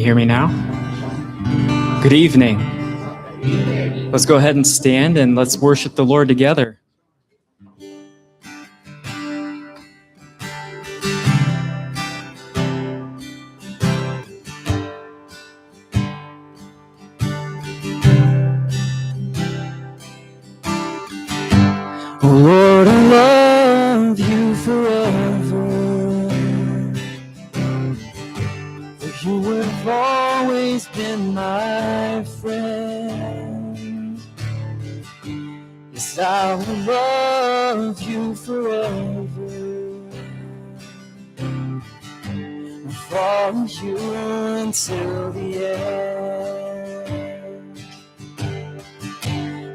you hear me now? Good evening. Let's go ahead and stand and let's worship the Lord together. Oh Lord, I love you forever. For you have always been my friend. Yes, I will love you forever. And follow you until the end.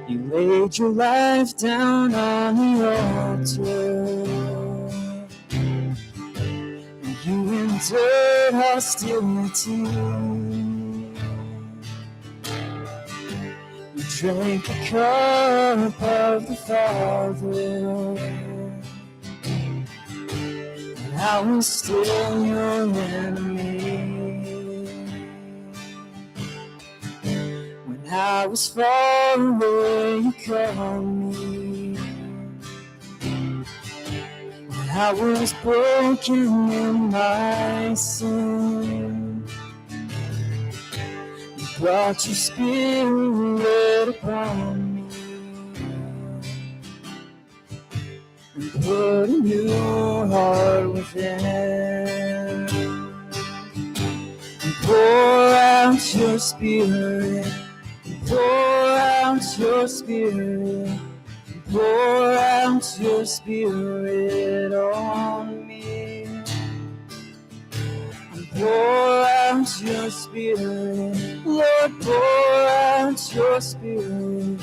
You laid your life down on the altar, and you endured hostility. You drank the cup of the Father, and I was still your enemy. When I was far away, you called me. When I was broken in my sin, you brought your spirit upon me and put a new heart within. And pour out your spirit. Pour out your spirit, pour out your spirit on me. And pour out your spirit, Lord, pour out your spirit.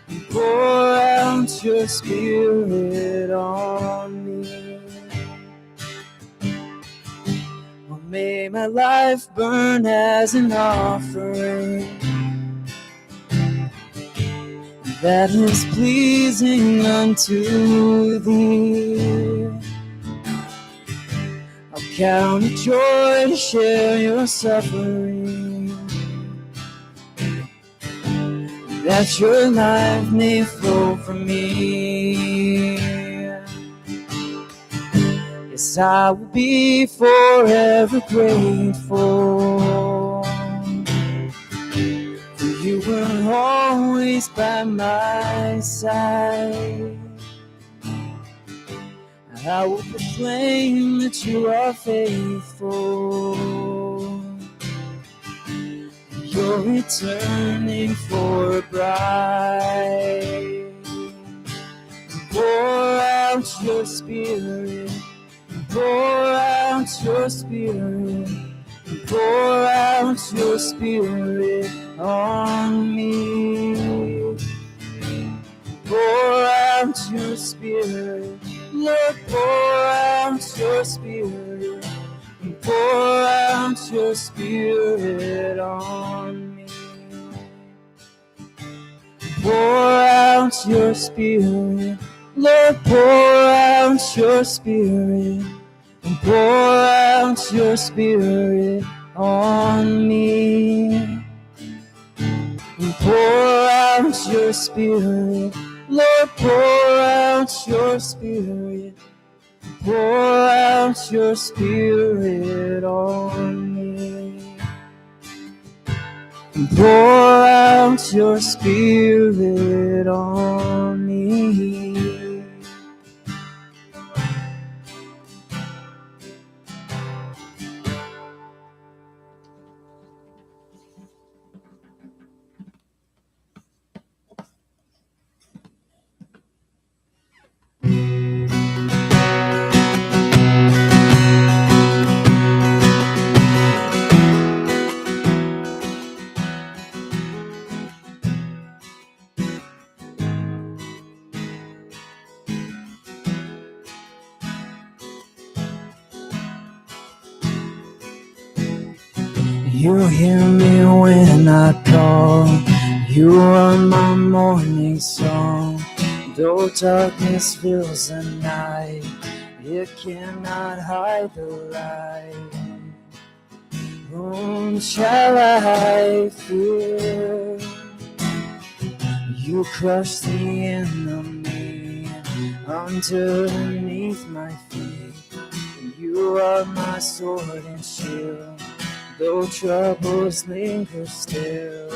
And pour out your spirit on me. Oh, may my life burn as an offering that is pleasing unto thee. I'll count it joy to share your suffering, that your life may flow from me. Yes, I will be forever grateful. You were always by my side. I will proclaim that you are faithful. You're returning for a bride. Pour out your spirit. Pour out your spirit. Pour out your spirit on me. Pour out your spirit, Lord, pour out your spirit. Pour out your spirit on me. Pour out your spirit, Lord, pour out your spirit. Pour out your spirit on me. Pour out your spirit, Lord, pour out your spirit. Pour out your spirit on me. Pour out your spirit on me. You hear me when I call. You are my morning song. Though darkness fills the night, it cannot hide the light. Whom shall I fear? You crush the enemy underneath my feet. You are my sword and shield, though troubles linger still.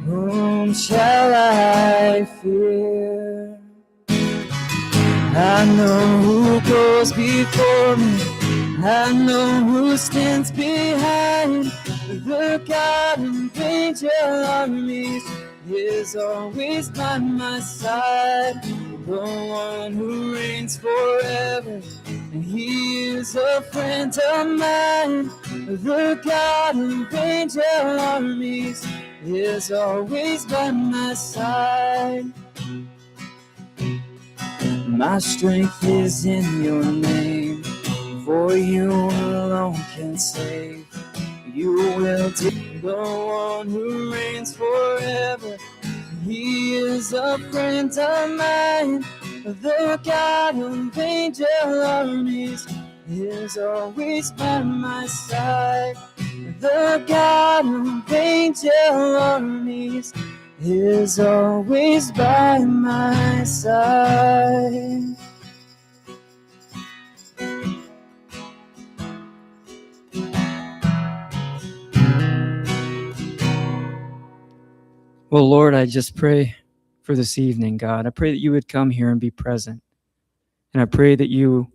Whom shall I fear? I know who goes before me, I know who stands behind. The God of angel armies is always by my side. The one who reigns forever, he is a friend of mine. The God of angel armies is always by my side. My strength is in your name, for you alone can save. You will do the one who reigns forever. He is a friend of mine. The God of angel armies is always by my side. The God of angel armies is always by my side. Well, Lord, I just pray for this evening, God. I pray that you would come here and be present. And I pray that you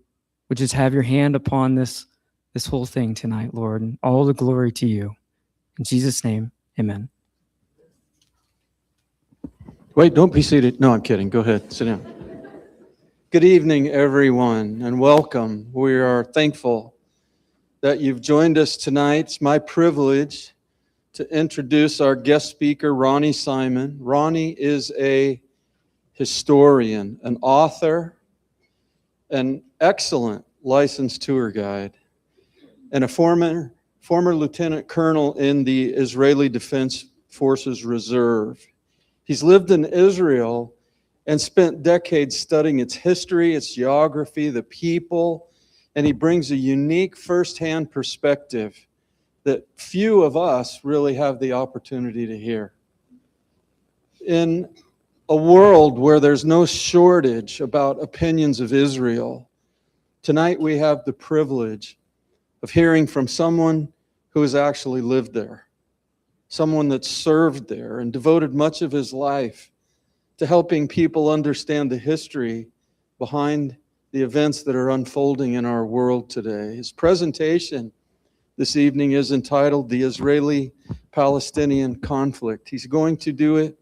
would just have your hand upon this whole thing tonight, Lord, and all the glory to you. In Jesus' name, amen. Wait, don't be seated. No, I'm kidding. Go ahead. Sit down. Good evening, everyone, and welcome. We are thankful that you've joined us tonight. It's my privilege to introduce our guest speaker, Ronny Simon. Ronny is a historian, an author, an excellent licensed tour guide, and a former lieutenant colonel in the Israeli Defense Forces Reserve. He's lived in Israel and spent decades studying its history, its geography, the people, and he brings a unique firsthand perspective that few of us really have the opportunity to hear. In a world where there's no shortage about opinions of Israel, tonight we have the privilege of hearing from someone who has actually lived there, someone that served there and devoted much of his life to helping people understand the history behind the events that are unfolding in our world today. His presentation this evening is entitled The Israeli-Palestinian Conflict. He's going to do it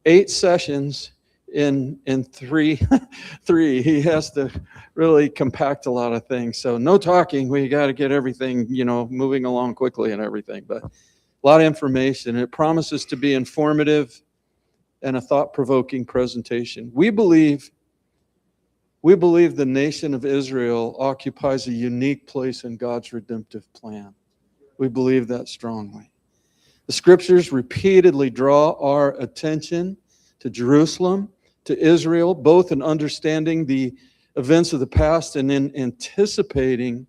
8 sessions in three. He has to really compact a lot of things. So no talking. We got to get everything, moving along quickly and everything. But a lot of information. It promises to be informative and a thought-provoking presentation. We believe the nation of Israel occupies a unique place in God's redemptive plan. We believe that strongly. The scriptures repeatedly draw our attention to Jerusalem, to Israel, both in understanding the events of the past and in anticipating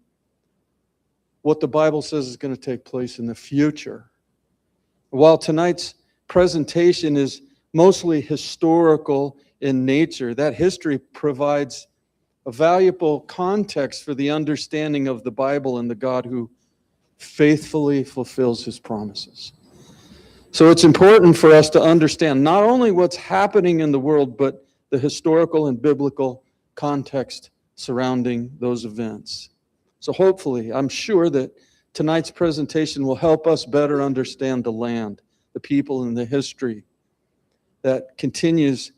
what the Bible says is going to take place in the future. While tonight's presentation is mostly historical in nature, that history provides a valuable context for the understanding of the Bible and the God who faithfully fulfills his promises. So it's important for us to understand not only what's happening in the world, but the historical and biblical context surrounding those events. So hopefully, I'm sure that tonight's presentation will help us better understand the land, the people, and the history that continues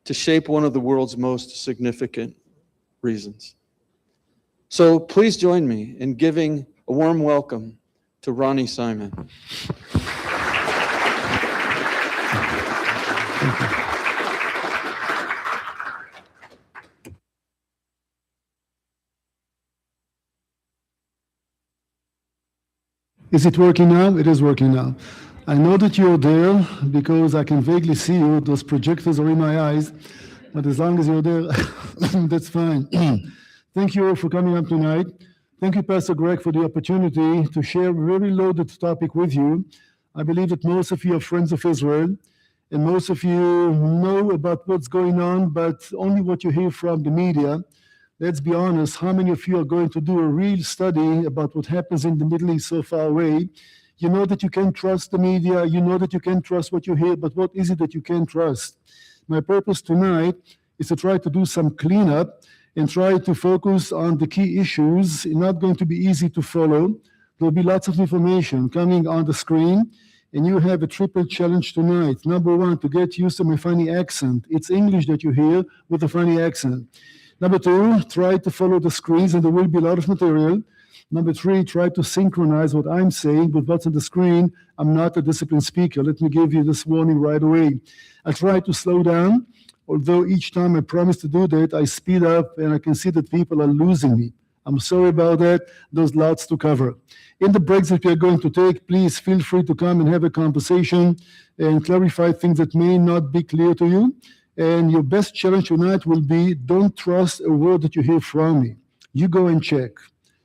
to shape one of the world's most significant reasons. So please join me in giving a warm welcome to Ronny Simon. Is it working now? It is working now. I know that you're there because I can vaguely see you. Those projectors are in my eyes, but as long as you're there, that's fine. Thank you all for coming up tonight. Thank you, Pastor Greg, for the opportunity to share a very loaded topic with you. I believe that most of you are friends of Israel, and most of you know about what's going on, but only what you hear from the media. Let's be honest, how many of you are going to do a real study about what happens in the Middle East so far away? You know that you can trust the media, you know that you can trust what you hear, but what is it that you can trust? My purpose tonight is to try to do some cleanup and try to focus on the key issues. It's not going to be easy to follow. There'll be lots of information coming on the screen, and you have a triple challenge tonight. Number one, to get used to my funny accent. It's English that you hear with a funny accent. Number two, try to follow the screens, and there will be a lot of material. Number three, try to synchronize what I'm saying with what's on the screen. I'm not a disciplined speaker. Let me give you this warning right away. I'll try to slow down. Although each time I promise to do that, I speed up and I can see that people are losing me. I'm sorry about that. There's lots to cover. In the breaks that we are going to take, please feel free to come and have a conversation and clarify things that may not be clear to you. And your best challenge tonight will be, don't trust a word that you hear from me. You go and check.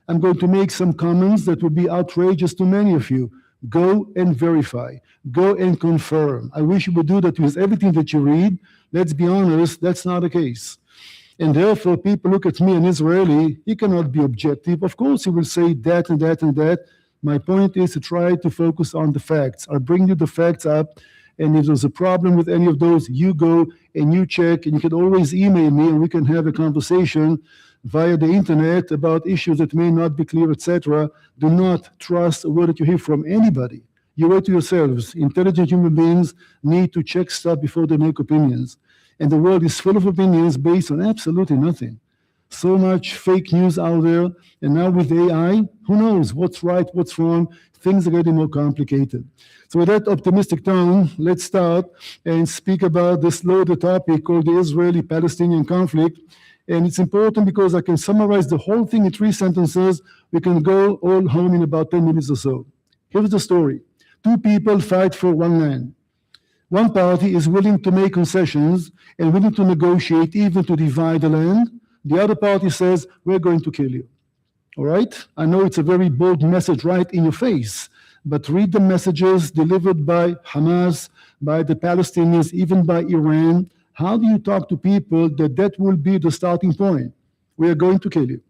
I'm going to make some comments that will be outrageous to many of you. Go and verify. Go and confirm. I wish you would do that with everything that you read. Let's be honest, that's not the case. And therefore, people look at me, an Israeli, he cannot be objective. Of course, he will say that and that and that. My point is to try to focus on the facts. I'll bring you the facts up. And if there's a problem with any of those, you go and you check. And you can always email me and we can have a conversation via the internet about issues that may not be clear, etc. Do not trust a word that you hear from anybody. You owe it to yourselves. Intelligent human beings need to check stuff before they make opinions. And the world is full of opinions based on absolutely nothing. So much fake news out there. And now with AI, who knows what's right, what's wrong. Things are getting more complicated. So with that optimistic tone, let's start and speak about this loaded topic called the Israeli-Palestinian conflict. And it's important because I can summarize the whole thing in 3 sentences. We can go all home in about 10 minutes or so. Here's the story. 2 people fight for one land. One party is willing to make concessions and willing to negotiate, even to divide the land. The other party says, we're going to kill you. All right? I know it's a very bold message right in your face, but read the messages delivered by Hamas, by the Palestinians, even by Iran. How do you talk to people that that will be the starting point? We are going to kill you.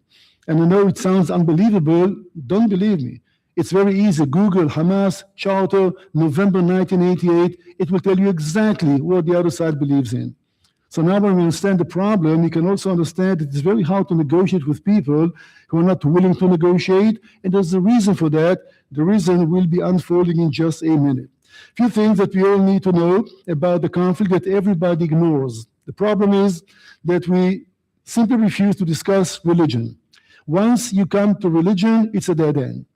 And I know it sounds unbelievable. Don't believe me. It's very easy. Google Hamas Charter, November 1988. It will tell you exactly what the other side believes in. So now when we understand the problem, you can also understand that it's very hard to negotiate with people who are not willing to negotiate. And there's a reason for that. The reason will be unfolding in just a minute. Few things that we all need to know about the conflict that everybody ignores. The problem is that we simply refuse to discuss religion. Once you come to religion, it's a dead end.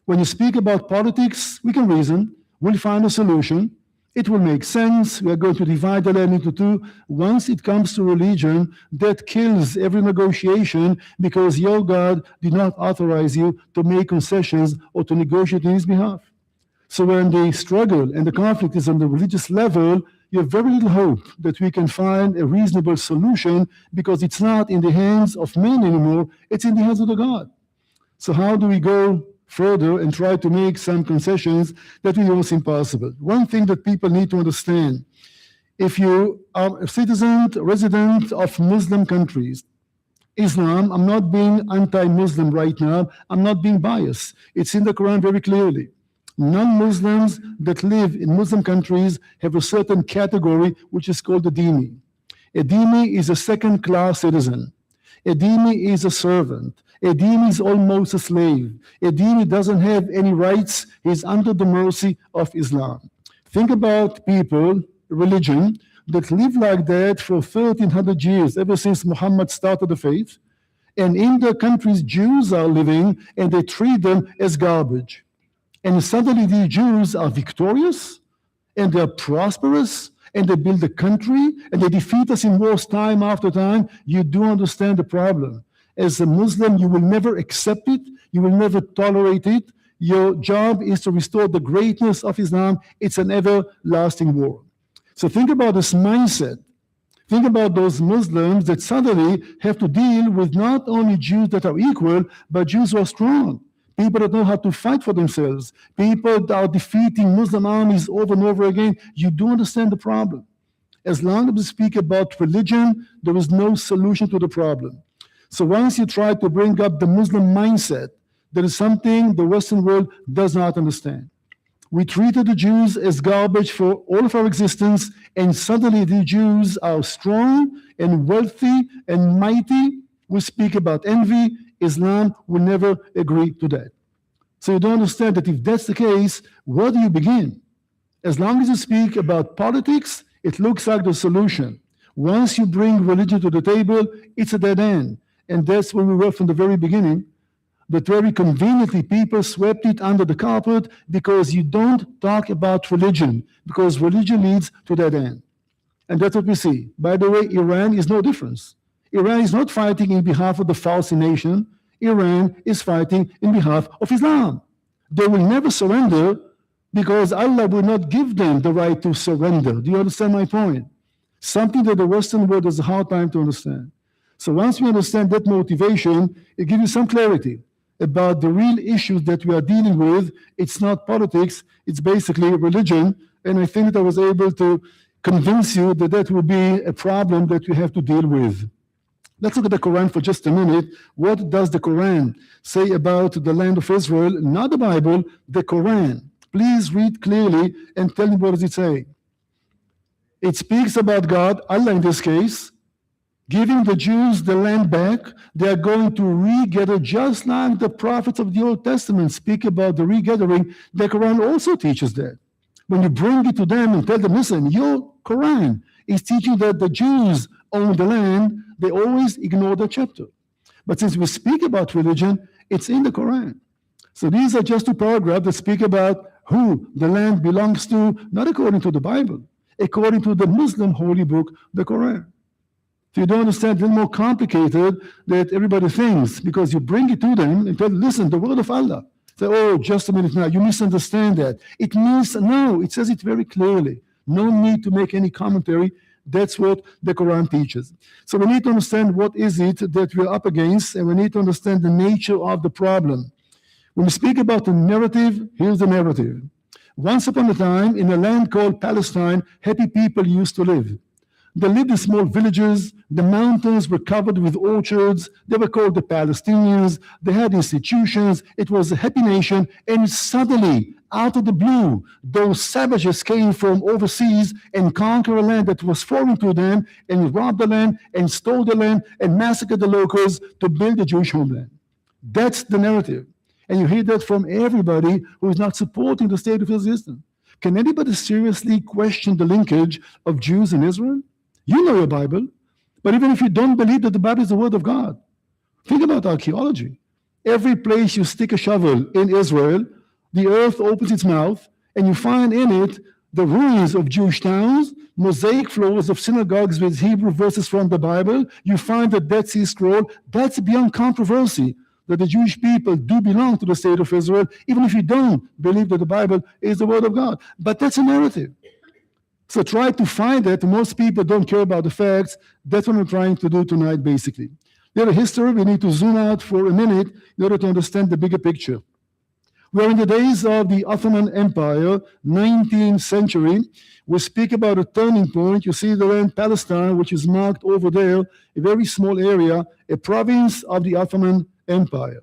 When you speak about politics, we can reason. We'll find a solution. It will make sense. We are going to divide the land into 2. Once it comes to religion, that kills every negotiation because your God did not authorize you to make concessions or to negotiate on his behalf. So when the struggle and the conflict is on the religious level, you have very little hope that we can find a reasonable solution because it's not in the hands of men anymore, it's in the hands of the God. So how do we go further and try to make some concessions that we know seem possible? One thing that people need to understand, if you are a citizen, resident of Muslim countries, Islam, I'm not being anti-Muslim right now, I'm not being biased. It's in the Quran very clearly. Non-Muslims that live in Muslim countries have a certain category which is called a dhimmi. A dhimmi is a second-class citizen. A dhimmi is a servant. A dhimmi is almost a slave. A dhimmi doesn't have any rights. He's under the mercy of Islam. Think about people, religion, that live like that for 1,300 years, ever since Muhammad started the faith. And in their countries, Jews are living, and they treat them as garbage. And suddenly the Jews are victorious, and they're prosperous, and they build a country, and they defeat us in wars time after time. You do understand the problem. As a Muslim, you will never accept it. You will never tolerate it. Your job is to restore the greatness of Islam. It's an everlasting war. So think about this mindset. Think about those Muslims that suddenly have to deal with not only Jews that are equal, but Jews who are strong. People that know how to fight for themselves. People that are defeating Muslim armies over and over again. You do understand the problem. As long as we speak about religion, there is no solution to the problem. So once you try to bring up the Muslim mindset, there is something the Western world does not understand. We treated the Jews as garbage for all of our existence, and suddenly the Jews are strong and wealthy and mighty. We speak about envy. Islam will never agree to that. So you don't understand that if that's the case, where do you begin? As long as you speak about politics, it looks like the solution. Once you bring religion to the table, it's a dead end. And that's where we were from the very beginning. But very conveniently, people swept it under the carpet because you don't talk about religion, because religion leads to that end. And that's what we see. By the way, Iran is no difference. Iran is not fighting in behalf of the Farsi nation. Iran is fighting in behalf of Islam. They will never surrender because Allah will not give them the right to surrender. Do you understand my point? Something that the Western world has a hard time to understand. So once we understand that motivation, it gives you some clarity about the real issues that we are dealing with. It's not politics, it's basically religion. And I think that I was able to convince you that that will be a problem that we have to deal with. Let's look at the Quran for just a minute. What does the Quran say about the land of Israel? Not the Bible, the Quran. Please read clearly and tell me what does it say. It speaks about God, Allah in this case, giving the Jews the land back. They are going to regather, just like the prophets of the Old Testament speak about the regathering. The Quran also teaches that. When you bring it to them and tell them, listen, your Quran is teaching that the Jews own the land, they always ignore the chapter. But since we speak about religion, it's in the Quran. So these are just two paragraphs that speak about who the land belongs to, not according to the Bible, according to the Muslim holy book, the Quran. If you don't understand, it's a little more complicated than everybody thinks, because you bring it to them and tell them, listen, the word of Allah. Say, oh, just a minute now, you misunderstand that. It means, no, it says it very clearly. No need to make any commentary. That's what the Quran teaches. So we need to understand what is it that we're up against, and we need to understand the nature of the problem. When we speak about the narrative, here's the narrative. Once upon a time, in a land called Palestine, happy people used to live. They lived in small villages. The mountains were covered with orchards. They were called the Palestinians. They had institutions. It was a happy nation. And suddenly, out of the blue, those savages came from overseas and conquered a land that was foreign to them and robbed the land and stole the land and massacred the locals to build the Jewish homeland. That's the narrative. And you hear that from everybody who is not supporting the state of existence. Can anybody seriously question the linkage of Jews and Israel? You know your Bible, but even if you don't believe that the Bible is the Word of God, think about archaeology. Every place you stick a shovel in Israel, the earth opens its mouth, and you find in it the ruins of Jewish towns, mosaic floors of synagogues with Hebrew verses from the Bible. You find the Dead Sea Scroll. That's beyond controversy, that the Jewish people do belong to the state of Israel, even if you don't believe that the Bible is the Word of God. But that's a narrative. So try to find it. Most people don't care about the facts. That's what I'm trying to do tonight, basically. There's a history. We need to zoom out for a minute in order to understand the bigger picture. We are in the days of the Ottoman Empire, 19th century. We speak about a turning point. You see the land Palestine, which is marked over there, a very small area, a province of the Ottoman Empire.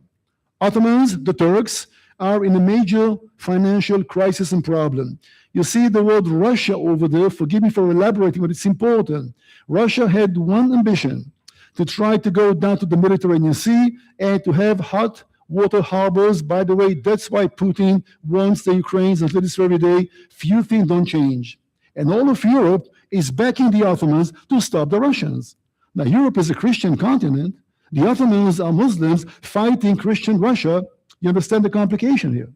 Ottomans, the Turks, are in a major financial crisis and problem. You see the word Russia over there. Forgive me for elaborating, but it's important. Russia had one ambition, to try to go down to the Mediterranean Sea and to have hot water harbors. By the way, that's why Putin wants the Ukrainians until this very day. Few things don't change. And all of Europe is backing the Ottomans to stop the Russians. Now, Europe is a Christian continent. The Ottomans are Muslims fighting Christian Russia. You understand the complication here.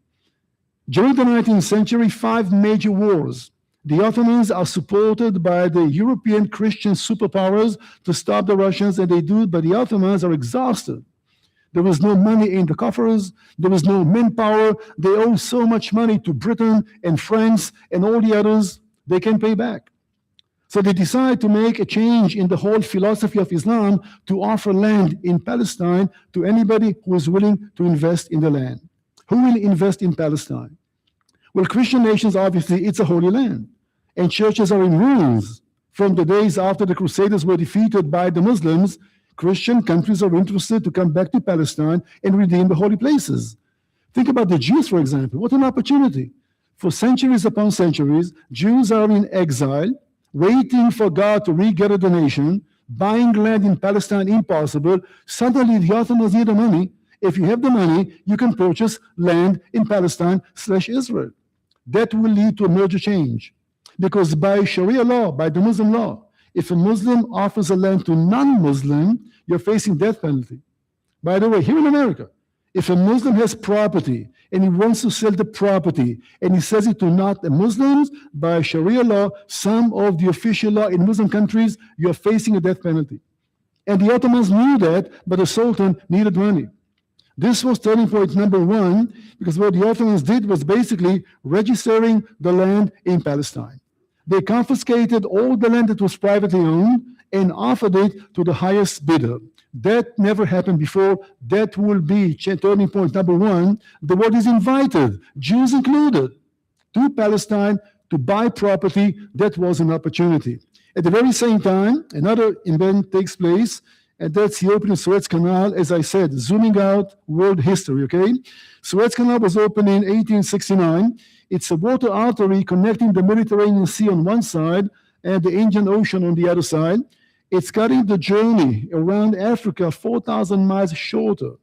During the 19th century, 5 major wars. The Ottomans are supported by the European Christian superpowers to stop the Russians, and they do it, but the Ottomans are exhausted. There was no money in the coffers. There was no manpower. They owe so much money to Britain and France and all the others, they can't pay back. So they decide to make a change in the whole philosophy of Islam to offer land in Palestine to anybody who is willing to invest in the land. Who will invest in Palestine? Well, Christian nations, obviously, it's a holy land. And churches are in ruins. From the days after the Crusaders were defeated by the Muslims, Christian countries are interested to come back to Palestine and redeem the holy places. Think about the Jews, for example. What an opportunity. For centuries upon centuries, Jews are in exile, waiting for God to regather the nation, buying land in Palestine impossible. Suddenly, the Ottomans need the money. If you have the money, you can purchase land in Palestine/Israel. That will lead to a major change. Because by Sharia law, by the Muslim law, if a Muslim offers a land to non-Muslim, you're facing death penalty. By the way, here in America, if a Muslim has property and he wants to sell the property and he says it to not the Muslims, by Sharia law, some of the official law in Muslim countries, you're facing a death penalty. And the Ottomans knew that, but the Sultan needed money. This was turning point number one, because what the Ottomans did was basically registering the land in Palestine. They confiscated all the land that was privately owned and offered it to the highest bidder. That never happened before. That will be turning point number one. The world is invited, Jews included, to Palestine to buy property. That was an opportunity. At the very same time, another event takes place, and that's the opening of Suez Canal, as I said, zooming out world history, okay? Suez Canal was opened in 1869. It's a water artery connecting the Mediterranean Sea on one side and the Indian Ocean on the other side. It's cutting the journey around Africa 4,000 miles shorter,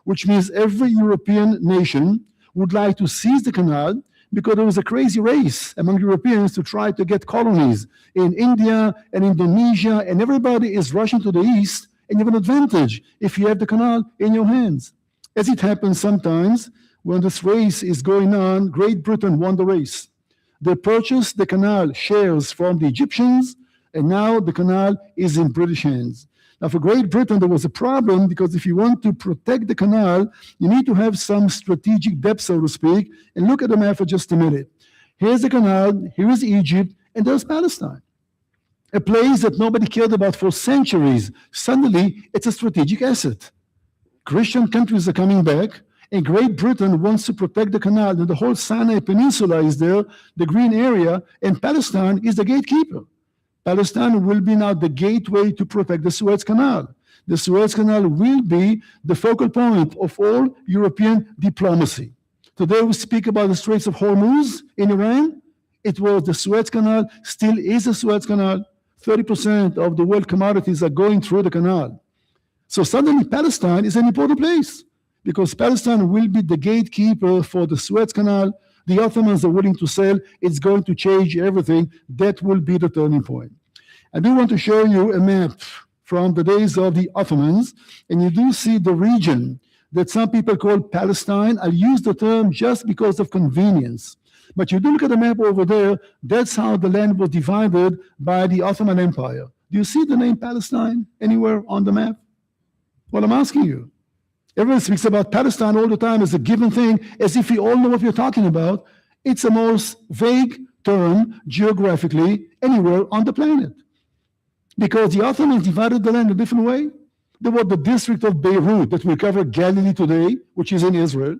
which means every European nation would like to seize the canal, because there was a crazy race among Europeans to try to get colonies in India and Indonesia, and everybody is rushing to the east, and you have an advantage if you have the canal in your hands. As it happens sometimes, when this race is going on, Great Britain won the race. They purchased the canal shares from the Egyptians, and now the canal is in British hands. Now, for Great Britain, there was a problem, because if you want to protect the canal, you need to have some strategic depth, so to speak. And look at the map for just a minute. Here's the canal, here is Egypt, and there's Palestine. A place that nobody cared about for centuries. Suddenly, it's a strategic asset. Christian countries are coming back, and Great Britain wants to protect the canal, and the whole Sinai Peninsula is there, the green area, and Palestine is the gatekeeper. Palestine will be now the gateway to protect the Suez Canal. The Suez Canal will be the focal point of all European diplomacy. Today we speak about the Straits of Hormuz in Iran. It was the Suez Canal, still is the Suez Canal. 30% of the world commodities are going through the canal. So suddenly Palestine is an important place, because Palestine will be the gatekeeper for the Suez Canal. The Ottomans are willing to sell. It's going to change everything. That will be the turning point. I do want to show you a map from the days of the Ottomans, and you do see the region that some people call Palestine. I'll use the term just because of convenience. But you do look at the map over there, that's how the land was divided by the Ottoman Empire. Do you see the name Palestine anywhere on the map? Well, I'm asking you. Everyone speaks about Palestine all the time as a given thing, as if we all know what we're talking about. It's the most vague term geographically anywhere on the planet. Because the Ottomans divided the land a different way. There was the district of Beirut that will cover Galilee today, which is in Israel.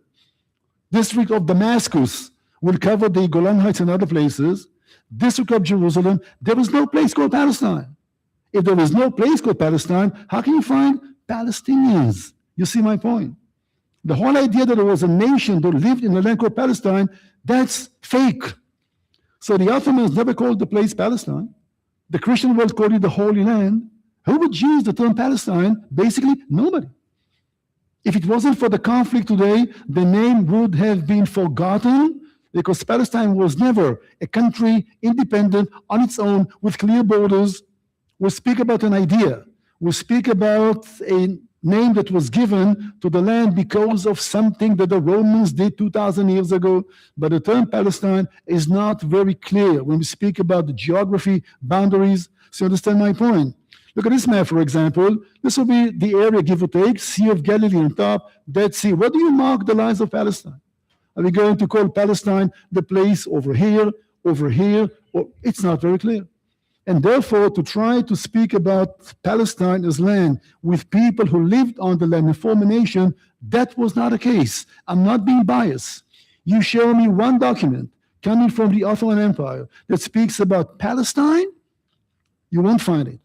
District of Damascus will cover the Golan Heights and other places. District of Jerusalem. There was no place called Palestine. If there was no place called Palestine, how can you find Palestinians? You see my point? The whole idea that there was a nation that lived in a land called Palestine, that's fake. So the Ottomans never called the place Palestine. The Christian world called it the Holy Land. Who would use the term Palestine? Basically, nobody. If it wasn't for the conflict today, the name would have been forgotten, because Palestine was never a country independent on its own with clear borders. We speak about an idea. We speak about a name that was given to the land because of something that the Romans did 2,000 years ago. But the term Palestine is not very clear when we speak about the geography, boundaries. So you understand my point? Look at this map, for example. This will be the area, give or take, Sea of Galilee on top, Dead Sea. Where do you mark the lines of Palestine? Are we going to call Palestine the place over here, or it's not very clear. And therefore, to try to speak about Palestine as land with people who lived on the land and form a nation, that was not the case. I'm not being biased. You show me one document coming from the Ottoman Empire that speaks about Palestine, you won't find it.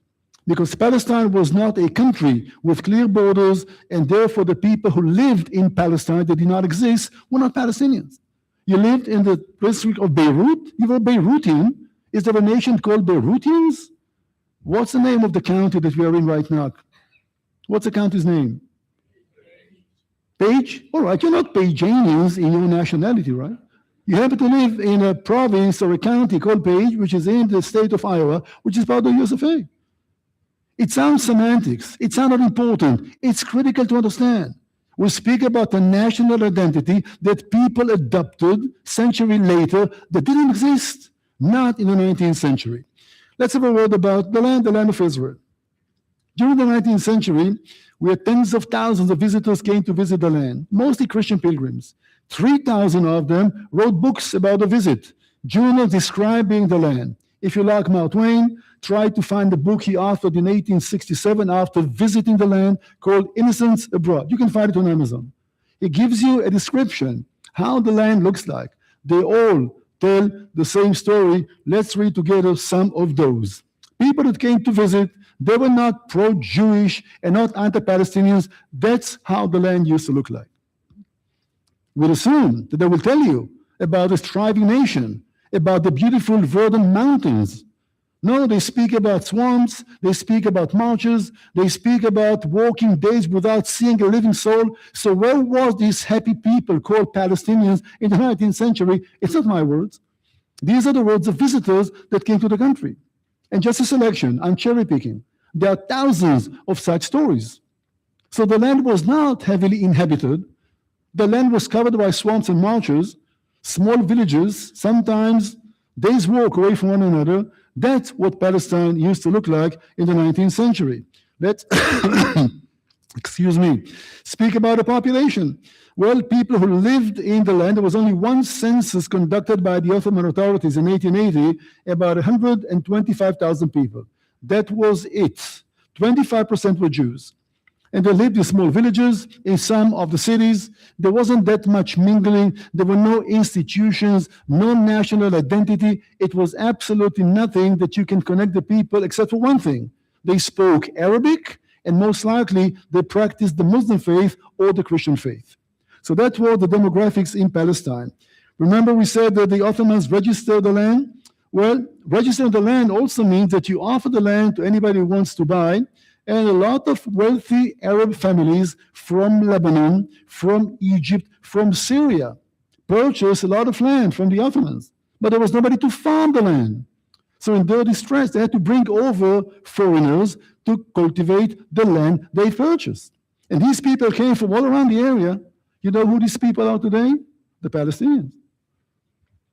Because Palestine was not a country with clear borders, and therefore the people who lived in Palestine that did not exist were not Palestinians. You lived in the district of Beirut, you were Beirutin. Is there a nation called Beirutians? What's the name of the county that we are in right now? What's the county's name? Page? All right, you're not Paganians in your nationality, right? You happen to live in a province or a county called Page, which is in the state of Iowa, which is part of the US of A. It sounds semantics. It's not important. It's critical to understand. We speak about a national identity that people adopted century later that didn't exist, not in the 19th century. Let's have a word about the land of Israel. During the 19th century, where tens of thousands of visitors came to visit the land, mostly Christian pilgrims. 3,000 of them wrote books about the visit, journals describing the land. If you like Mark Twain, try to find the book he authored in 1867 after visiting the land called Innocents Abroad. You can find it on Amazon. It gives you a description how the land looks like. They all tell the same story. Let's read together some of those. People that came to visit, they were not pro-Jewish and not anti-Palestinians. That's how the land used to look like. We'll assume that they will tell you about a thriving nation, about the beautiful verdant mountains. No, they speak about swamps, they speak about marshes, they speak about walking days without seeing a living soul. So where was these happy people called Palestinians in the 19th century? It's not my words. These are the words of visitors that came to the country. And just a selection, I'm cherry picking. There are thousands of such stories. So the land was not heavily inhabited. The land was covered by swamps and marshes, small villages, sometimes days' walk away from one another. That's what Palestine used to look like in the 19th century. Let's, excuse me, speak about the population. Well, people who lived in the land, there was only one census conducted by the Ottoman authorities in 1880, about 125,000 people. That was it. 25% were Jews. And they lived in small villages, in some of the cities. There wasn't that much mingling. There were no institutions, no national identity. It was absolutely nothing that you can connect the people except for one thing. They spoke Arabic, and most likely they practiced the Muslim faith or the Christian faith. So that were the demographics in Palestine. Remember we said that the Ottomans registered the land? Well, registering the land also means that you offer the land to anybody who wants to buy. And a lot of wealthy Arab families from Lebanon, from Egypt, from Syria purchased a lot of land from the Ottomans. But there was nobody to farm the land. So in their distress, they had to bring over foreigners to cultivate the land they purchased. And these people came from all around the area. You know who these people are today? The Palestinians.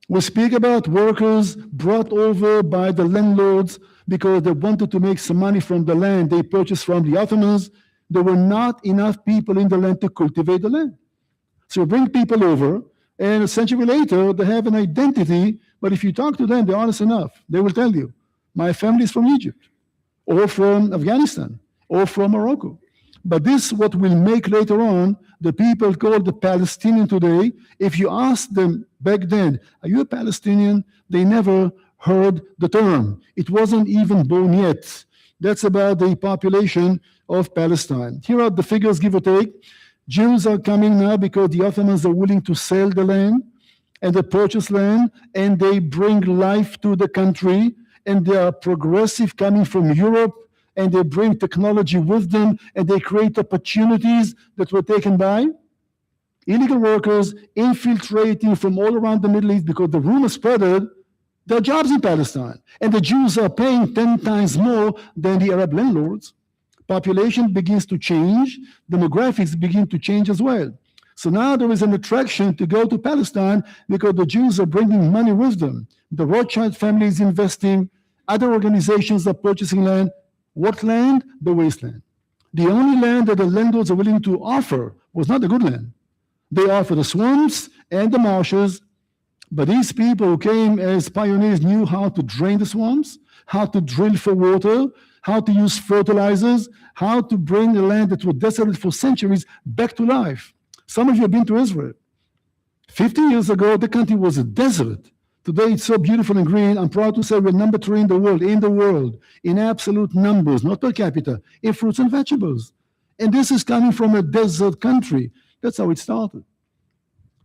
We speak about workers brought over by the landlords because they wanted to make some money from the land they purchased from the Ottomans. There were not enough people in the land to cultivate the land. So you bring people over, and a century later, they have an identity, but if you talk to them, they're honest enough. They will tell you, my family is from Egypt, or from Afghanistan, or from Morocco. But this is what will make later on the people called the Palestinian today. If you ask them back then, are you a Palestinian? They never heard the term. It wasn't even born yet. That's about the population of Palestine. Here are the figures, give or take. Jews are coming now because the Ottomans are willing to sell the land and they purchase land and they bring life to the country, and they are progressive coming from Europe, and they bring technology with them, and they create opportunities that were taken by illegal workers infiltrating from all around the Middle East because the rumor spreaded there are jobs in Palestine, and the Jews are paying 10 times more than the Arab landlords. Population begins to change, demographics begin to change as well. So now there is an attraction to go to Palestine because the Jews are bringing money with them. The Rothschild family is investing, other organizations are purchasing land. What land? The wasteland. The only land that the landlords are willing to offer was not the good land. They offer the swamps and the marshes, but these people who came as pioneers knew how to drain the swamps, how to drill for water, how to use fertilizers, how to bring a land that was desolate for centuries back to life. Some of you have been to Israel. 50 years ago, the country was a desert. Today, it's so beautiful and green. I'm proud to say we're number 3 in the world, in absolute numbers, not per capita, in fruits and vegetables. And this is coming from a desert country. That's how it started.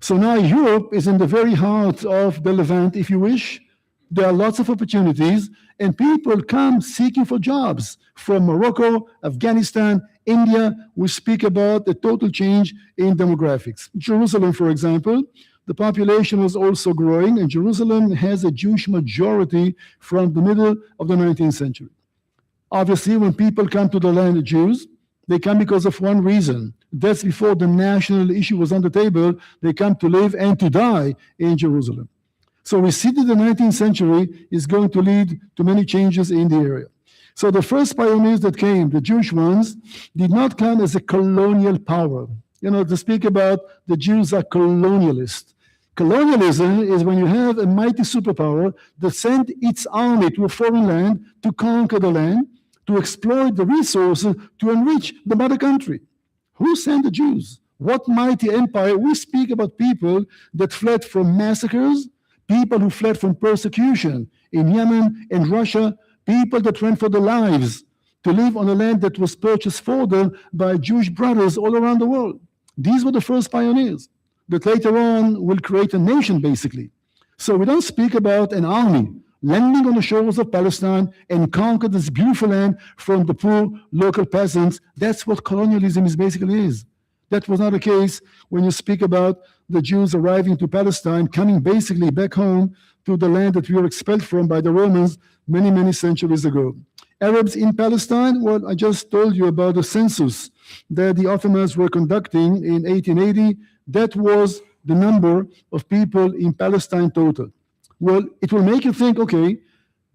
So now Europe is in the very heart of the Levant, if you wish. There are lots of opportunities, and people come seeking for jobs from Morocco, Afghanistan, India. We speak about a total change in demographics. Jerusalem, for example, the population was also growing, and Jerusalem has a Jewish majority from the middle of the 19th century. Obviously, when people come to the land of Jews, they come because of one reason. That's before the national issue was on the table. They come to live and to die in Jerusalem. So we see that the 19th century is going to lead to many changes in the area. So the first pioneers that came, the Jewish ones, did not come as a colonial power. You know, to speak about the Jews are colonialists. Colonialism is when you have a mighty superpower that sent its army to a foreign land to conquer the land, to exploit the resources, to enrich the mother country. Who sent the Jews? What mighty empire? We speak about people that fled from massacres, people who fled from persecution in Yemen and Russia, people that ran for their lives to live on a land that was purchased for them by Jewish brothers all around the world. These were the first pioneers that later on will create a nation, basically. So we don't speak about an army landing on the shores of Palestine and conquer this beautiful land from the poor local peasants. That's what colonialism basically is. That was not the case when you speak about the Jews arriving to Palestine, coming basically back home to the land that we were expelled from by the Romans many, many centuries ago. Arabs in Palestine, well, I just told you about the census that the Ottomans were conducting in 1880. That was the number of people in Palestine total. Well, it will make you think, okay,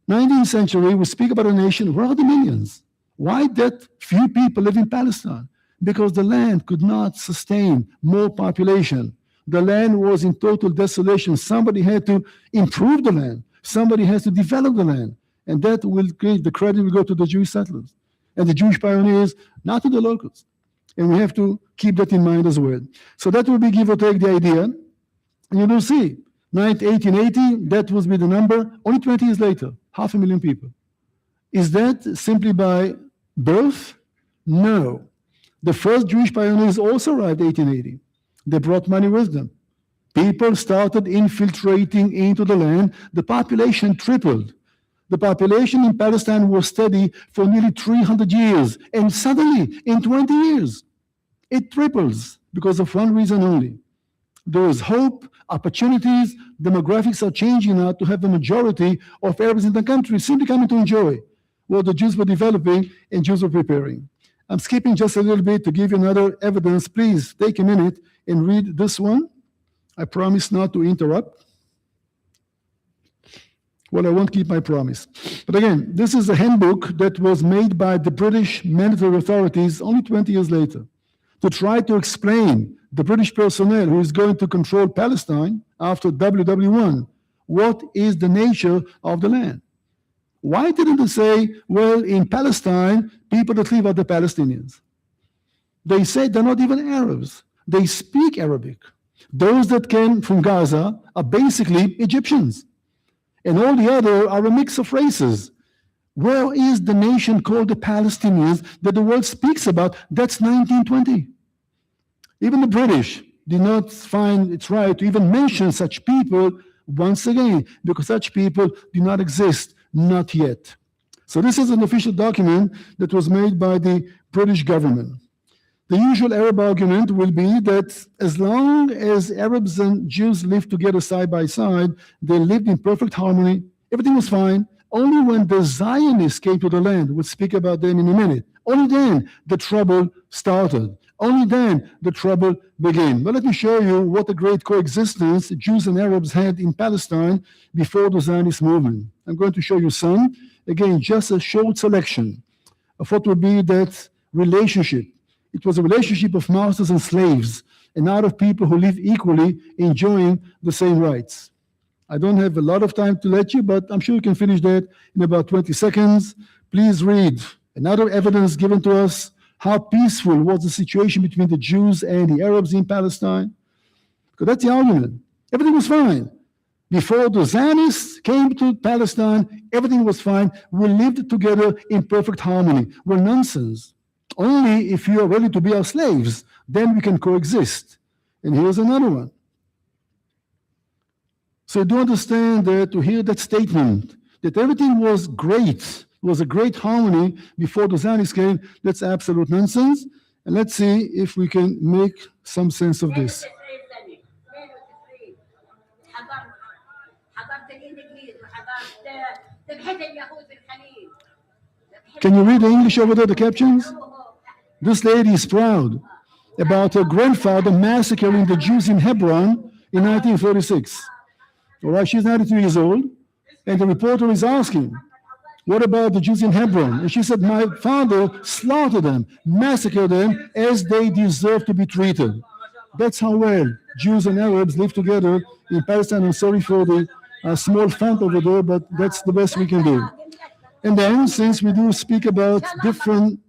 19th century, we speak about a nation, where are the millions? Why that few people live in Palestine? Because the land could not sustain more population. The land was in total desolation. Somebody had to improve the land. Somebody has to develop the land. And that will create, the credit will go to the Jewish settlers and the Jewish pioneers, not to the locals. And we have to keep that in mind as well. So that will be, give or take, the idea. And you will see, 1880, that will be the number. Only 20 years later, 500,000 people. Is that simply by birth? No. The first Jewish pioneers also arrived in 1880. They brought money with them. People started infiltrating into the land. The population tripled. The population in Palestine was steady for nearly 300 years. And suddenly, in 20 years, it triples because of one reason only. There is hope, opportunities, demographics are changing now to have the majority of Arabs in the country simply coming to enjoy what the Jews were developing and Jews were preparing. I'm skipping just a little bit to give you another evidence. Please take a minute and read this one. I promise not to interrupt. Well, I won't keep my promise. But again, this is a handbook that was made by the British military authorities only 20 years later to try to explain the British personnel who is going to control Palestine after WW1, what is the nature of the land? Why didn't they say, well, in Palestine, people that live are the Palestinians? They say they're not even Arabs. They speak Arabic. Those that came from Gaza are basically Egyptians. And all the other are a mix of races. Where is the nation called the Palestinians that the world speaks about? That's 1920. Even the British did not find it right to even mention such people once again, because such people do not exist, not yet. So this is an official document that was made by the British government. The usual Arab argument will be that as long as Arabs and Jews lived together side by side, they lived in perfect harmony, everything was fine. Only when the Zionists came to the land, we'll speak about them in a minute, only then the trouble started. Only then the trouble began. But let me show you what a great coexistence Jews and Arabs had in Palestine before the Zionist movement. I'm going to show you some. Again, just a short selection of what would be that relationship. It was a relationship of masters and slaves, and not of people who live equally, enjoying the same rights. I don't have a lot of time to let you, but I'm sure you can finish that in about 20 seconds. Please read another evidence given to us how peaceful was the situation between the Jews and the Arabs in Palestine. Because that's the argument. Everything was fine. Before the Zionists came to Palestine, everything was fine. We lived together in perfect harmony. Well, nonsense. Only if you are ready to be our slaves, then we can coexist. And here's another one. So do understand that to hear that statement, that everything was great, was a great harmony before the Zionists came, that's absolute nonsense. And let's see if we can make some sense of this. Can you read the English over there, the captions? This lady is proud about her grandfather massacring the Jews in Hebron in 1936. All right, she's 92 years old, and the reporter is asking, what about the Jews in Hebron? And she said, my father slaughtered them, massacred them as they deserve to be treated. That's how well Jews and Arabs live together in Palestine. I'm sorry for the small font over there, but that's the best we can do. And then, since we do speak about different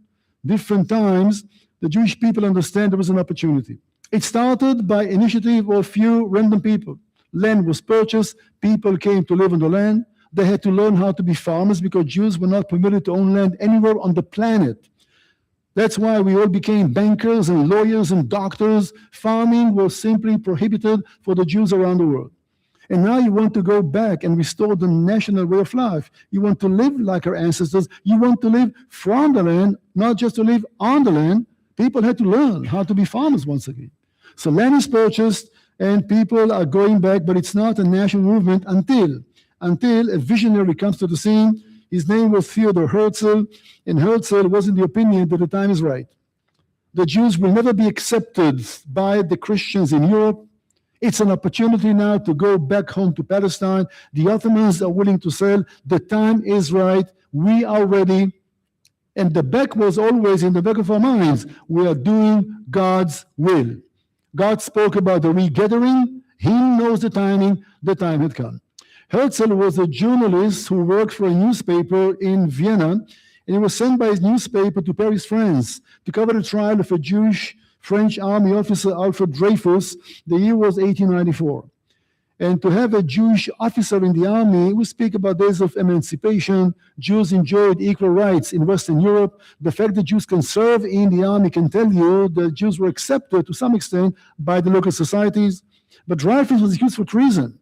times, the Jewish people understand there was an opportunity. It started by initiative of a few random people. Land was purchased, people came to live on the land. They had to learn how to be farmers because Jews were not permitted to own land anywhere on the planet. That's why we all became bankers and lawyers and doctors. Farming was simply prohibited for the Jews around the world. And now you want to go back and restore the national way of life. You want to live like our ancestors. You want to live from the land, not just to live on the land. People had to learn how to be farmers once again. So land is purchased and people are going back, but it's not a national movement until a visionary comes to the scene. His name was Theodor Herzl, and Herzl was in the opinion that the time is right. The Jews will never be accepted by the Christians in Europe. It's an opportunity now to go back home to Palestine. The Ottomans are willing to sell. The time is right. We are ready. And the back was always in the back of our minds. We are doing God's will. God spoke about the regathering. He knows the timing. The time had come. Herzl was a journalist who worked for a newspaper in Vienna, and he was sent by his newspaper to Paris, France, to cover the trial of a Jewish French army officer, Alfred Dreyfus. The year was 1894. And to have a Jewish officer in the army, we speak about days of emancipation. Jews enjoyed equal rights in Western Europe. The fact that Jews can serve in the army can tell you that Jews were accepted to some extent by the local societies. But Dreyfus was accused for treason.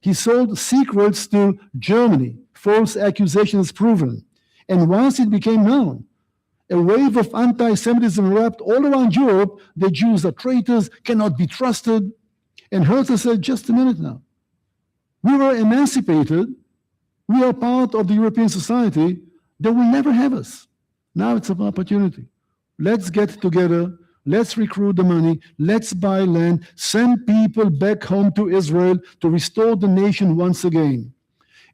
He sold secrets to Germany, false accusations proven. And once it became known, a wave of anti-Semitism wrapped all around Europe. The Jews are traitors, cannot be trusted. And Herzl said, just a minute now. We were emancipated. We are part of the European society. They will never have us. Now it's an opportunity. Let's get together. Let's recruit the money. Let's buy land. Send people back home to Israel to restore the nation once again.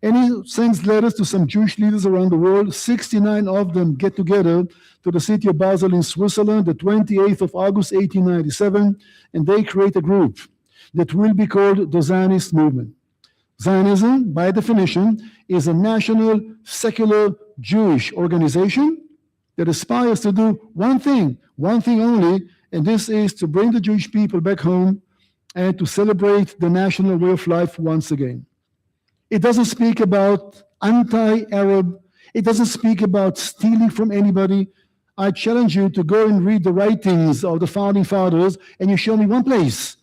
And he sends letters to some Jewish leaders around the world. 69 of them get together to the city of Basel in Switzerland, the 28th of August, 1897, and they create a group that will be called the Zionist movement. Zionism, by definition, is a national, secular Jewish organization that aspires to do one thing only, and this is to bring the Jewish people back home and to celebrate the national way of life once again. It doesn't speak about anti-Arab. It doesn't speak about stealing from anybody. I challenge you to go and read the writings of the founding fathers, and you show me one place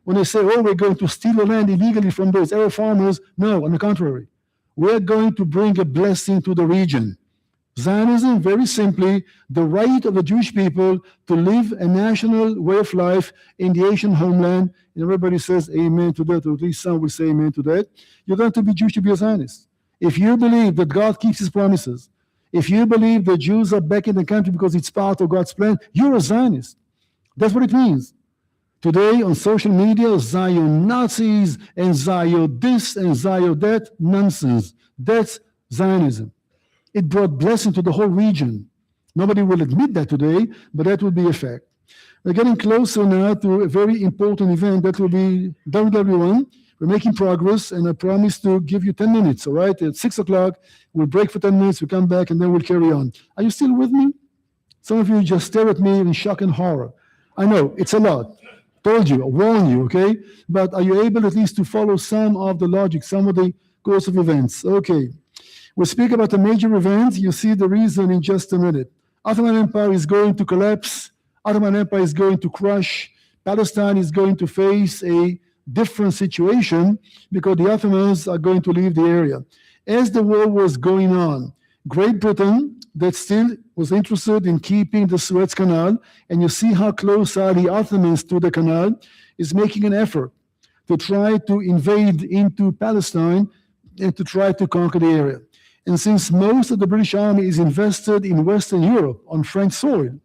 when they say, oh, we're going to steal the land illegally from those Arab farmers. No, on the contrary. We're going to bring a blessing to the region. Zionism, very simply, the right of the Jewish people to live a national way of life in the Asian homeland. And everybody says amen to that, or at least some will say amen to that. You don't have to be Jewish to be a Zionist. If you believe that God keeps his promises, if you believe that Jews are back in the country because it's part of God's plan, you're a Zionist. That's what it means. Today on social media, Zion Nazis and Zion this and Zion that, nonsense. That's Zionism. It brought blessing to the whole region. Nobody will admit that today, but that will be a fact. We're getting closer now to a very important event that will be WW1, We're making progress, and I promise to give you 10 minutes, all right? At 6 o'clock, we'll break for 10 minutes, we come back, and then we'll carry on. Are you still with me? Some of you just stare at me in shock and horror. I know, it's a lot. Told you, I warned you, okay? But are you able at least to follow some of the logic, some of the course of events? Okay. We'll speak about a major event. You'll see the reason in just a minute. Ottoman Empire is going to collapse. Ottoman Empire is going to crush. Palestine is going to face a different situation because the Ottomans are going to leave the area. As the war was going on, Great Britain, that still was interested in keeping the Suez Canal, and you see how close are the Ottomans to the canal, is making an effort to try to invade into Palestine and to try to conquer the area. And since most of the British Army is invested in Western Europe on French soil,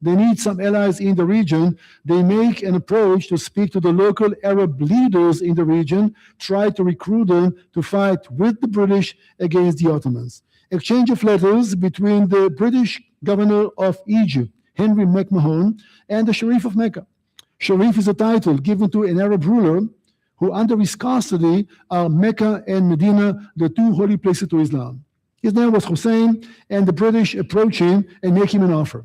they need some allies in the region. They make an approach to speak to the local Arab leaders in the region, try to recruit them to fight with the British against the Ottomans. Exchange of letters between the British governor of Egypt, Henry McMahon, and the Sharif of Mecca. Sharif is a title given to an Arab ruler who under his custody are Mecca and Medina, the two holy places to Islam. His name was Hussein, and the British approach him and make him an offer.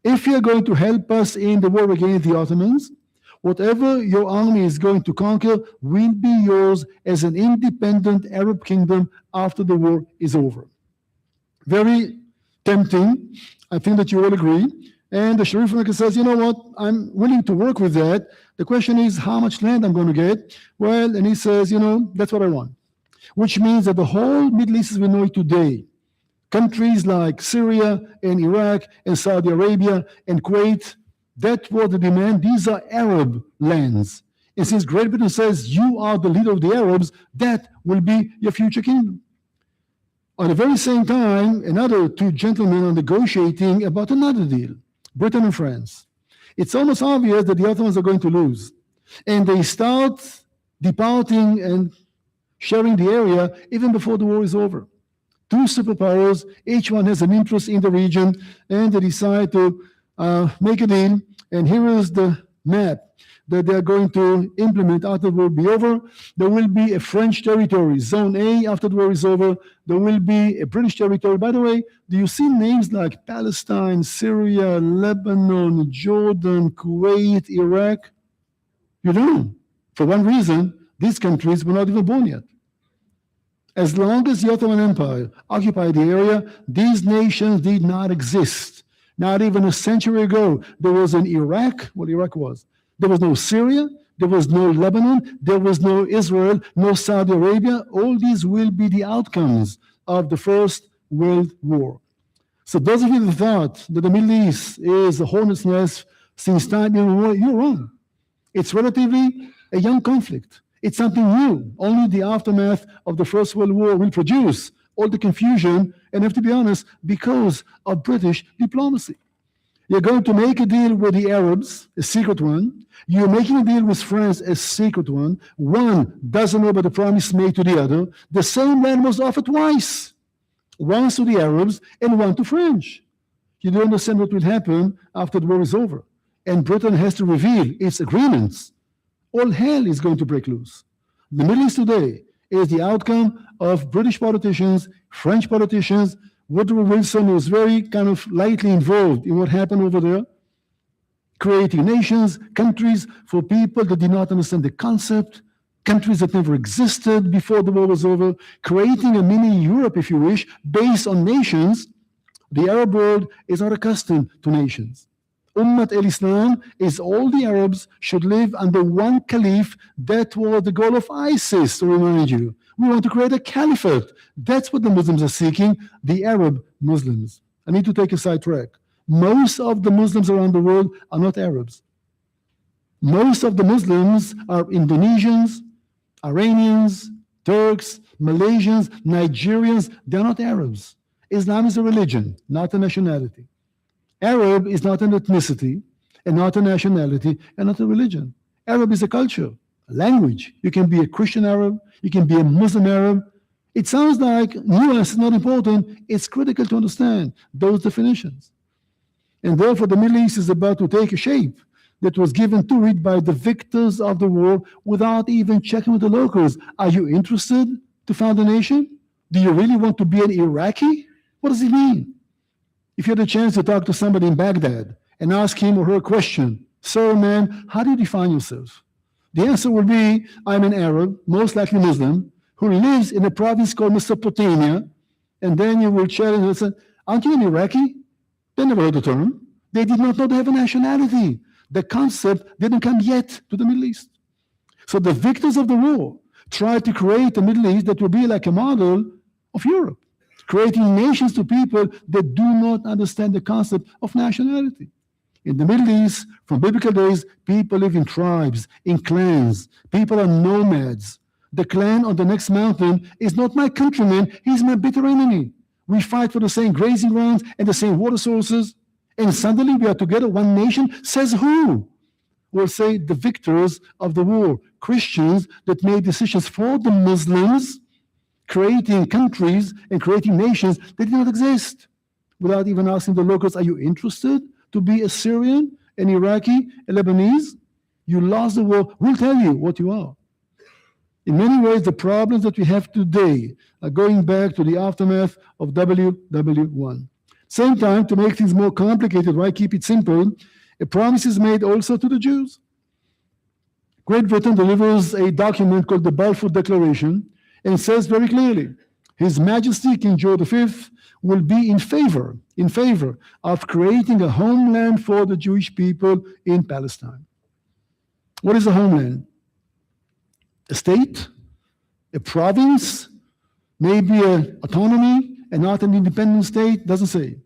If you're going to help us in the war against the Ottomans, whatever your army is going to conquer will be yours as an independent Arab kingdom after the war is over. Very tempting. I think that you all agree. And the Sharif of Mecca says, you know what, I'm willing to work with that. The question is how much land I'm going to get. Well, and he says, you know, that's what I want. Which means that the whole Middle East as we know it today, countries like Syria and Iraq and Saudi Arabia and Kuwait, that was the demand. These are Arab lands. And since Great Britain says you are the leader of the Arabs, that will be your future kingdom. At the very same time, another two gentlemen are negotiating about another deal, Britain and France. It's almost obvious that the Ottomans are going to lose. And they start departing and sharing the area even before the war is over. Two superpowers, each one has an interest in the region, and they decide to make a deal. And here is the map that they're going to implement after the war will be over. There will be a French territory, Zone A, after the war is over. There will be a British territory. By the way, do you see names like Palestine, Syria, Lebanon, Jordan, Kuwait, Iraq? You don't. For one reason, these countries were not even born yet. As long as the Ottoman Empire occupied the area, these nations did not exist. Not even a century ago, there was an Iraq, what Iraq was. There was no Syria, there was no Lebanon, there was no Israel, no Saudi Arabia. All these will be the outcomes of the First World War. So those of you that thought that the Middle East is a hornet's nest since time immemorial, you're wrong. It's relatively a young conflict. It's something new. Only the aftermath of the First World War will produce all the confusion, and I have to be honest, because of British diplomacy. You're going to make a deal with the Arabs, a secret one. You're making a deal with France, a secret one. One doesn't know about the promise made to the other. The same land was offered twice. Once to the Arabs and one to French. You don't understand what will happen after the war is over. And Britain has to reveal its agreements. All hell is going to break loose. The Middle East today is the outcome of British politicians, French politicians. Woodrow Wilson was very kind of lightly involved in what happened over there, creating nations, countries for people that did not understand the concept, countries that never existed before the war was over, creating a mini Europe, if you wish, based on nations. The Arab world is not accustomed to nations. Ummat al-Islam is all the Arabs should live under one caliph. That was the goal of ISIS, to remind you. We want to create a caliphate. That's what the Muslims are seeking, the Arab Muslims. I need to take a sidetrack. Most of the Muslims around the world are not Arabs. Most of the Muslims are Indonesians, Iranians, Turks, Malaysians, Nigerians. They're not Arabs. Islam is a religion, not a nationality. Arab is not an ethnicity, and not a nationality, and not a religion. Arab is a culture, a language. You can be a Christian Arab, you can be a Muslim Arab. It sounds like nuance is not important. It's critical to understand those definitions. And therefore, the Middle East is about to take a shape that was given to it by the victors of the war without even checking with the locals. Are you interested to found a nation? Do you really want to be an Iraqi? What does it mean? If you had a chance to talk to somebody in Baghdad and ask him or her a question, sir, man, how do you define yourself? The answer will be, I'm an Arab, most likely Muslim, who lives in a province called Mesopotamia. And then you will challenge and say, aren't you an Iraqi? They never heard the term. They did not know they have a nationality. The concept didn't come yet to the Middle East. So the victors of the war tried to create a Middle East that will be like a model of Europe, creating nations to people that do not understand the concept of nationality. In the Middle East, from biblical days, people live in tribes, in clans. People are nomads. The clan on the next mountain is not my countryman, he's my bitter enemy. We fight for the same grazing grounds and the same water sources, and suddenly we are together, one nation. Says who? We'll say the victors of the war, Christians that made decisions for the Muslims, creating countries and creating nations that did not exist, without even asking the locals, are you interested to be a Syrian, an Iraqi, a Lebanese? You lost the war, we'll tell you what you are. In many ways, the problems that we have today are going back to the aftermath of WW1. Same time, to make things more complicated, why keep it simple? A promise is made also to the Jews. Great Britain delivers a document called the Balfour Declaration and says very clearly, His Majesty King George V will be in favor of creating a homeland for the Jewish people in Palestine. What is a homeland? A state, a province, maybe an autonomy, and not an independent state, doesn't say.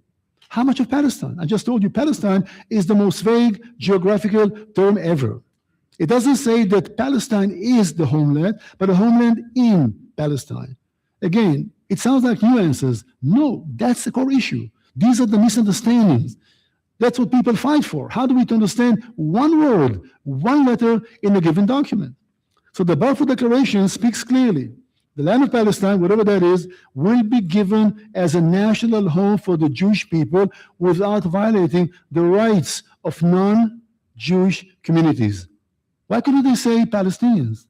How much of Palestine? I just told you Palestine is the most vague geographical term ever. It doesn't say that Palestine is the homeland, but a homeland in Palestine. Again, it sounds like nuances. No, that's the core issue. These are the misunderstandings. That's what people fight for. How do we understand one word, one letter in a given document? So the Balfour Declaration speaks clearly. The land of Palestine, whatever that is, will be given as a national home for the Jewish people without violating the rights of non-Jewish communities. Why couldn't they say Palestinians?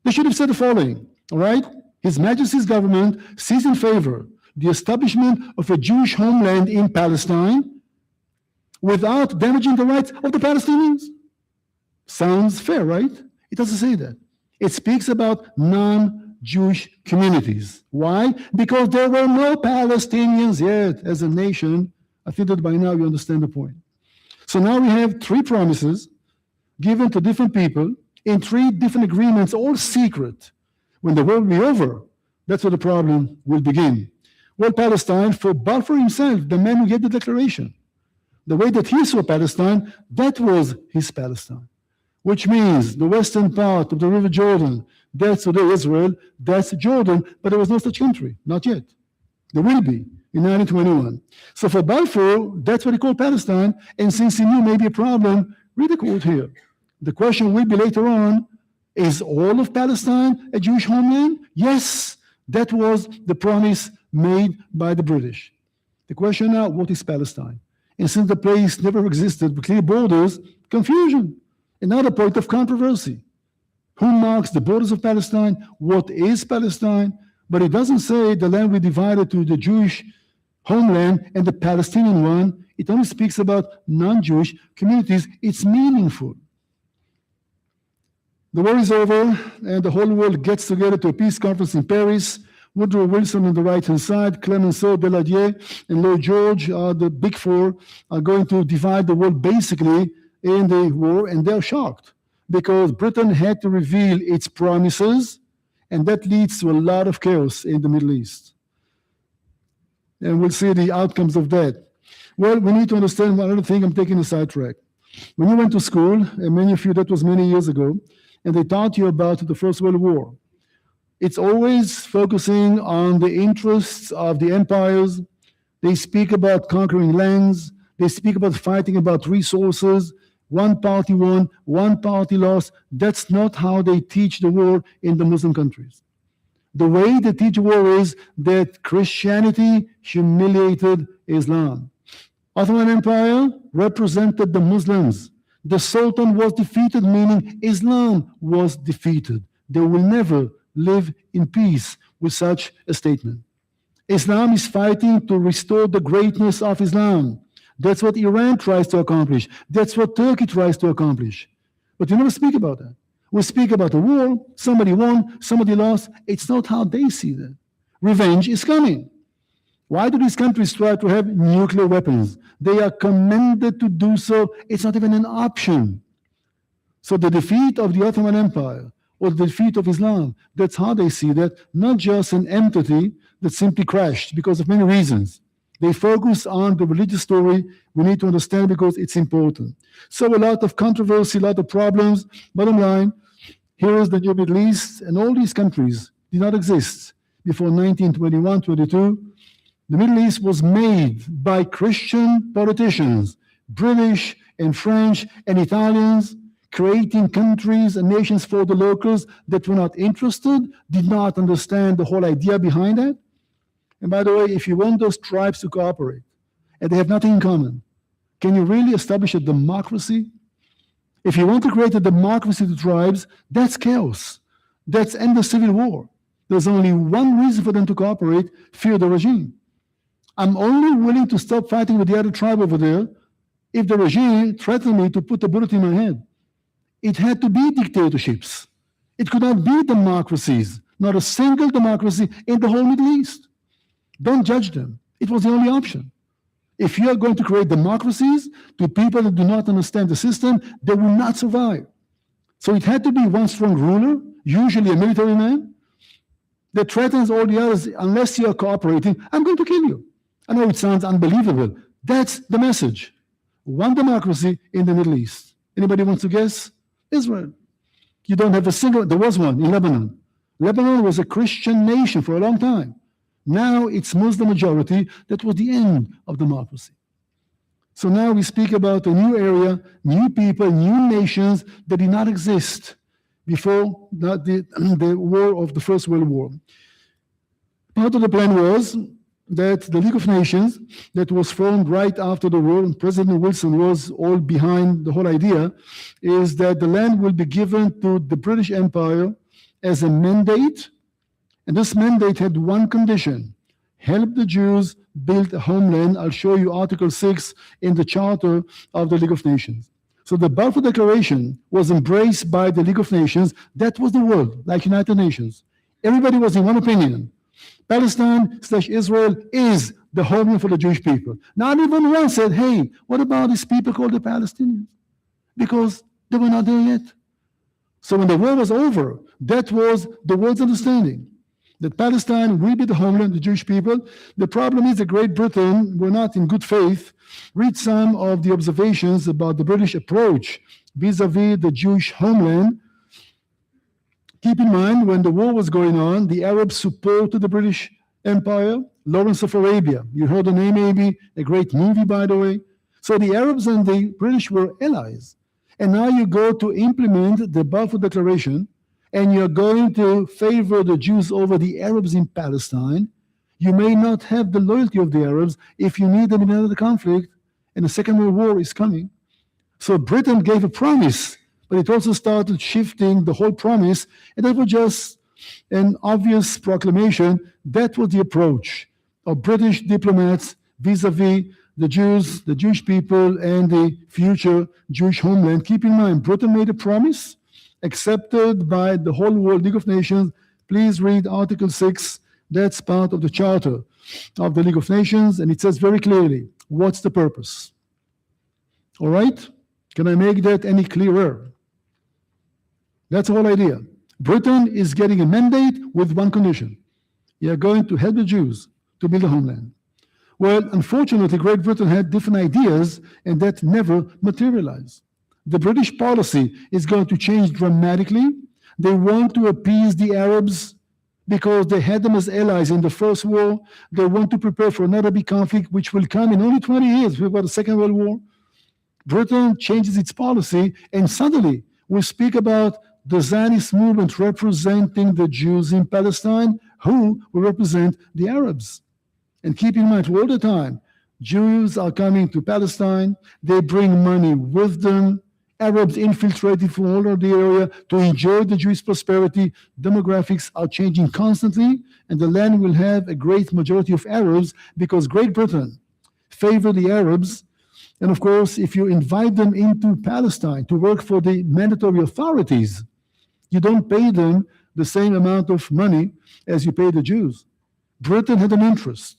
They should have said the following, all right? His Majesty's government sees in favor the establishment of a Jewish homeland in Palestine without damaging the rights of the Palestinians. Sounds fair, right? It doesn't say that. It speaks about non-Jewish communities. Why? Because there were no Palestinians yet as a nation. I think that by now you understand the point. So now we have three promises given to different people in three different agreements, all secret. When the war will be over, that's where the problem will begin. Well, Palestine, for Balfour himself, the man who gave the declaration, the way that he saw Palestine, that was his Palestine, which means the western part of the River Jordan, that's today Israel, that's Jordan, but there was no such country, not yet. There will be in 1921. So for Balfour, that's what he called Palestine, and since he knew maybe a problem, read the quote here. The question will be later on, is all of Palestine a Jewish homeland? Yes, that was the promise made by the British. The question now, what is Palestine? And since the place never existed with clear borders, confusion. Another point of controversy. Who marks the borders of Palestine? What is Palestine? But it doesn't say the land we divided to the Jewish homeland and the Palestinian one. It only speaks about non-Jewish communities. It's meaningful. The war is over, and the whole world gets together to a peace conference in Paris. Woodrow Wilson on the right-hand side, Clemenceau, Daladier, and Lloyd George, the big four, are going to divide the world basically in the war, and they're shocked because Britain had to reveal its promises, and that leads to a lot of chaos in the Middle East. And we'll see the outcomes of that. Well, we need to understand one other thing. I'm taking a sidetrack. When you went to school, and many of you, that was many years ago, and they taught you about the First World War, it's always focusing on the interests of the empires. They speak about conquering lands. They speak about fighting about resources. One party won, one party lost. That's not how they teach the war in the Muslim countries. The way they teach war is that Christianity humiliated Islam. Ottoman Empire represented the Muslims. The Sultan was defeated, meaning Islam was defeated. They will never live in peace with such a statement. Islam is fighting to restore the greatness of Islam. That's what Iran tries to accomplish. That's what Turkey tries to accomplish. But we never speak about that. We speak about a war, somebody won, somebody lost. It's not how they see that. Revenge is coming. Why do these countries try to have nuclear weapons? They are commanded to do so. It's not even an option. So the defeat of the Ottoman Empire or the defeat of Islam, that's how they see that, not just an entity that simply crashed because of many reasons. They focus on the religious story. We need to understand because it's important. So a lot of controversy, a lot of problems. Bottom line, here is the new Middle East, and all these countries did not exist before 1921-22. The Middle East was made by Christian politicians, British and French and Italians, creating countries and nations for the locals that were not interested, did not understand the whole idea behind it. And by the way, if you want those tribes to cooperate, and they have nothing in common, can you really establish a democracy? If you want to create a democracy to tribes, that's chaos. That's end of civil war. There's only one reason for them to cooperate: fear the regime. I'm only willing to stop fighting with the other tribe over there if the regime threatened me to put a bullet in my head. It had to be dictatorships. It could not be democracies, not a single democracy in the whole Middle East. Don't judge them. It was the only option. If you are going to create democracies to people that do not understand the system, they will not survive. So it had to be one strong ruler, usually a military man, that threatens all the others. Unless you are cooperating, I'm going to kill you. I know it sounds unbelievable. That's the message. One democracy in the Middle East. Anybody wants to guess? Israel. You don't have a single, there was one in Lebanon. Lebanon was a Christian nation for a long time. Now it's Muslim majority. That was the end of democracy. So now we speak about a new area, new people, new nations that did not exist before the war of the First World War. Part of the plan was that the League of Nations that was formed right after the war, and President Wilson was all behind the whole idea, is that the land will be given to the British Empire as a mandate. And this mandate had one condition: help the Jews build a homeland. I'll show you Article 6 in the Charter of the League of Nations. So the Balfour Declaration was embraced by the League of Nations. That was the world, like United Nations. Everybody was in one opinion. Palestine/Israel is the homeland for the Jewish people. Not even one said, hey, what about these people called the Palestinians? Because they were not there yet. So when the war was over, that was the world's understanding, that Palestine will be the homeland of the Jewish people. The problem is that Great Britain were not in good faith. Read some of the observations about the British approach vis-a-vis the Jewish homeland. Keep in mind, when the war was going on, the Arabs supported the British Empire. Lawrence of Arabia, you heard the name maybe, a great movie, by the way. So the Arabs and the British were allies. And now you go to implement the Balfour Declaration, and you're going to favor the Jews over the Arabs in Palestine. You may not have the loyalty of the Arabs if you need them in another conflict, and the Second World War is coming. So Britain gave a promise, but it also started shifting the whole promise, and that was just an obvious proclamation. That was the approach of British diplomats vis-a-vis the Jews, the Jewish people, and the future Jewish homeland. Keep in mind, Britain made a promise accepted by the whole World League of Nations. Please read Article 6. That's part of the Charter of the League of Nations, and it says very clearly, what's the purpose? All right? Can I make that any clearer? That's the whole idea. Britain is getting a mandate with one condition. You're going to help the Jews to build a homeland. Well, unfortunately, Great Britain had different ideas, and that never materialized. The British policy is going to change dramatically. They want to appease the Arabs because they had them as allies in the First War. They want to prepare for another big conflict, which will come in only 20 years. We've got the Second World War. Britain changes its policy, and suddenly we speak about the Zionist movement representing the Jews in Palestine, who will represent the Arabs. And keep in mind all the time, Jews are coming to Palestine. They bring money with them. Arabs infiltrating from all over the area to enjoy the Jewish prosperity. Demographics are changing constantly, and the land will have a great majority of Arabs because Great Britain favor the Arabs. And of course, if you invite them into Palestine to work for the mandatory authorities, you don't pay them the same amount of money as you pay the Jews. Britain had an interest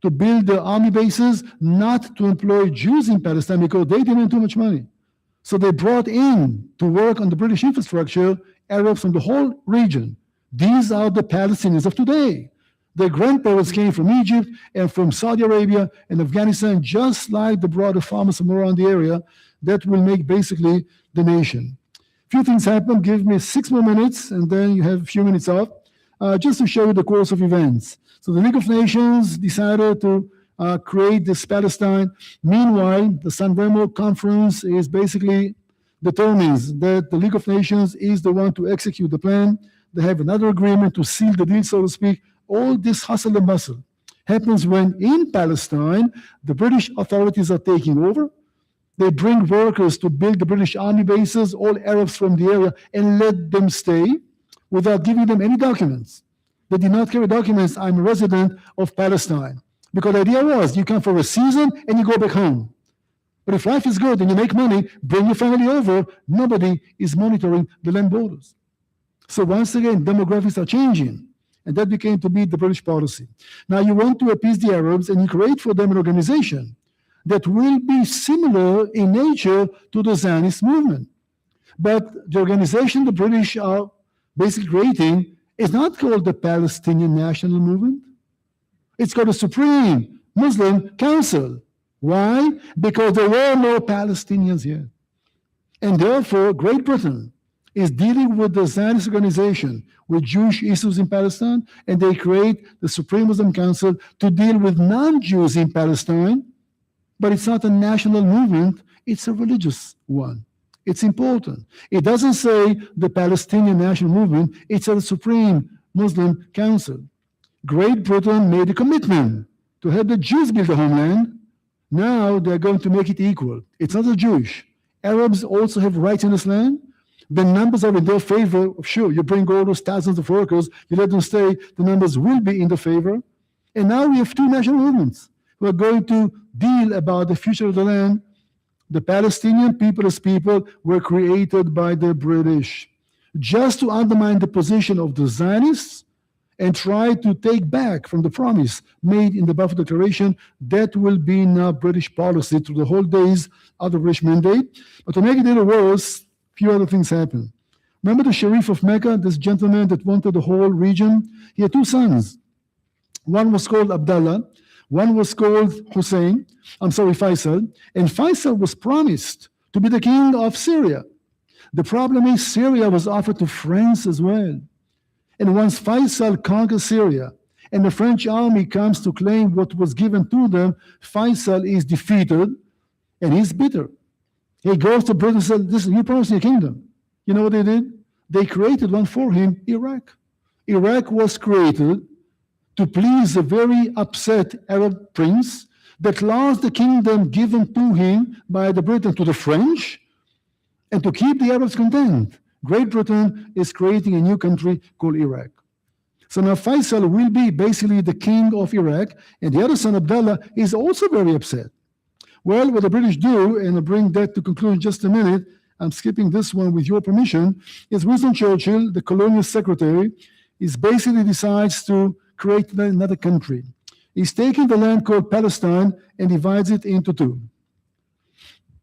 to build the army bases, not to employ Jews in Palestine because they demand too much money. So they brought in to work on the British infrastructure Arabs from the whole region. These are the Palestinians of today. Their grandparents came from Egypt and from Saudi Arabia and Afghanistan, just like the broader farmers from around the area that will make basically the nation. Few things happen. Give me 6 more minutes, and then you have a few minutes off, just to show you the course of events. So the League of Nations decided to create this Palestine. Meanwhile, the San Remo conference is basically determines that the League of Nations is the one to execute the plan. They have another agreement to seal the deal, so to speak. All this hustle and bustle happens when in Palestine, the British authorities are taking over. They bring workers to build the British army bases, all Arabs from the area, and let them stay without giving them any documents. They did not carry documents. I'm a resident of Palestine. Because the idea was you come for a season and you go back home. But if life is good and you make money, bring your family over. Nobody is monitoring the land borders. So once again, demographics are changing. And that became to be the British policy. Now you want to appease the Arabs and you create for them an organization that will be similar in nature to the Zionist movement. But the organization the British are basically creating is not called the Palestinian National Movement. It's called the Supreme Muslim Council. Why? Because there were no Palestinians yet. And therefore, Great Britain is dealing with the Zionist organization with Jewish issues in Palestine, and they create the Supreme Muslim Council to deal with non-Jews in Palestine. But it's not a national movement, it's a religious one. It's important. It doesn't say the Palestinian National Movement, it's a Supreme Muslim Council. Great Britain made a commitment to have the Jews build a homeland. Now they're going to make it equal. It's not a Jewish. Arabs also have rights in this land. The numbers are in their favor. Sure, you bring all those thousands of workers, you let them stay, the numbers will be in their favor. And now we have two national movements who are going to deal about the future of the land. The Palestinian people as people were created by the British just to undermine the position of the Zionists and try to take back from the promise made in the Balfour Declaration. That will be now British policy through the whole days of the British mandate. But to make it a little worse, few other things happen. Remember the Sharif of Mecca, this gentleman that wanted the whole region? He had two sons. One was called Abdullah, one was called Faisal, and Faisal was promised to be the king of Syria. The problem is Syria was offered to France as well. And once Faisal conquers Syria and the French army comes to claim what was given to them, Faisal is defeated and he's bitter. He goes to Britain and says, listen, you promised me a kingdom. You know what they did? They created one for him, Iraq. Iraq was created to please a very upset Arab prince that lost the kingdom given to him by the Britain to the French, and to keep the Arabs content, Great Britain is creating a new country called Iraq. So now Faisal will be basically the king of Iraq, and the other son, Abdullah, is also very upset. Well, what the British do, and I'll bring that to conclusion in just a minute, I'm skipping this one with your permission, is Winston Churchill, the colonial secretary, is basically decides to create another country. He's taking the land called Palestine and divides it into two.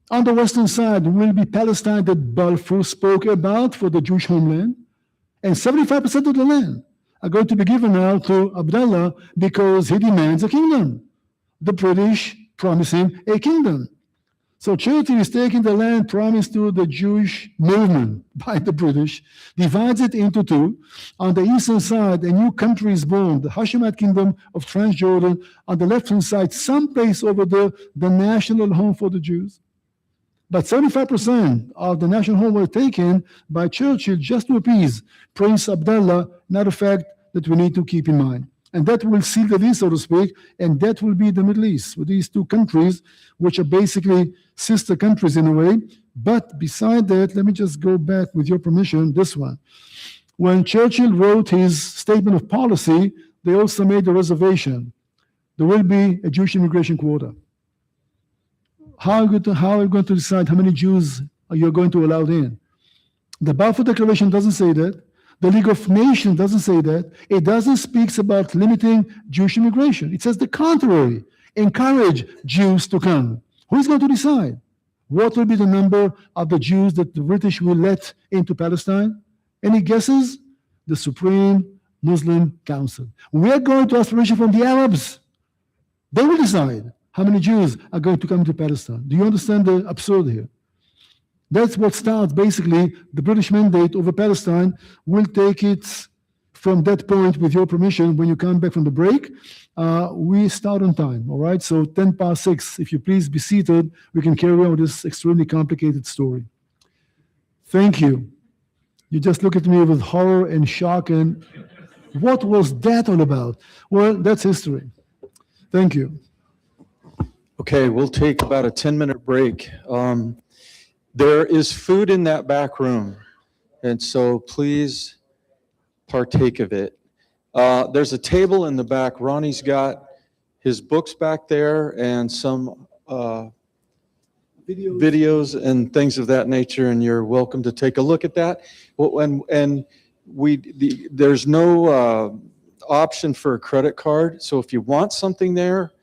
On the western side will be Palestine that Balfour spoke about for the Jewish homeland, and 75% of the land are going to be given now to Abdullah because he demands a kingdom. The British promise him a kingdom. So Churchill is taking the land promised to the Jewish movement by the British, divides it into two. On the eastern side, a new country is born, the Hashemite Kingdom of Transjordan. On the left-hand side, someplace over there, the national home for the Jews. But 75% of the national home were taken by Churchill just to appease Prince Abdullah, not a fact that we need to keep in mind. And that will seal the deal, so to speak, and that will be the Middle East, with these two countries, which are basically sister countries in a way. But beside that, let me just go back, with your permission, this one. When Churchill wrote his statement of policy, they also made a reservation. There will be a Jewish immigration quota. How are you going to decide how many Jews you're going to allow in? The Balfour Declaration doesn't say that. The League of Nations doesn't say that. It doesn't speak about limiting Jewish immigration. It says the contrary. Encourage Jews to come. Who is going to decide? What will be the number of the Jews that the British will let into Palestine? Any guesses? The Supreme Muslim Council. We are going to ask permission from the Arabs. They will decide how many Jews are going to come to Palestine. Do you understand the absurd here? That's what starts, basically, the British mandate over Palestine. We'll take it from that point, with your permission, when you come back from the break. We start on time, all right? So 6:10, if you please be seated, we can carry on with this extremely complicated story. Thank you. You just look at me with horror and shock, and what was that all about? Well, that's history. Thank you. Okay, we'll take about a 10-minute break. There is food in that back room, and so please partake of it. There's a table in the back. Ronnie's got his books back there and some videos and things of that nature, and you're welcome to take a look at that. There's no option for a credit card, so if you want something there,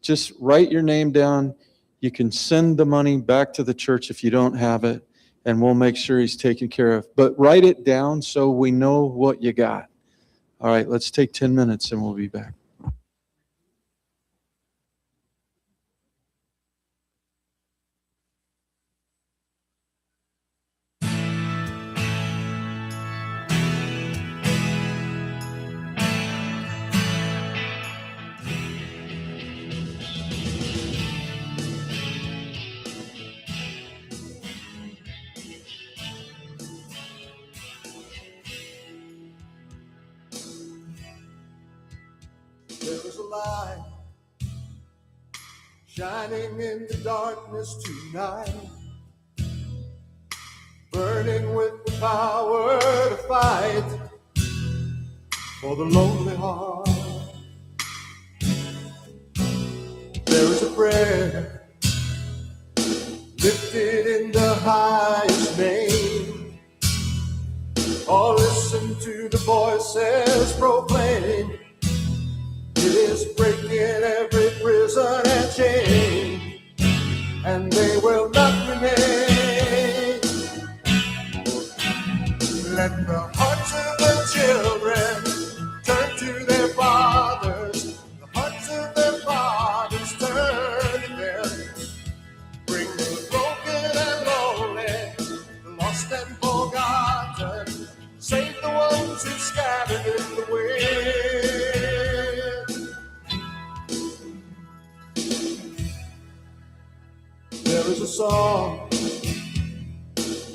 just write your name down. You can send the money back to the church if you don't have it, and we'll make sure he's taken care of. But write it down so we know what you got. All right, let's take 10 minutes and we'll be back. There is a light shining in the darkness tonight, burning with the power to fight for the lonely heart. There is a prayer lifted in the highest name. Oh, listen to the voices proclaim. It is breaking every prison and chain, and they will not remain. Let the hearts of the children turn to their fathers. The hearts of their fathers turn to them. Bring the broken and lonely, the lost and forgotten. Save the ones who scattered in the wind. There is a song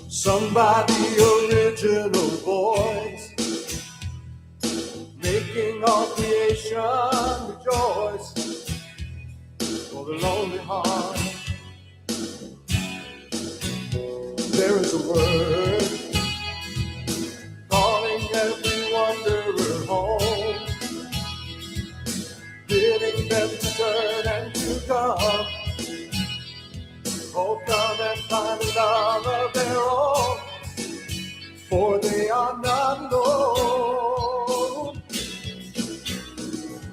sung by the original voice, making all creation rejoice for the lonely heart. There is a word calling every wanderer home, bidding them to turn and to come. Oh, come and find a love of their own, for they are not known.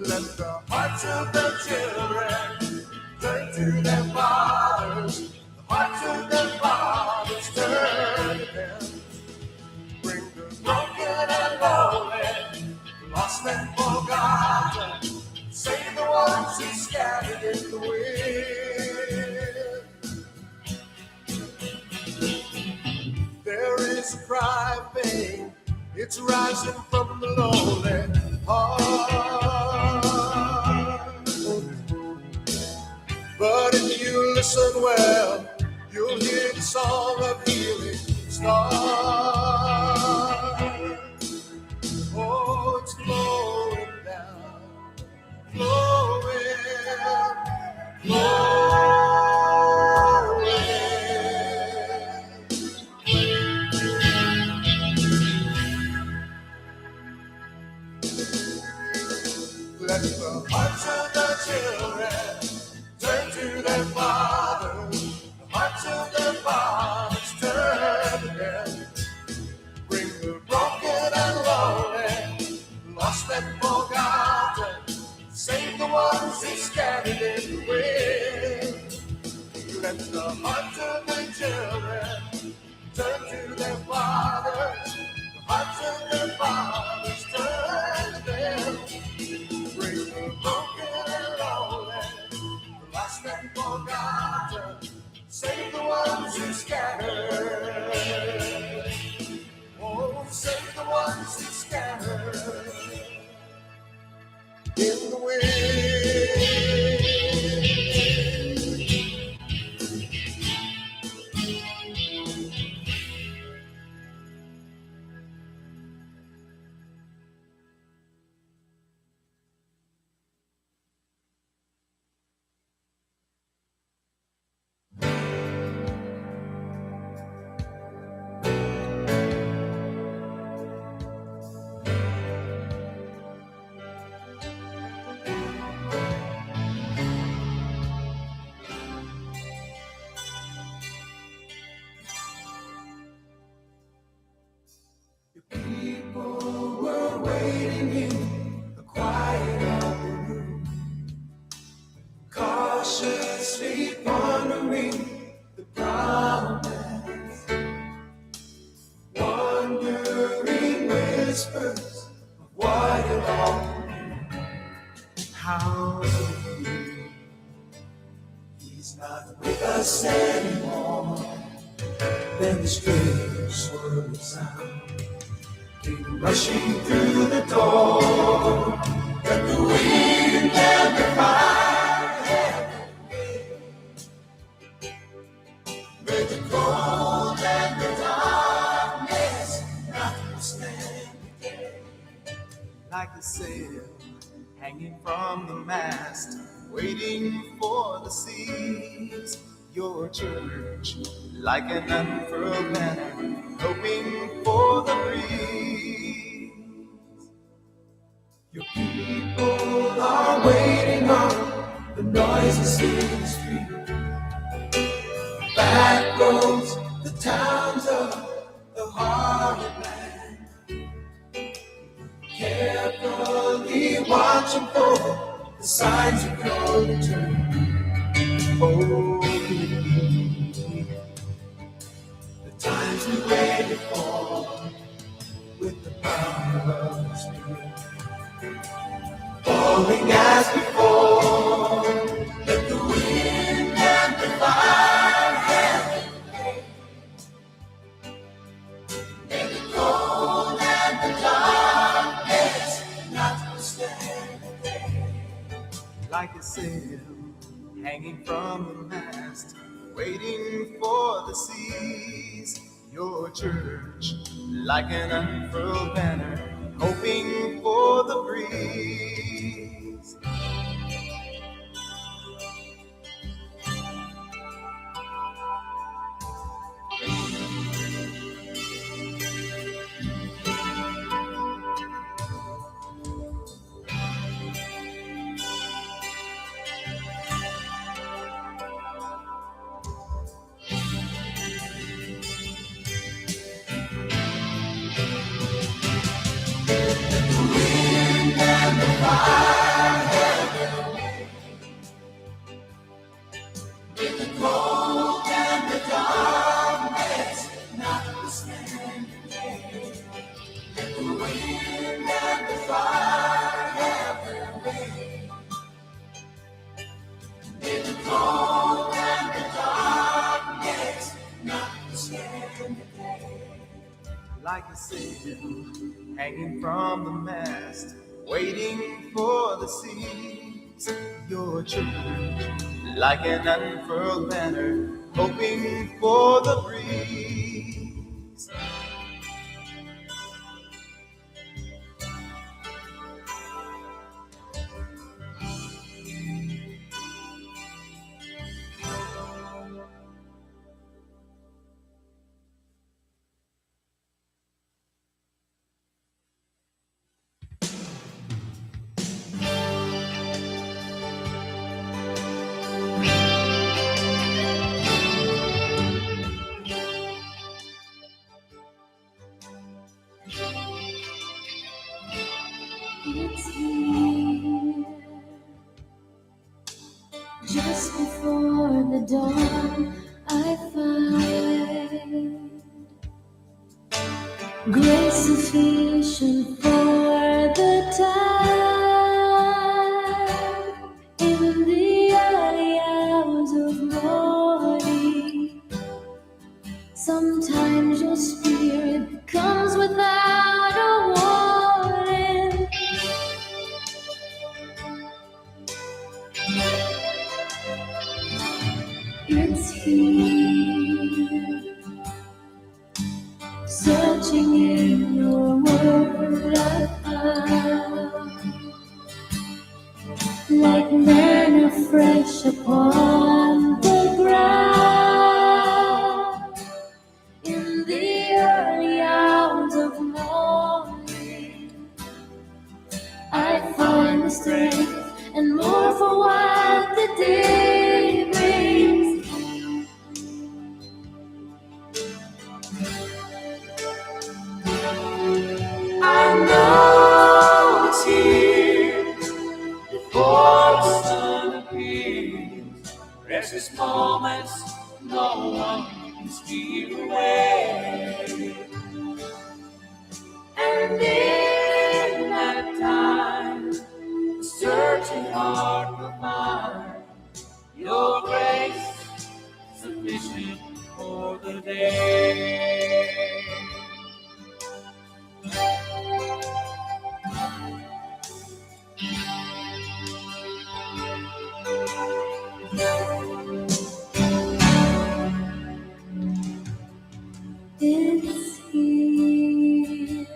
Let the hearts of the children turn to their fathers. The hearts of their fathers turn to them. Bring the broken and lonely, lost and forgotten. Save the ones who scattered in the wind. There is a cry of pain, it's rising from the lonely heart. But if you listen well, you'll hear the song of healing start. Oh, it's flowing down hearts of the children turn to their fathers. The hearts of the fathers turn to them. Bring the broken and lonely, lost and forgotten. Save the ones who scattered in the wind. Let the hearts of the children turn to their fathers. The hearts of their fathers turn to them. Bring the broken and lonely, the lost and forgotten. Save the ones who scattered. Oh, save the ones who scattered in the wind. People were waiting in the quiet of the room, cautiously pondering the promise, wondering whispers of what it all means. How he's not with us anymore. Then the strange swirling sound came rushing through the door. Let the wind and the fire may the cold and the darkness not withstand again. Like a sail hanging from the mast, waiting for the seas. Your church, like an unfurled banner, hoping for the breeze. Your people are waiting on the noises in the street, back roads, the towns of the heartland, carefully watching for the signs of your return. Oh, the times we waited for, with the power of the Spirit, falling as before. Let the wind and the fire and the cold and the darkness not withstand again. Like a sail hanging from the mast, waiting for the seas. Your church, like an unfurled banner, hoping for the breeze. Like a sail hanging from the mast, waiting for the seas. Your church, like an unfurled banner, hoping for the breeze. the dawn I find grace sufficient for the time. In the early hours of morning, sometimes your spirit comes without a warning. It's here, searching in your word I found, like manna fresh upon the ground. In the early hours of morning, I find the strength and more for what the day brings. I know it's here before the sun appears. Precious moments no one can steal away. And in that time, the searching heart will find your grace sufficient for the day. It's here,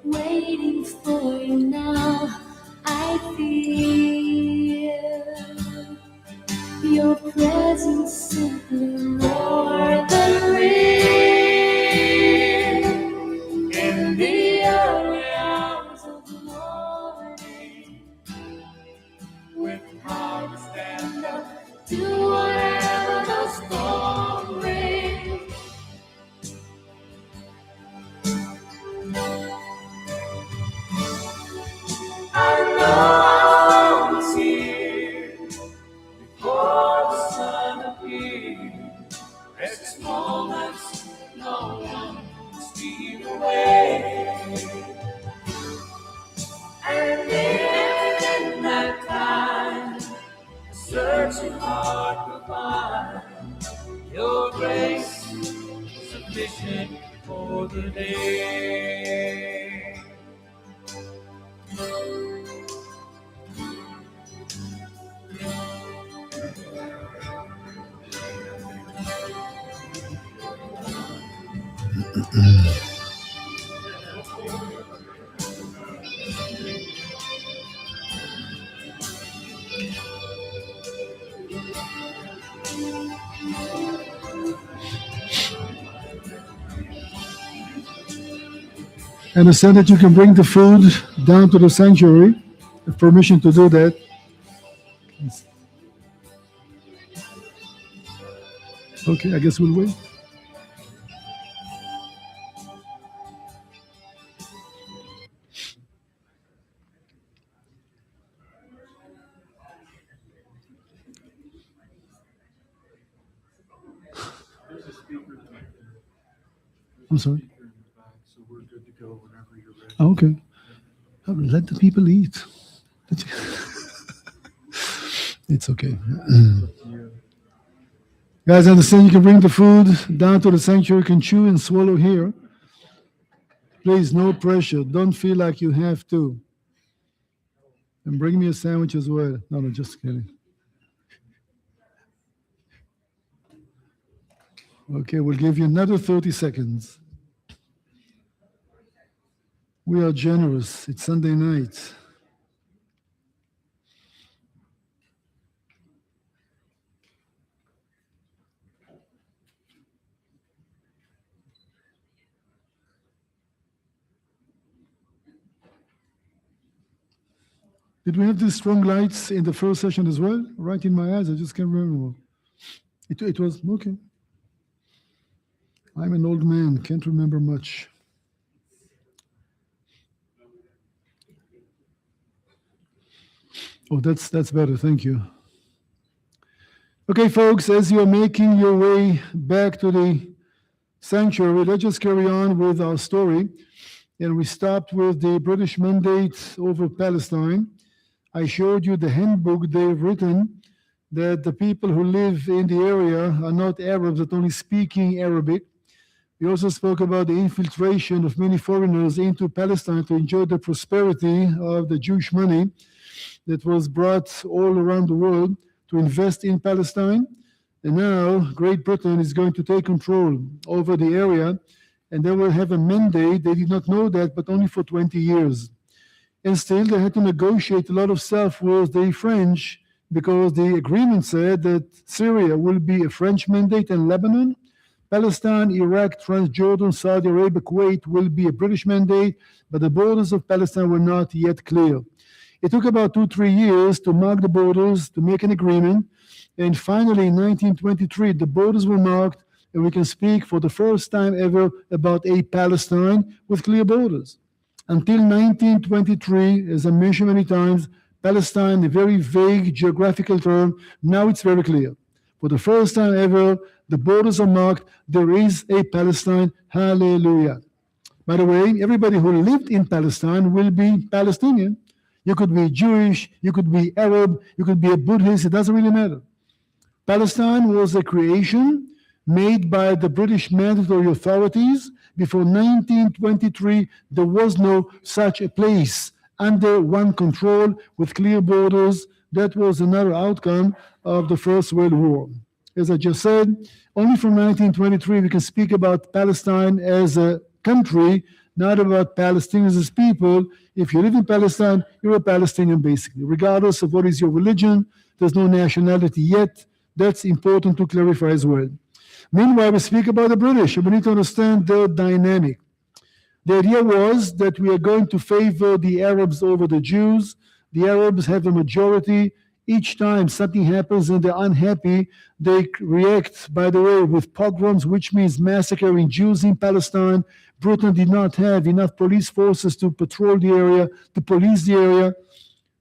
waiting for you now. I feel your presence simply more than real. In the early hours of morning, with power to stand up to whatever the storm brings. I know it's here before the sun appears. Precious moments no one can steal away. And in that time, the searching heart will find your grace sufficient for the day. I understand that you can bring the food down to the sanctuary. I have permission to do that. Okay, I guess we'll wait. I'm sorry. Okay. Let the people eat. It's okay. Guys, I understand you can bring the food down to the sanctuary. You can chew and swallow here. Please, no pressure. Don't feel like you have to. And bring me a sandwich as well. No, just kidding. Okay, we'll give you another 30 seconds. We are generous. It's Sunday night. Did we have these strong lights in the first session as well? Right in my eyes, I just can't remember. It was, okay. I'm an old man, can't remember much. Oh, that's better, thank you. Okay, folks, as you are making your way back to the sanctuary, let's just carry on with our story. And we stopped with the British mandate over Palestine. I showed you the handbook they've written that the people who live in the area are not Arabs, but only speaking Arabic. We also spoke about the infiltration of many foreigners into Palestine to enjoy the prosperity of the Jewish money that was brought all around the world to invest in Palestine. And now Great Britain is going to take control over the area, and they will have a mandate. They did not know that, but only for 20 years. And still, they had to negotiate a lot of stuff with the French, because the agreement said that Syria will be a French mandate and Lebanon. Palestine, Iraq, Transjordan, Saudi Arabia, Kuwait will be a British mandate, but the borders of Palestine were not yet clear. It took about 2-3 years to mark the borders, to make an agreement. And finally, in 1923, the borders were marked, and we can speak for the first time ever about a Palestine with clear borders. Until 1923, as I mentioned many times, Palestine, a very vague geographical term, now it's very clear. For the first time ever, the borders are marked. There is a Palestine. Hallelujah. By the way, everybody who lived in Palestine will be Palestinian. You could be Jewish, you could be Arab, you could be a Buddhist, it doesn't really matter. Palestine was a creation made by the British mandatory authorities. Before 1923, there was no such a place under one control with clear borders. That was another outcome of the First World War. As I just said, only from 1923 we can speak about Palestine as a country, not about Palestinians as people. If you live in Palestine, you're a Palestinian basically, regardless of what is your religion. There's no nationality yet. That's important to clarify as well. Meanwhile, we speak about the British, and we need to understand their dynamic. The idea was that we are going to favor the Arabs over the Jews. The Arabs have a majority. Each time something happens and they're unhappy, they react, by the way, with pogroms, which means massacring Jews in Palestine. Britain did not have enough police forces to patrol the area, to police the area.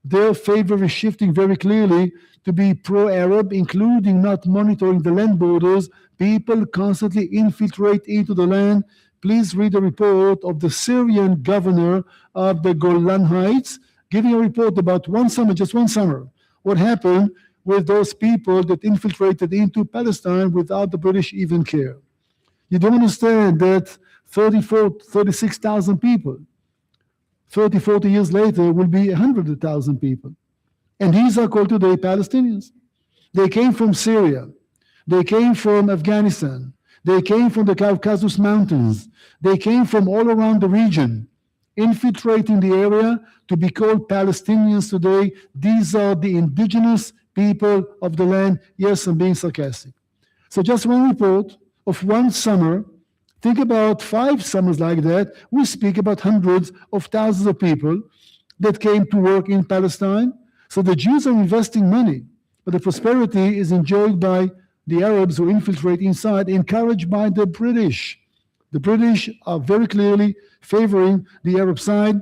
Their favor is shifting very clearly to be pro-Arab, including not monitoring the land borders. People constantly infiltrate into the land. Please read the report of the Syrian governor of the Golan Heights, giving a report about one summer, just one summer, what happened with those people that infiltrated into Palestine without the British even care. You don't understand that 36,000 people, 30, 40 years later, will be 100,000 people. And these are called today Palestinians. They came from Syria. They came from Afghanistan. They came from the Caucasus Mountains. They came from all around the region, infiltrating the area to be called Palestinians today. These are the indigenous people of the land. Yes, I'm being sarcastic. So just one report of one summer. Think about 5 summers like that. We speak about hundreds of thousands of people that came to work in Palestine. So the Jews are investing money, but the prosperity is enjoyed by the Arabs who infiltrate inside, encouraged by the British. The British are very clearly favoring the Arab side.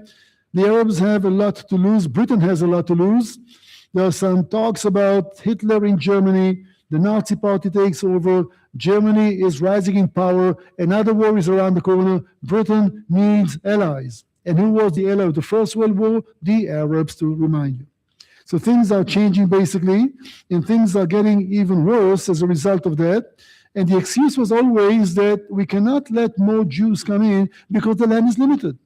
The Arabs have a lot to lose. Britain has a lot to lose. There are some talks about Hitler in Germany. The Nazi party takes over. Germany is rising in power. Another war is around the corner. Britain needs allies. And who was the ally of the First World War? The Arabs, to remind you. So things are changing basically, and things are getting even worse as a result of that. And the excuse was always that we cannot let more Jews come in because the land is limited.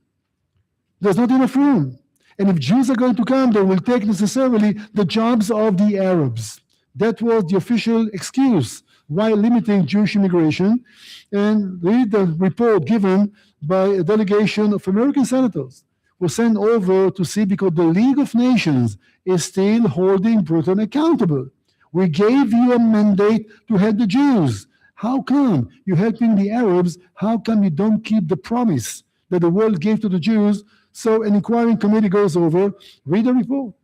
There's not enough room. And if Jews are going to come, they will take necessarily the jobs of the Arabs. That was the official excuse while limiting Jewish immigration. And read the report given by a delegation of American senators who were sent over to see, because the League of Nations is still holding Britain accountable. We gave you a mandate to help the Jews. How come you're helping the Arabs? How come you don't keep the promise that the world gave to the Jews? So an inquiring committee goes over, read the report.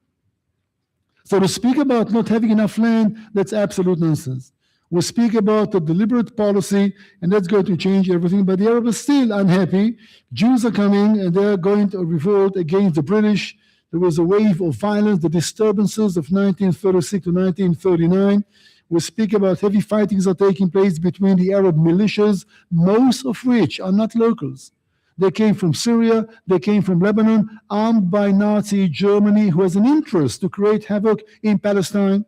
So to speak about not having enough land, that's absolute nonsense. We speak about a deliberate policy, and that's going to change everything. But the Arabs are still unhappy. Jews are coming, and they're going to revolt against the British. There was a wave of violence, the disturbances of 1936 to 1939. We speak about heavy fightings are taking place between the Arab militias, most of which are not locals. They came from Syria, they came from Lebanon, armed by Nazi Germany, who has an interest to create havoc in Palestine.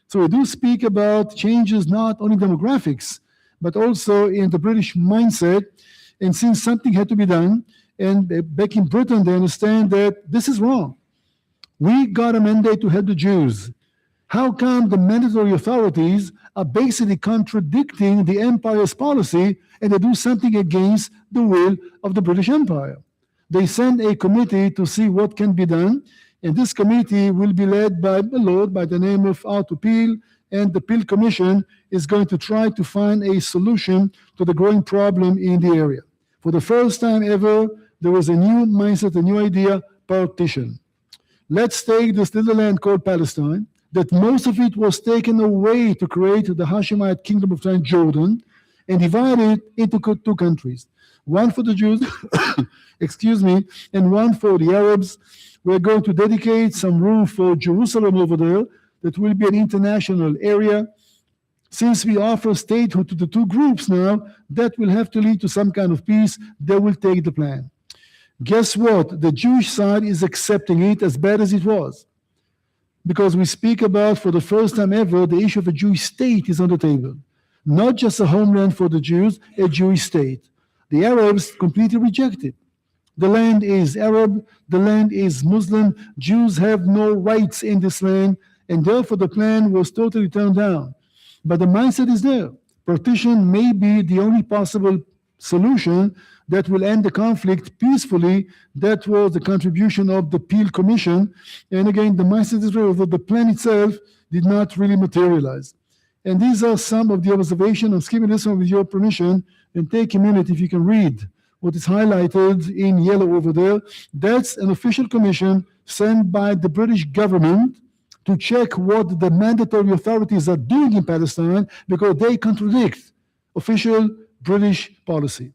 So we do speak about changes not only demographics, but also in the British mindset. And since something had to be done, and back in Britain, they understand that this is wrong. We got a mandate to help the Jews. How come the mandatory authorities are basically contradicting the empire's policy and they do something against the will of the British Empire? They send a committee to see what can be done, and this committee will be led by a lord by the name of Arthur Peel, and the Peel Commission is going to try to find a solution to the growing problem in the area. For the first time ever, there was a new mindset, a new idea, partition. Let's take this little land called Palestine, that most of it was taken away to create the Hashemite kingdom of Transjordan, and divide it into two countries. One for the Jews, excuse me, and one for the Arabs. We're going to dedicate some room for Jerusalem over there that will be an international area. Since we offer statehood to the two groups now, that will have to lead to some kind of peace. They will take the plan. Guess what? The Jewish side is accepting it as bad as it was. Because we speak about, for the first time ever, the issue of a Jewish state is on the table. Not just a homeland for the Jews, a Jewish state. The Arabs completely reject it. The land is Arab, the land is Muslim, Jews have no rights in this land, and therefore the plan was totally turned down. But the mindset is there. Partition may be the only possible solution that will end the conflict peacefully. That was the contribution of the Peel Commission. And again, the mindset is there, although the plan itself did not really materialize. And these are some of the observations. I'm skipping this one with your permission, and take a minute if you can read what is highlighted in yellow over there. That's an official commission sent by the British government to check what the mandatory authorities are doing in Palestine, because they contradict official British policy.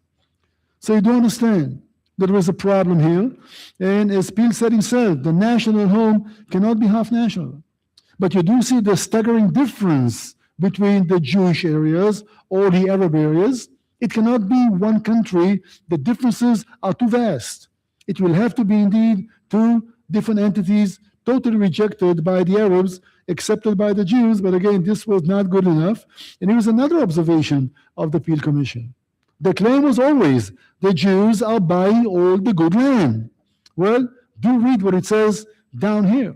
So you do understand that there is a problem here. And as Peel said himself, the national home cannot be half national. But you do see the staggering difference between the Jewish areas or the Arab areas. It cannot be one country. The differences are too vast. It will have to be indeed two different entities, totally rejected by the Arabs, accepted by the Jews. But again, this was not good enough. And here is another observation of the Peel Commission. The claim was always the Jews are buying all the good land. Well, do read what it says down here.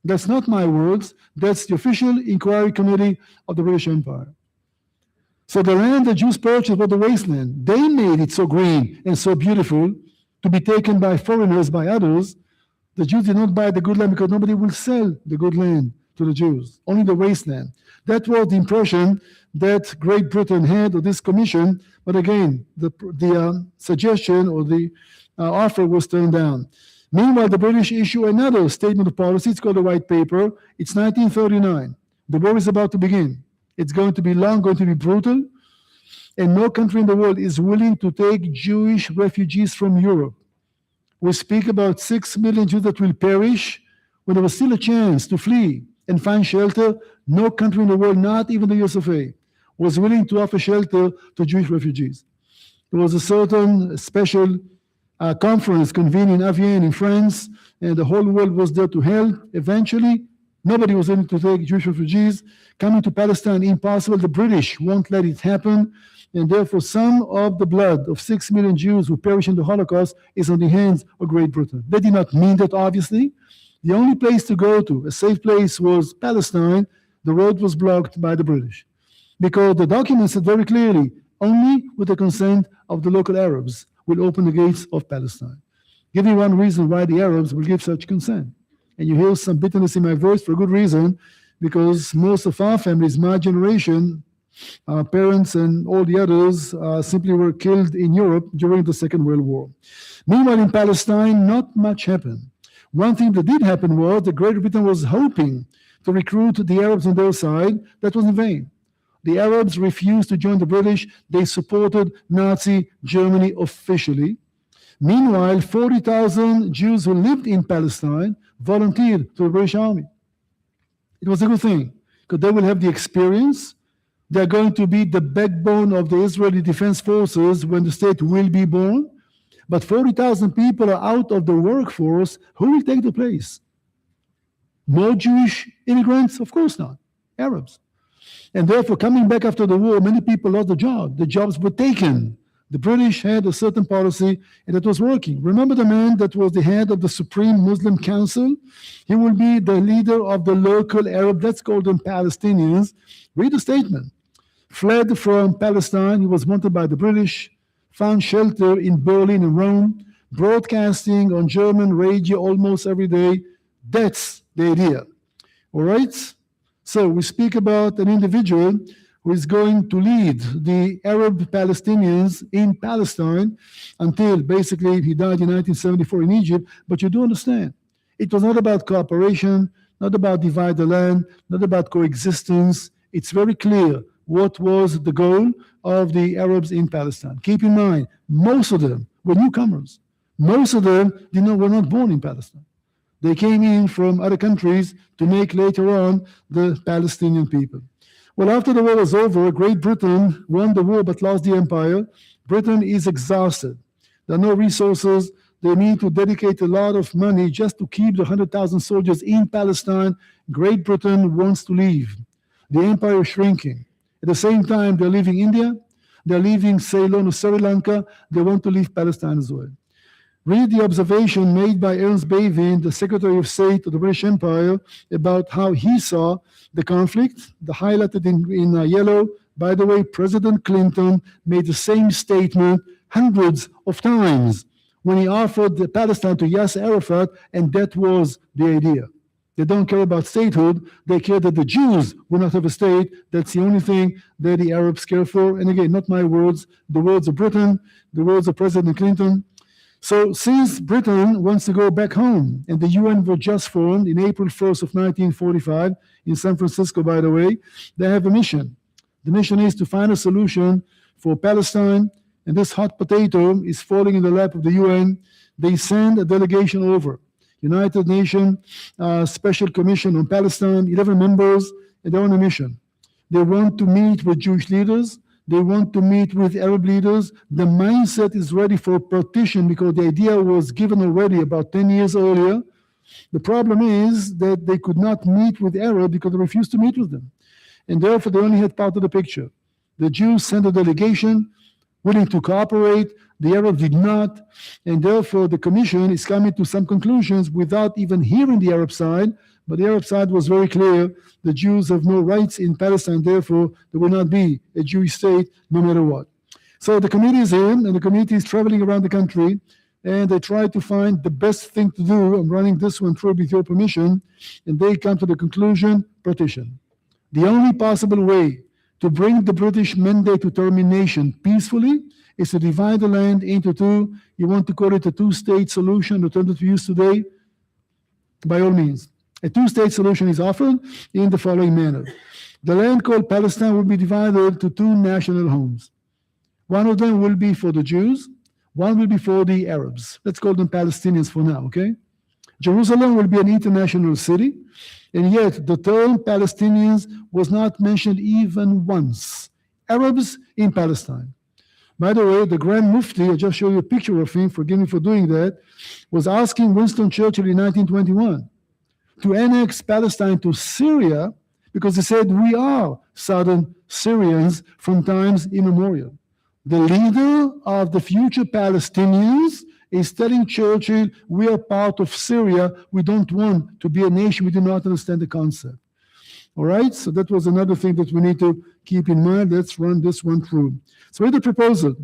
That's not my words. That's the official inquiry committee of the British Empire. So the land the Jews purchased was the wasteland. They made it so green and so beautiful to be taken by foreigners, by others. The Jews did not buy the good land because nobody will sell the good land to the Jews, only the wasteland. That was the impression that Great Britain had of this commission. But again, the suggestion or the offer was turned down. Meanwhile, the British issue another statement of policy. It's called the White Paper. It's 1939. The war is about to begin. It's going to be long, going to be brutal. And no country in the world is willing to take Jewish refugees from Europe. We speak about 6 million Jews that will perish when there was still a chance to flee and find shelter. No country in the world, not even the US of A, was willing to offer shelter to Jewish refugees. There was a certain special conference convened in Amiens in France, and the whole world was there to help. Eventually, nobody was willing to take Jewish refugees. Coming to Palestine, impossible. The British won't let it happen. And therefore, some of the blood of 6 million Jews who perished in the Holocaust is on the hands of Great Britain. They did not mean that, obviously. The only place to go to, a safe place, was Palestine. The road was blocked by the British, because the document said very clearly, only with the consent of the local Arabs will open the gates of Palestine. Give me one reason why the Arabs will give such consent. And you hear some bitterness in my voice for a good reason, because most of our families, my generation, our parents and all the others simply were killed in Europe during the Second World War. Meanwhile, in Palestine, not much happened. One thing that did happen was that Great Britain was hoping to recruit the Arabs on their side. That was in vain. The Arabs refused to join the British. They supported Nazi Germany officially. Meanwhile, 40,000 Jews who lived in Palestine volunteered to the British Army. It was a good thing. because they will have the experience. They're going to be the backbone of the Israeli Defense Forces when the state will be born. But 40,000 people are out of the workforce. Who will take the place? More Jewish immigrants? Of course not. Arabs. And therefore, coming back after the war, many people lost the job. The jobs were taken. The British had a certain policy, and it was working. Remember the man that was the head of the Supreme Muslim Council? He will be the leader of the local Arab, let's call them Palestinians. Read the statement. Fled from Palestine. He was wanted by the British. Found shelter in Berlin and Rome. Broadcasting on German radio almost every day. That's the idea. All right? So we speak about an individual who is going to lead the Arab Palestinians in Palestine until basically he died in 1974 in Egypt. But you do understand, it was not about cooperation, not about divide the land, not about coexistence. It's very clear what was the goal of the Arabs in Palestine. Keep in mind, most of them were newcomers. Most of them were not born in Palestine. They came in from other countries to make later on the Palestinian people. Well, after the war was over, Great Britain won the war but lost the empire. Britain is exhausted. There are no resources. They need to dedicate a lot of money just to keep the 100,000 soldiers in Palestine. Great Britain wants to leave. The empire is shrinking. At the same time, they're leaving India. They're leaving Ceylon or Sri Lanka. They want to leave Palestine as well. Read the observation made by Ernst Bevin, the Secretary of State of the British Empire, about how he saw the conflict. The highlighted in yellow. By the way, President Clinton made the same statement hundreds of times when he offered Palestine to Yasser Arafat, and that was the idea. They don't care about statehood. They care that the Jews will not have a state. That's the only thing that the Arabs care for. And again, not my words, the words of Britain, the words of President Clinton. So since Britain wants to go back home, and the UN was just formed in April 1st of 1945, in San Francisco, by the way, they have a mission. The mission is to find a solution for Palestine, and this hot potato is falling in the lap of the UN. They send a delegation over. United Nations Special Commission on Palestine, 11 members, and they're on a mission. They want to meet with Jewish leaders. They want to meet with Arab leaders. The mindset is ready for partition because the idea was given already about 10 years earlier. The problem is that they could not meet with Arab because they refused to meet with them. And therefore, they only had part of the picture. The Jews sent a delegation willing to cooperate. The Arabs did not. And therefore, the commission is coming to some conclusions without even hearing the Arab side. But the Arab side was very clear. The Jews have no rights in Palestine. Therefore, there will not be a Jewish state no matter what. So the committee is in, and the committee is traveling around the country, and they try to find the best thing to do. I'm running this one through with your permission. And they come to the conclusion, partition. The only possible way to bring the British mandate to termination peacefully is to divide the land into two. You want to call it a two-state solution, the term that we use today? By all means. A two-state solution is offered in the following manner. The land called Palestine will be divided to two national homes. One of them will be for the Jews. One will be for the Arabs. Let's call them Palestinians for now, okay? Jerusalem will be an international city, and yet the term Palestinians was not mentioned even once. Arabs in Palestine. By the way, the Grand Mufti, I'll just show you a picture of him, forgive me for doing that, was asking Winston Churchill in 1921 to annex Palestine to Syria because he said, we are southern Syrians from times immemorial. The leader of the future Palestinians is telling Churchill, we are part of Syria. We don't want to be a nation. We do not understand the concept. All right, so that was another thing that we need to keep in mind. Let's run this one through. So with the proposal,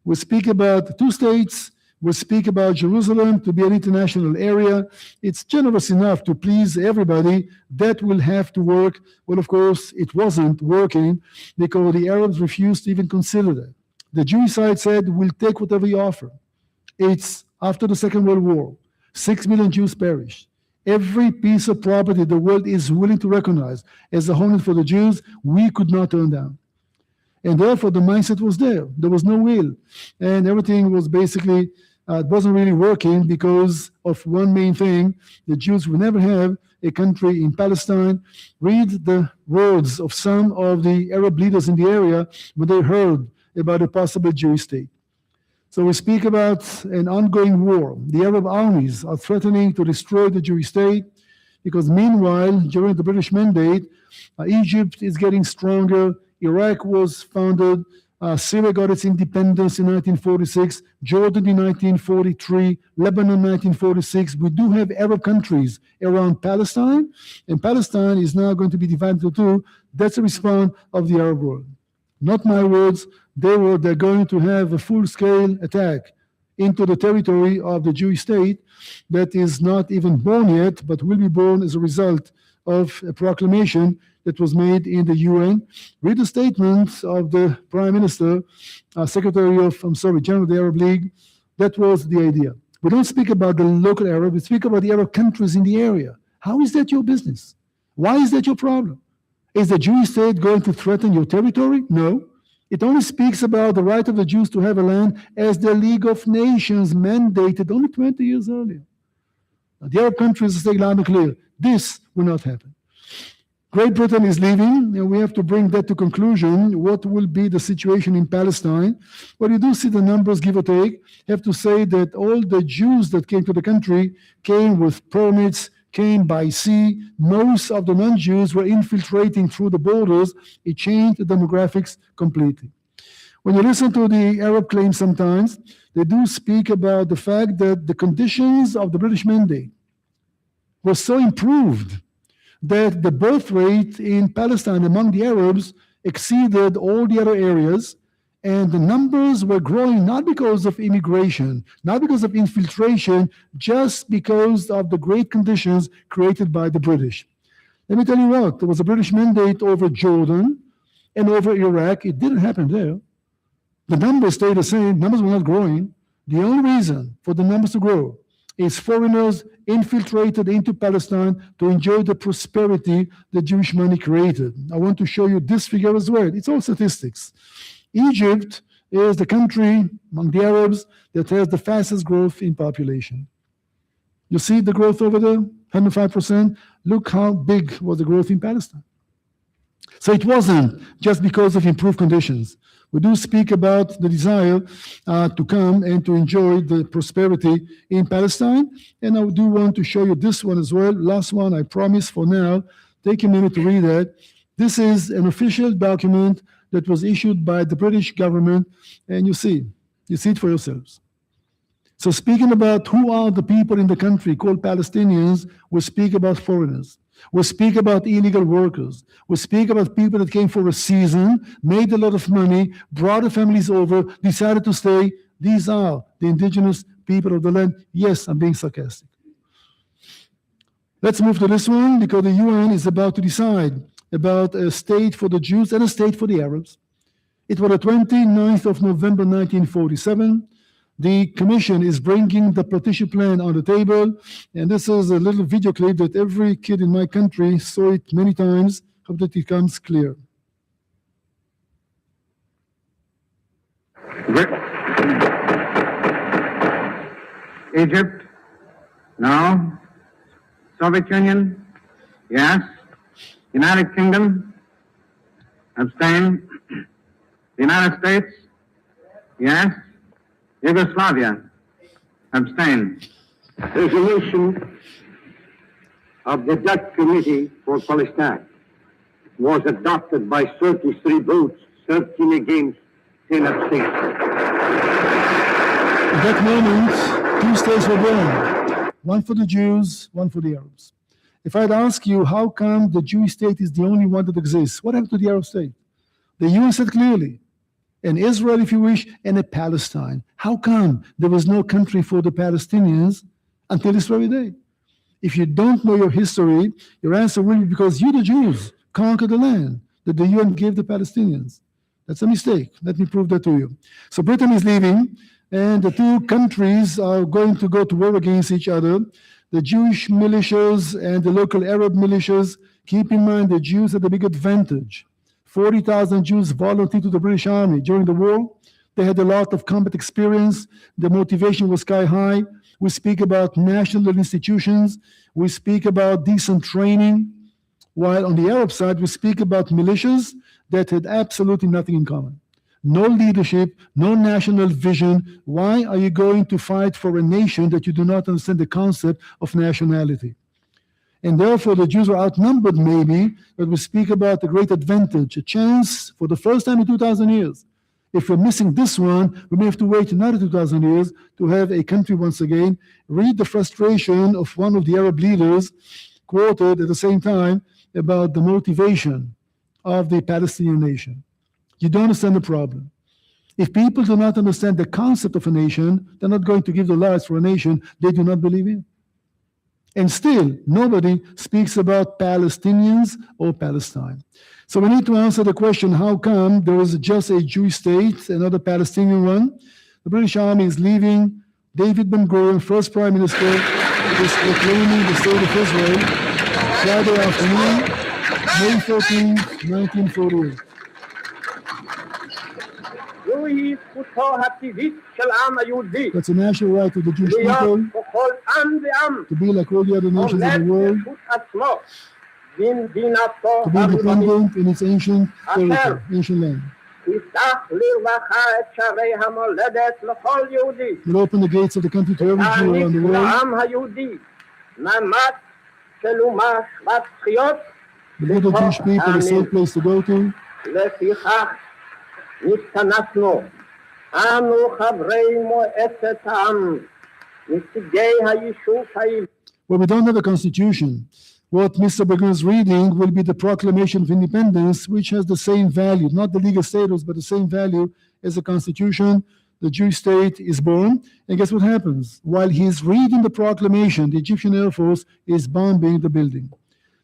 we speak about two states. We speak about Jerusalem to be an international area. It's generous enough to please everybody. That will have to work. Well, of course, it wasn't working because the Arabs refused to even consider that. The Jewish side said, we'll take whatever you offer. It's after the Second World War. 6 million Jews perished. Every piece of property the world is willing to recognize as a homeland for the Jews, we could not turn down. And therefore, the mindset was there. There was no will. And everything was basically it wasn't really working because of one main thing. The Jews will never have a country in Palestine. Read the words of some of the Arab leaders in the area when they heard about a possible Jewish state. So we speak about an ongoing war. The Arab armies are threatening to destroy the Jewish state because meanwhile, during the British Mandate, Egypt is getting stronger. Iraq was founded. Syria got its independence in 1946, Jordan in 1943, Lebanon 1946. We do have Arab countries around Palestine, and Palestine is now going to be divided into two. That's a response of the Arab world. Not my words. They're going to have a full-scale attack into the territory of the Jewish state that is not even born yet, but will be born as a result of a proclamation that was made in the UN. Read the statement of the Prime Minister, General of the Arab League. That was the idea. We don't speak about the local Arab, we speak about the Arab countries in the area. How is that your business? Why is that your problem? Is the Jewish state going to threaten your territory? No. It only speaks about the right of the Jews to have a land as the League of Nations mandated only 20 years earlier. Now, the Arab countries say loud and clear, this will not happen. Great Britain is leaving, and we have to bring that to conclusion. What will be the situation in Palestine? Well, you do see the numbers, give or take. You have to say that all the Jews that came to the country came with permits, came by sea. Most of the non-Jews were infiltrating through the borders. It changed the demographics completely. When you listen to the Arab claims sometimes, they do speak about the fact that the conditions of the British Mandate were so improved that the birth rate in Palestine among the Arabs exceeded all the other areas, and the numbers were growing not because of immigration, not because of infiltration, just because of the great conditions created by the British. Let me tell you what, there was a British mandate over Jordan and over Iraq. It didn't happen there. The numbers stayed the same, numbers were not growing. The only reason for the numbers to grow is foreigners infiltrated into Palestine to enjoy the prosperity the Jewish money created. I want to show you this figure as well. It's all statistics. Egypt is the country among the Arabs that has the fastest growth in population. You see the growth over there, 105%. Look how big was the growth in Palestine. So it wasn't just because of improved conditions. We do speak about the desire to come and to enjoy the prosperity in Palestine. And I do want to show you this one as well. Last one, I promise for now. Take a minute to read that. This is an official document that was issued by the British government. And you see it for yourselves. So speaking about who are the people in the country called Palestinians, we speak about foreigners. We speak about illegal workers. We speak about people that came for a season, made a lot of money, brought their families over, decided to stay. These are the indigenous people of the land. Yes, I'm being sarcastic. Let's move to this one because the UN is about to decide about a state for the Jews and a state for the Arabs. It was the 29th of November 1947. The Commission is bringing the partition plan on the table, and this is a little video clip that every kid in my country saw it many times. Hope that it becomes clear. Egypt, no. Soviet Union, yes. United Kingdom, abstain. The United States, yes. Yugoslavia, abstain. Resolution of the Dutch Committee for Palestine was adopted by 33 votes, 13 against, 10 abstained. At that moment, two states were born, one for the Jews, one for the Arabs. If I'd ask you how come the Jewish state is the only one that exists, what happened to the Arab state? The UN said clearly, an Israel, if you wish, and a Palestine. How come there was no country for the Palestinians until this very day? If you don't know your history, your answer will be because you, the Jews, conquered the land that the UN gave the Palestinians. That's a mistake. Let me prove that to you. So Britain is leaving, and the two countries are going to go to war against each other. The Jewish militias and the local Arab militias. Keep in mind the Jews had a big advantage. 40,000 Jews volunteered to the British Army during the war. They had a lot of combat experience. The motivation was sky high. We speak about national institutions. We speak about decent training. While on the Arab side, we speak about militias that had absolutely nothing in common. No leadership, no national vision. Why are you going to fight for a nation that you do not understand the concept of nationality? And therefore, the Jews are outnumbered, maybe, but we speak about a great advantage, a chance for the first time in 2,000 years. If we're missing this one, we may have to wait another 2,000 years to have a country once again. Read the frustration of one of the Arab leaders, quoted at the same time, about the motivation of the Palestinian nation. You don't understand the problem. If people do not understand the concept of a nation, they're not going to give their lives for a nation they do not believe in. And still, nobody speaks about Palestinians or Palestine. So we need to answer the question, how come there is just a Jewish state, another Palestinian one? The British Army is leaving. David Ben-Gurion, first Prime Minister, is proclaiming the state of Israel Friday afternoon, May 14, 1948. זוהי זכותו הטבעית של העם היהודי That's a national right of the Jewish להיות people ככל עם ועם to be like all the other nations of the world, ברשות עצמו במדינתו to be הריבונית. independent in its ancient territory, ancient land. יפתח לרווחה את שערי המולדת לכל יהודי. Will open the gates of the country to every Jew around the להעניק world. לעם היהודי מעמד של אומה שוות זכויות. To give the Jewish people a safe place to go to. לפיכך נתכנסנו, אנו חברי מועצת העם, נציגי היישוב העברי. Well, we don't have a constitution. What Mr. Bergen is reading will be the Proclamation of Independence, which has the same value, not the legal status, but the same value as the Constitution. The Jewish state is born. And guess what happens? While he's reading the proclamation, the Egyptian Air Force is bombing the building.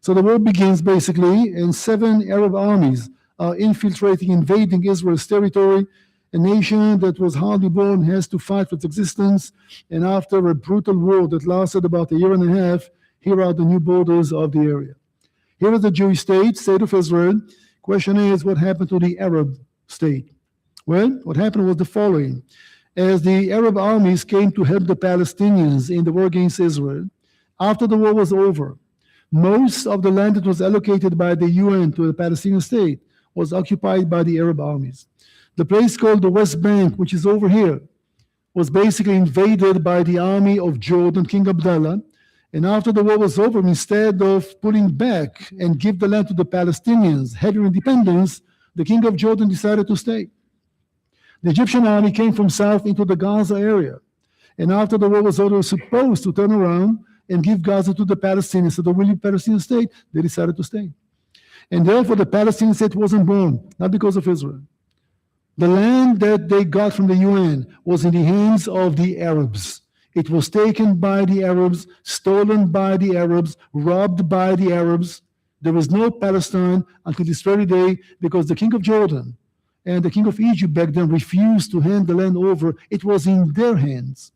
So the war begins basically, and 7 Arab armies are infiltrating, invading Israel's territory. A nation that was hardly born has to fight for its existence. And after a brutal war that lasted about a year and a half, here are the new borders of the area. Here is the Jewish state, state of Israel. Question is, what happened to the Arab state? Well, what happened was the following. As the Arab armies came to help the Palestinians in the war against Israel, after the war was over, most of the land that was allocated by the UN to the Palestinian state was occupied by the Arab armies. The place called the West Bank, which is over here, was basically invaded by the army of Jordan, King Abdullah. And after the war was over, instead of pulling back and give the land to the Palestinians, having independence, the King of Jordan decided to stay. The Egyptian army came from south into the Gaza area. And after the war was over, they were supposed to turn around and give Gaza to the Palestinians. So the willing Palestinian state, they decided to stay. And therefore, the Palestinian state wasn't born, not because of Israel. The land that they got from the UN was in the hands of the Arabs. It was taken by the Arabs, stolen by the Arabs, robbed by the Arabs. There was no Palestine until this very day because the king of Jordan and the king of Egypt back then refused to hand the land over. It was in their hands.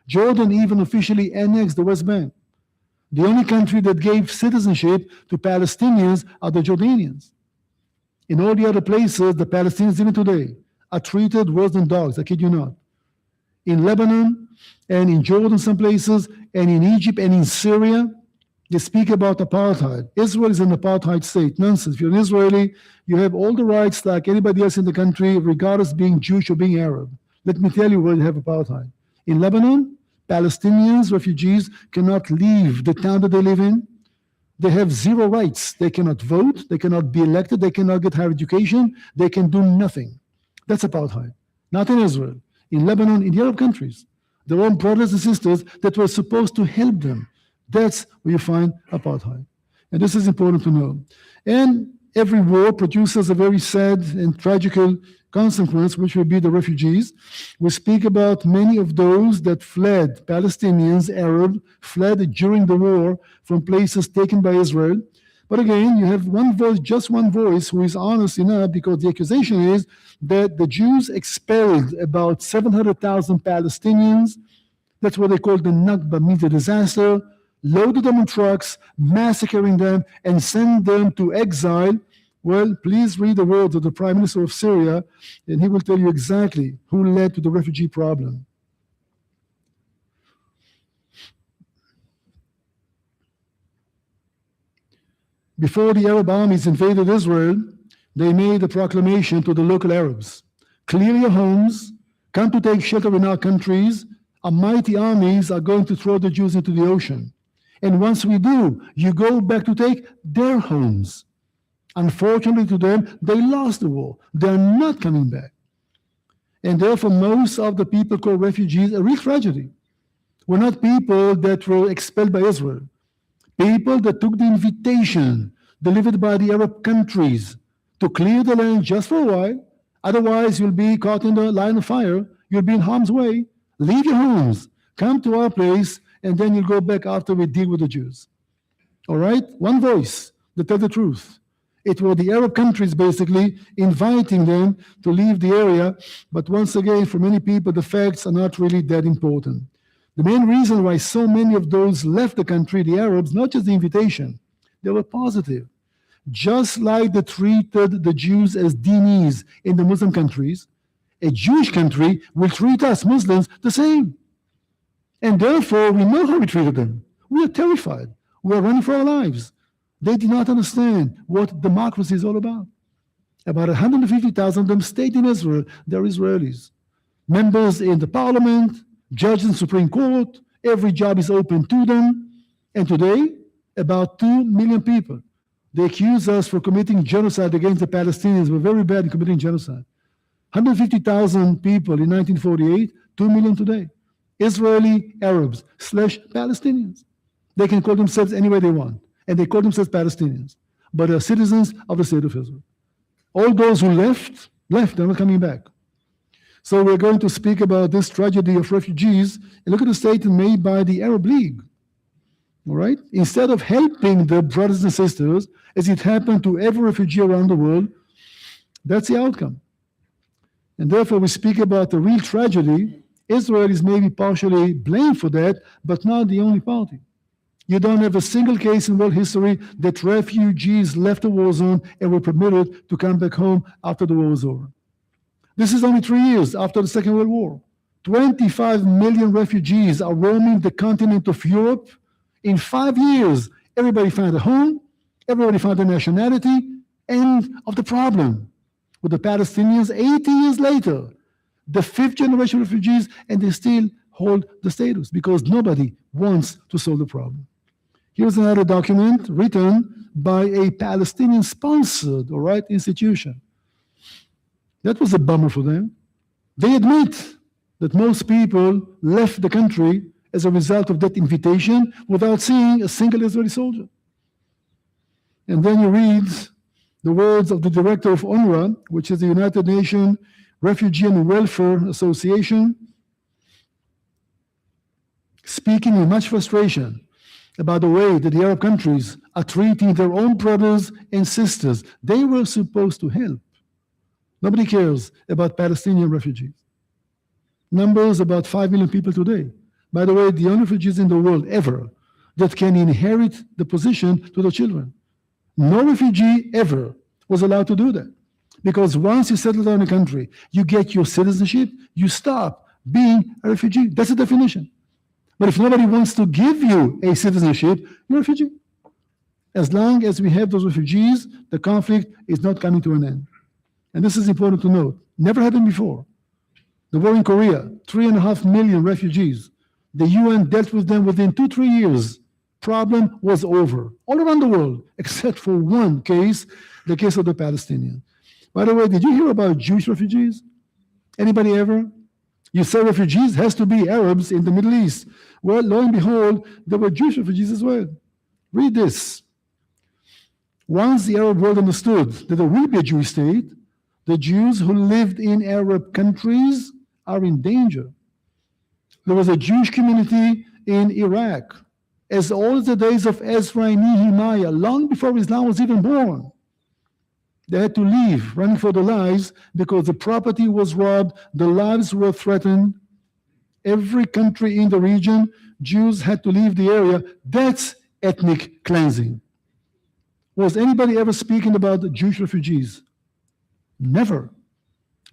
Jordan even officially annexed the West Bank. The only country that gave citizenship to Palestinians are the Jordanians. In all the other places, the Palestinians, even today, are treated worse than dogs, I kid you not. In Lebanon and in Jordan, some places, and in Egypt and in Syria, they speak about apartheid. Israel is an apartheid state. Nonsense. If you're an Israeli, you have all the rights like anybody else in the country, regardless of being Jewish or being Arab. Let me tell you where you have apartheid. In Lebanon, Palestinians, refugees, cannot leave the town that they live in. They have zero rights. They cannot vote. They cannot be elected. They cannot get higher education. They can do nothing. That's apartheid. Not in Israel. In Lebanon, in the Arab countries, their own brothers and sisters that were supposed to help them. That's where you find apartheid. And this is important to know. And every war produces a very sad and tragical consequence, which will be the refugees. We speak about many of those that fled, Palestinians, Arab, fled during the war from places taken by Israel. But again, you have one voice, just one voice, who is honest enough, because the accusation is that the Jews expelled about 700,000 Palestinians. That's what they call the Nakba, means the disaster, loaded them on trucks, massacring them, and sent them to exile Well, please read the words of the Prime Minister of Syria, and he will tell you exactly who led to the refugee problem. Before the Arab armies invaded Israel, they made a proclamation to the local Arabs: clear your homes, come to take shelter in our countries. Our mighty armies are going to throw the Jews into the ocean. And once we do, you go back to take their homes. Unfortunately to them, they lost the war. They're not coming back. And therefore, most of the people called refugees a real tragedy. Were not people that were expelled by Israel. People that took the invitation delivered by the Arab countries to clear the land just for a while. Otherwise, you'll be caught in the line of fire. You'll be in harm's way. Leave your homes. Come to our place, and then you'll go back after we deal with the Jews. All right? One voice that tell the truth. It were the Arab countries basically inviting them to leave the area. But once again, for many people, the facts are not really that important. The main reason why so many of those left the country, the Arabs, not just the invitation, they were positive. Just like they treated the Jews as dhimmis in the Muslim countries, a Jewish country will treat us Muslims the same. And therefore, we know how we treated them. We are terrified. We are running for our lives. They did not understand what democracy is all about. About 150,000 of them stayed in Israel. They're Israelis. Members in the parliament, judges in the Supreme Court, every job is open to them. And today, about 2 million people. They accuse us for committing genocide against the Palestinians. We're very bad in committing genocide. 150,000 people in 1948, 2 million today. Israeli Arabs / Palestinians. They can call themselves any way they want. And they call themselves Palestinians. But they're citizens of the state of Israel. All those who left, they're not coming back. So we're going to speak about this tragedy of refugees. And look at the statement made by the Arab League. All right? Instead of helping the brothers and sisters, as it happened to every refugee around the world, that's the outcome. And therefore, we speak about the real tragedy. Israel is maybe partially blamed for that, but not the only party. You don't have a single case in world history that refugees left the war zone and were permitted to come back home after the war was over. This is only 3 years after the Second World War. 25 million refugees are roaming the continent of Europe. In 5 years, everybody found a home, everybody found a nationality. End of the problem. With the Palestinians, 80 years later, the 5th generation refugees, and they still hold the status because nobody wants to solve the problem. Here's another document written by a Palestinian-sponsored, institution. That was a bummer for them. They admit that most people left the country as a result of that invitation without seeing a single Israeli soldier. And then you read the words of the director of UNRWA, which is the United Nations Refugee and Welfare Association, speaking with much frustration about the way that the Arab countries are treating their own brothers and sisters. They were supposed to help. Nobody cares about Palestinian refugees. Numbers about 5 million people today. By the way, the only refugees in the world ever that can inherit the position to the children. No refugee ever was allowed to do that. Because once you settle down in a country, you get your citizenship, you stop being a refugee. That's the definition. But if nobody wants to give you a citizenship, you're a refugee. As long as we have those refugees, the conflict is not coming to an end. And this is important to note. Never happened before. The war in Korea, 3.5 million refugees. The UN dealt with them within 2-3 years. Problem was over. All around the world, except for one case, the case of the Palestinians. By the way, did you hear about Jewish refugees? Anybody ever? You say refugees has to be Arabs in the Middle East. Well, lo and behold, there were Jewish refugees as well. Read this. Once the Arab world understood that there will be a Jewish state, the Jews who lived in Arab countries are in danger. There was a Jewish community in Iraq as old as the days of Ezra and Nehemiah, long before Islam was even born. They had to leave, running for their lives, because the property was robbed, the lives were threatened. Every country in the region, Jews had to leave the area. That's ethnic cleansing. Was anybody ever speaking about the Jewish refugees? Never.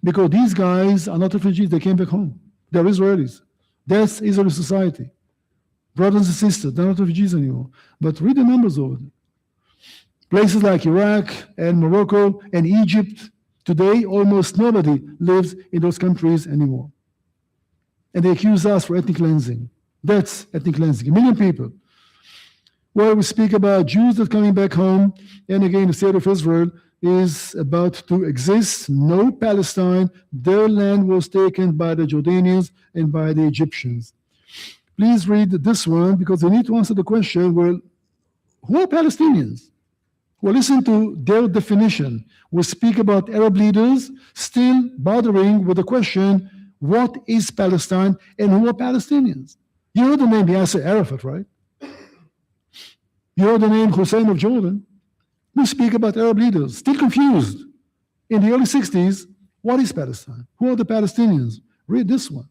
Because these guys are not refugees, they came back home. They're Israelis. That's Israeli society. Brothers and sisters, they're not refugees anymore. But read the numbers over there. Places like Iraq and Morocco and Egypt, today almost nobody lives in those countries anymore. And they accuse us for ethnic cleansing. That's ethnic cleansing. 1 million people. Well, we speak about Jews that are coming back home, and again, the state of Israel is about to exist. No Palestine. Their land was taken by the Jordanians and by the Egyptians. Please read this one, because we need to answer the question, well, who are Palestinians? Well, listen to their definition. We speak about Arab leaders still bothering with the question, what is Palestine and who are Palestinians? You know the name Yasser Arafat, right? You know the name Hussein of Jordan. We speak about Arab leaders, still confused. In the early 60s, what is Palestine? Who are the Palestinians? Read this one.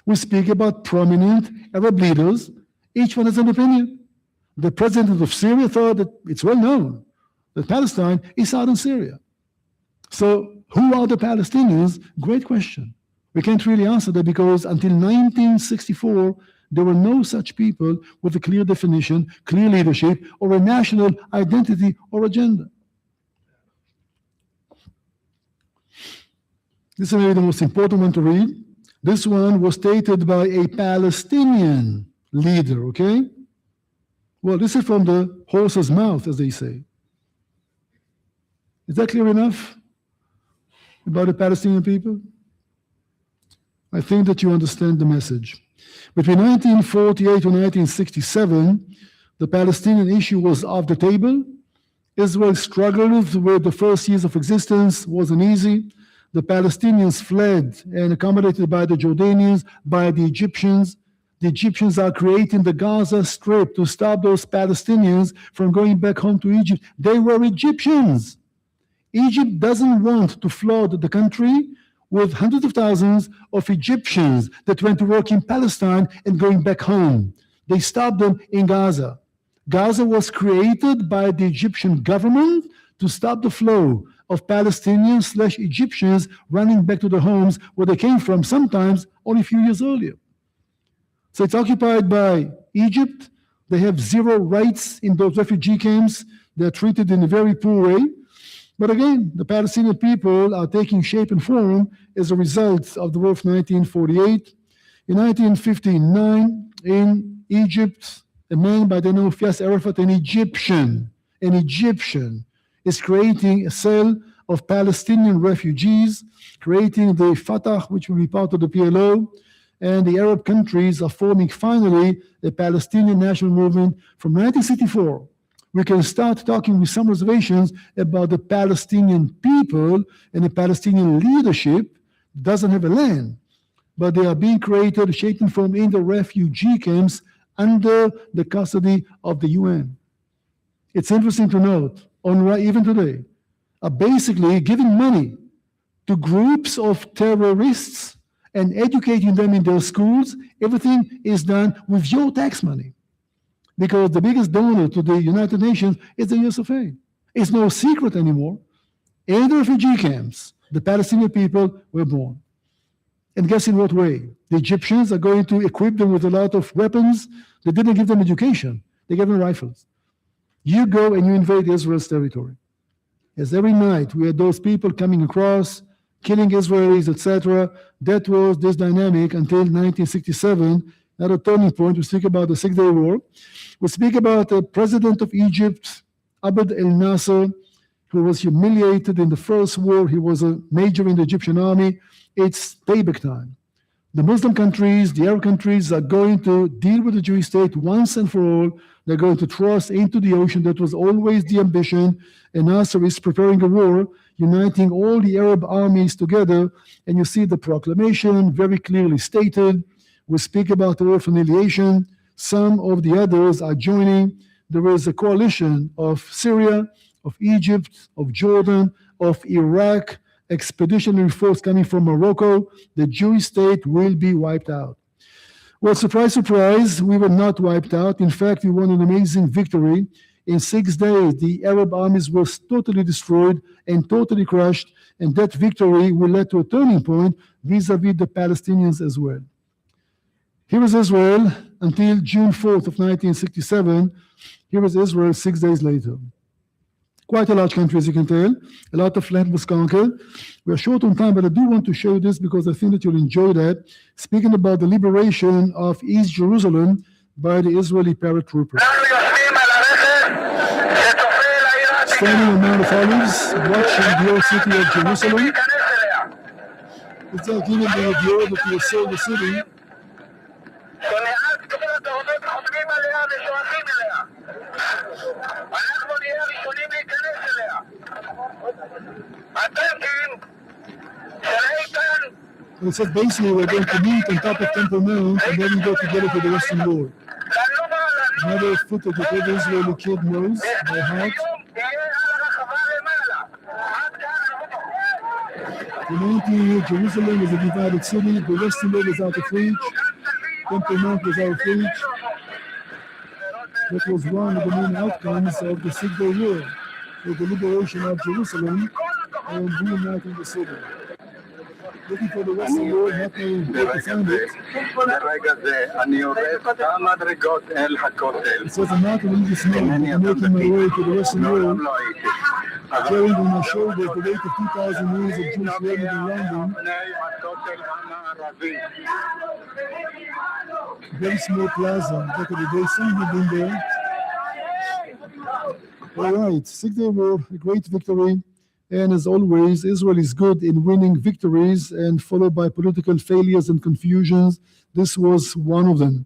We speak about prominent Arab leaders. Each one has an opinion. The president of Syria thought that it's well known that Palestine is southern Syria. So who are the Palestinians? Great question. We can't really answer that because until 1964, there were no such people with a clear definition, clear leadership, or a national identity or agenda. This is maybe the most important one to read. This one was stated by a Palestinian leader, okay? Well, this is from the horse's mouth, as they say. Is that clear enough about the Palestinian people? I think that you understand the message. Between 1948 and 1967, the Palestinian issue was off the table. Israel struggled with the first years of existence, wasn't easy. The Palestinians fled and accommodated by the Jordanians, by the Egyptians. The Egyptians are creating the Gaza Strip to stop those Palestinians from going back home to Egypt. They were Egyptians. Egypt doesn't want to flood the country with hundreds of thousands of Egyptians that went to work in Palestine and going back home. They stopped them in Gaza. Gaza was created by the Egyptian government to stop the flow of Palestinians/Egyptians running back to their homes where they came from, sometimes only a few years earlier. So it's occupied by Egypt. They have zero rights in those refugee camps. They're treated in a very poor way. But again, the Palestinian people are taking shape and form as a result of the war of 1948. In 1959, in Egypt, a man by the name of Yasser Arafat, an Egyptian, is creating a cell of Palestinian refugees, creating the Fatah, which will be part of the PLO, and the Arab countries are forming finally a Palestinian national movement from 1964. We can start talking with some reservations about the Palestinian people and the Palestinian leadership. Doesn't have a land, but they are being created, shaped and formed in the refugee camps under the custody of the UN. It's interesting to note, UNRWA even today, are basically giving money to groups of terrorists and educating them in their schools. Everything is done with your tax money. Because the biggest donor to the United Nations is the US of A. It's no secret anymore. In the refugee camps, the Palestinian people were born. And guess in what way? The Egyptians are going to equip them with a lot of weapons. They didn't give them education. They gave them rifles. You go and you invade Israel's territory. As every night we had those people coming across, killing Israelis, etc. That was this dynamic until 1967. Another turning point. We speak about the Six-Day War. We speak about the president of Egypt, Abd el-Nasser, who was humiliated in the first war. He was a major in the Egyptian army. It's payback time. The Muslim countries, the Arab countries are going to deal with the Jewish state once and for all. They're going to throw us into the ocean. That was always the ambition. And Nasser is preparing a war, uniting all the Arab armies together. And you see the proclamation very clearly stated. We speak about the war of annihilation. Some of the others are joining. There is a coalition of Syria, of Egypt, of Jordan, of Iraq, expeditionary force coming from Morocco. The Jewish state will be wiped out. Well, surprise, surprise, we were not wiped out. In fact, we won an amazing victory In 6 days, the Arab armies were totally destroyed and totally crushed, and that victory will lead to a turning point vis-a-vis the Palestinians as well. Here is Israel until June 4th of 1967. Here is Israel 6 days later. Quite a large country, as you can tell. A lot of land was conquered. We are short on time, but I do want to show this because I think that you'll enjoy that. Speaking about the liberation of East Jerusalem by the Israeli paratroopers. Standing on Mount of Olives, watching the old city of Jerusalem. It's like giving the order to assault the city. שמאז כל הדורות חותמים עליה ושואפים אליה. אנחנו נהיה הראשונים להיכנס אליה. הטנקים של איתן. It says basically we're going to meet on top of Temple Mount and then we go together to the Western Wall. Another footage that every Israeli kid knows by heart. The 19-year Jerusalem is a divided city. The Western Wall is out of reach. Temple Mount was out of reach. That was one of the main outcomes of the 6-day war, the liberation of Jerusalem and reuniting the city. Looking for the Western Wall, not knowing where to find it. It says, I'm not an English man. I'm making my way to the Western Wall, carrying on my shoulders the weight of 2,000 years of Jewish learning and London. Very small plaza. Look at the day. Some have been there. All right, 6-day war, a great victory. And as always, Israel is good in winning victories and followed by political failures and confusions. This was one of them.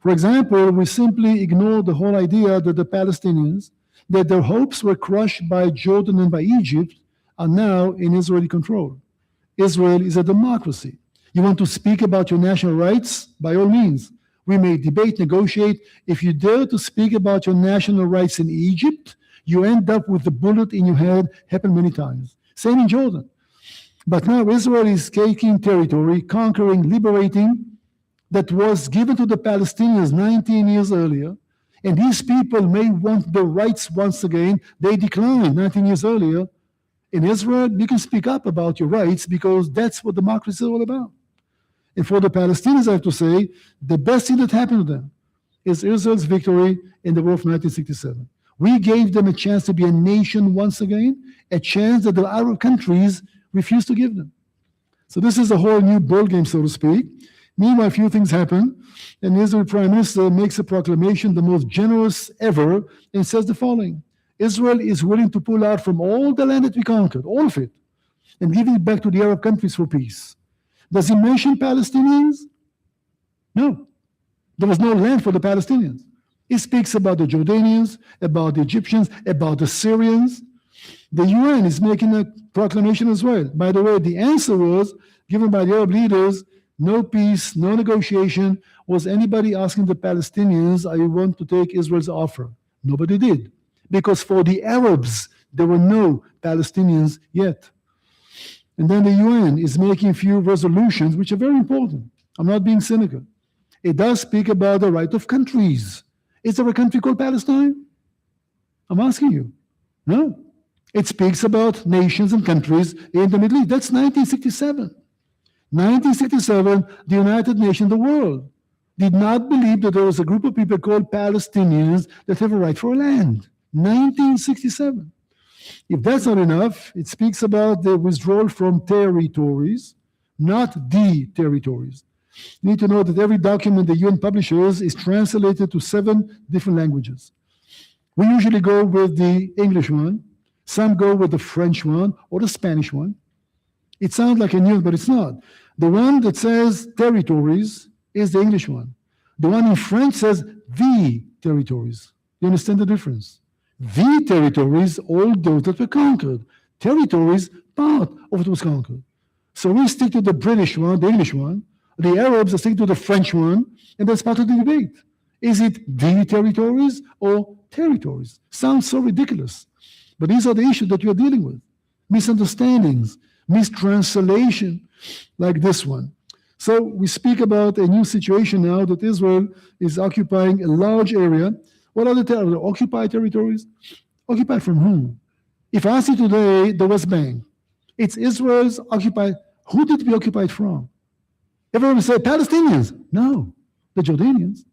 For example, we simply ignore the whole idea that the Palestinians, that their hopes were crushed by Jordan and by Egypt, are now in Israeli control. Israel is a democracy. You want to speak about your national rights? By all means. We may debate, negotiate. If you dare to speak about your national rights in Egypt, you end up with the bullet in your head. Happened many times. Same in Jordan. But now Israel is taking territory, conquering, liberating, that was given to the Palestinians 19 years earlier. And these people may want the rights once again. They declined 19 years earlier. In Israel, you can speak up about your rights because that's what democracy is all about. And for the Palestinians, I have to say, the best thing that happened to them is Israel's victory in the war of 1967. We gave them a chance to be a nation once again, a chance that the Arab countries refused to give them. So this is a whole new ballgame, so to speak. Meanwhile, a few things happen, and the Israeli Prime Minister makes a proclamation, the most generous ever, and says the following: Israel is willing to pull out from all the land that we conquered, all of it, and give it back to the Arab countries for peace. Does he mention Palestinians? No. There was no land for the Palestinians. He speaks about the Jordanians, about the Egyptians, about the Syrians. The UN is making a proclamation as well. By the way, the answer was given by the Arab leaders: no peace, no negotiation. Was anybody asking the Palestinians, I want to take Israel's offer? Nobody did. Because for the Arabs, there were no Palestinians yet. And then the UN is making a few resolutions, which are very important. I'm not being cynical. It does speak about the right of countries. Is there a country called Palestine? I'm asking you. No. It speaks about nations and countries in the Middle East. That's 1967. 1967, the United Nations, the world, did not believe that there was a group of people called Palestinians that have a right for a land. 1967. If that's not enough, it speaks about the withdrawal from territories, not the territories. You need to know that every document the UN publishes is translated to 7 different languages. We usually go with the English one. Some go with the French one or the Spanish one. It sounds like a new, but it's not. The one that says territories is the English one. The one in French says the territories. You understand the difference? The territories, all those that were conquered. Territories, part of what was conquered. So we stick to the British one, the English one. The Arabs are sticking to the French one, and that's part of the debate. Is it the territories or territories? Sounds so ridiculous. But these are the issues that you're dealing with. Misunderstandings, mistranslation, like this one. So we speak about a new situation now that Israel is occupying a large area What are the occupied territories? Occupied from whom? If I say today the West Bank, it's Israel's occupied. Who did it be occupied from? Everyone say Palestinians. No, the Jordanians.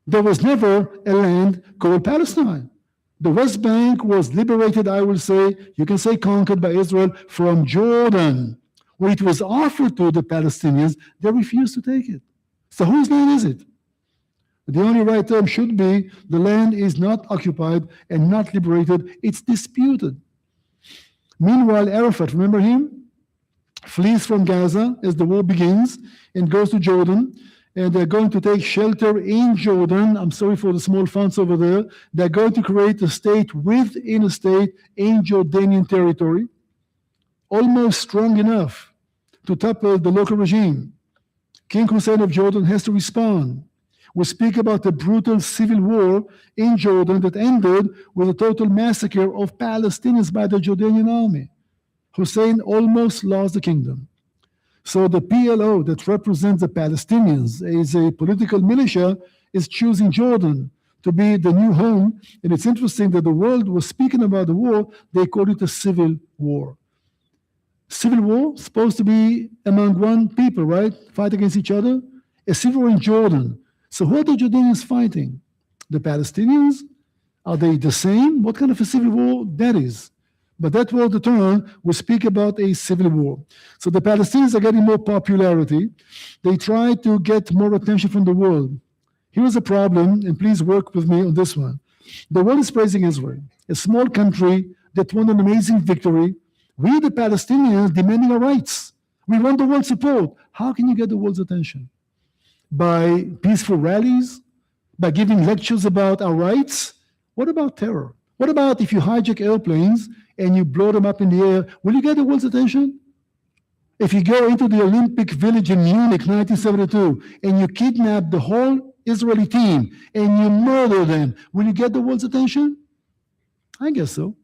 There was never a land called Palestine. The West Bank was liberated, I will say, you can say conquered by Israel from Jordan. When it was offered to the Palestinians, they refused to take it. So whose land is it? The only right term should be the land is not occupied and not liberated, it's disputed. Meanwhile, Arafat, remember him? Flees from Gaza as the war begins and goes to Jordan. And they're going to take shelter in Jordan. I'm sorry for the small fonts over there. They're going to create a state within a state in Jordanian territory, almost strong enough to topple the local regime. King Hussein of Jordan has to respond. We speak about the brutal civil war in Jordan that ended with a total massacre of Palestinians by the Jordanian army. Hussein almost lost the kingdom. So the PLO that represents the Palestinians as a political militia is choosing Jordan to be the new home. And it's interesting that the world was speaking about the war, they called it a civil war. Civil war supposed to be among one people, right? Fight against each other. A civil war in Jordan. So who are the Jordanians fighting? The Palestinians? Are they the same? What kind of a civil war that is? But that will determine, we speak about a civil war. So the Palestinians are getting more popularity. They try to get more attention from the world. Here's a problem, and please work with me on this one. The world is praising Israel, a small country that won an amazing victory. We, the Palestinians, demanding our rights. We want the world's support. How can you get the world's attention? By peaceful rallies? By giving lectures about our rights? What about terror? What about if you hijack airplanes and you blow them up in the air? Will you get the world's attention? If you go into the Olympic Village in Munich, 1972, and you kidnap the whole Israeli team and you murder them, will you get the world's attention? I guess so.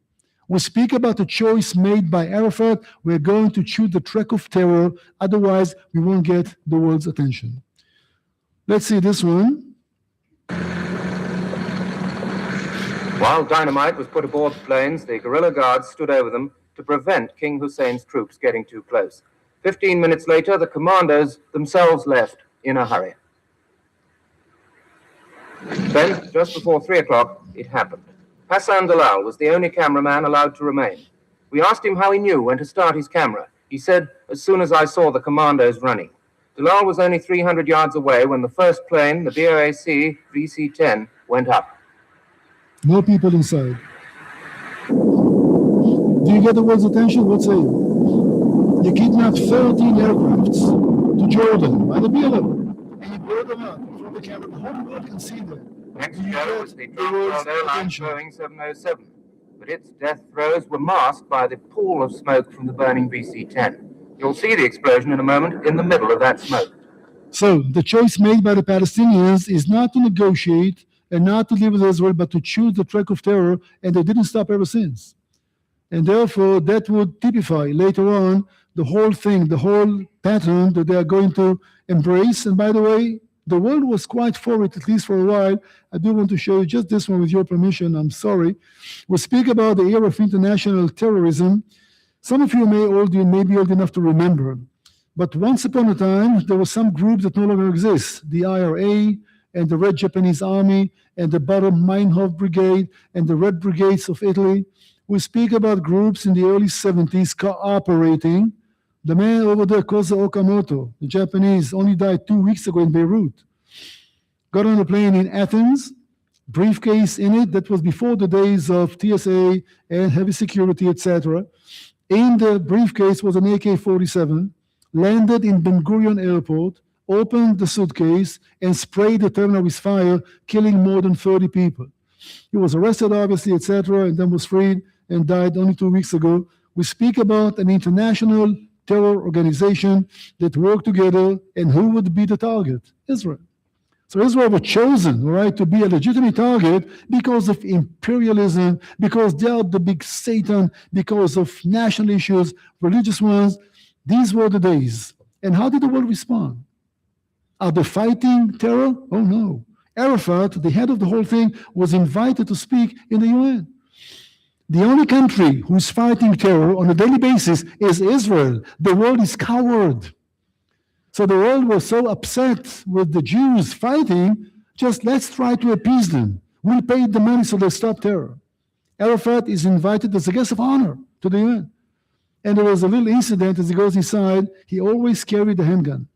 We speak about the choice made by Arafat. We're going to choose the track of terror. Otherwise, we won't get the world's attention. Let's see this one. While dynamite was put aboard the planes, the guerrilla guards stood over them to prevent King Hussein's troops getting too close. 15 minutes later, the commandos themselves left in a hurry. Then, just before 3 o'clock, it happened. Hassan Dalal was the only cameraman allowed to remain. We asked him how he knew when to start his camera. He said, as soon as I saw the commandos running. Dalal was only 300 yards away when the first plane, the BOAC VC-10, went up. No people inside. Do you get the world's attention? What say you? You kidnapped 13 aircrafts to Jordan by the BLM, and you blow them up from the camera. The whole world can see them. Next to go was the Trans-World Airlines Boeing 707, but its death throes were masked by the pool of smoke from the burning VC-10. You'll see the explosion in a moment in the middle of that smoke. So the choice made by the Palestinians is not to negotiate and not to live with Israel, but to choose the track of terror, and they didn't stop ever since. And therefore, that would typify later on the whole thing, the whole pattern that they are going to embrace. And by the way, the world was quite for it, at least for a while. I do want to show you just this one with your permission. I'm sorry. We speak about the era of international terrorism. Some of you may be old enough to remember. But once upon a time, there was some group that no longer exists. The IRA and the Red Japanese Army and the Bader-Meinhof Brigade and the Red Brigades of Italy. We speak about groups in the early 70s cooperating. The man over there, Koza Okamoto, the Japanese, only died 2 weeks ago in Beirut. Got on a plane in Athens, briefcase in it. That was before the days of TSA and heavy security, etc. In the briefcase was an AK-47, landed in Ben Gurion Airport, opened the suitcase, and sprayed the terminal with fire, killing more than 30 people. He was arrested, obviously, etc., and then was freed and died only 2 weeks ago. We speak about an international terror organization that worked together, and who would be the target? Israel. So Israel was chosen, right, to be a legitimate target because of imperialism, because they are the big Satan, because of national issues, religious ones. These were the days. And how did the world respond? Are they fighting terror? Oh no. Arafat, the head of the whole thing, was invited to speak in the UN. The only country who's fighting terror on a daily basis is Israel. The world is coward. So the world was so upset with the Jews fighting, just let's try to appease them. We'll pay the money so they stop terror. Arafat is invited as a guest of honor to the UN. And there was a little incident as he goes inside, he always carried a handgun.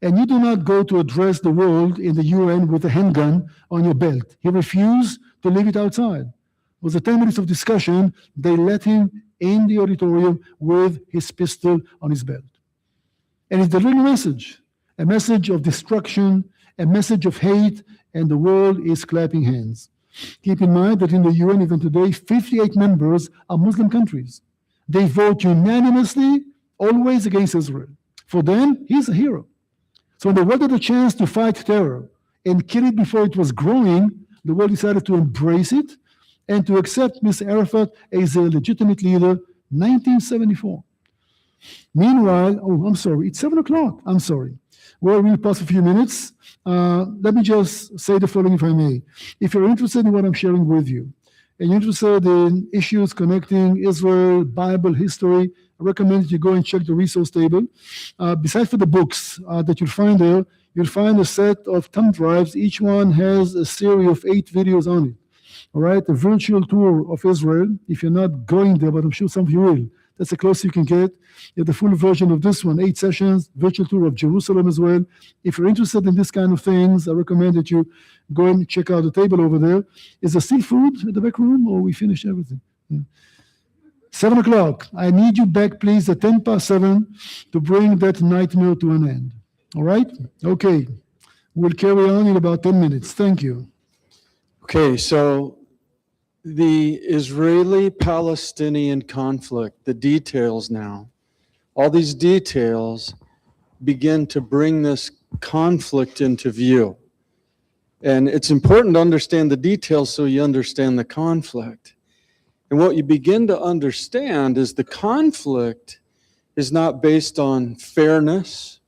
And you do not go to address the world in the UN with a handgun on your belt. He refused to leave it outside. It was a 10 minutes of discussion. They let him in the auditorium with his pistol on his belt. And it's the little message, a message of destruction, a message of hate, and the world is clapping hands. Keep in mind that in the UN, even today, 58 members are Muslim countries. They vote unanimously, always against Israel. For them, he's a hero. So when the world had a chance to fight terror and kill it before it was growing, the world decided to embrace it and to accept Mr. Arafat as a legitimate leader, 1974. Meanwhile, it's 7 o'clock. I'm sorry. We'll pause for a few minutes. Let me just say the following, if I may. If you're interested in what I'm sharing with you, and you're interested in issues connecting Israel, Bible, history, I recommend that you go and check the resource table. Besides for the books that you'll find there, you'll find a set of thumb drives. Each one has a series of 8 videos on it. All right, a virtual tour of Israel. If you're not going there, but I'm sure some of you will. That's the closest you can get. You have the full version of this one, 8 sessions, virtual tour of Jerusalem as well. If you're interested in this kind of things, I recommend that you go and check out the table over there. Is there still food in the back room, or we finished everything? 7 o'clock. I need you back, please, at 7:10 to bring that nightmare to an end. All right? Okay. We'll carry on in about 10 minutes. Thank you. Okay, so the Israeli-Palestinian conflict, the details now, all these details begin to bring this conflict into view. And it's important to understand the details so you understand the conflict. And what you begin to understand is the conflict is not based on fairness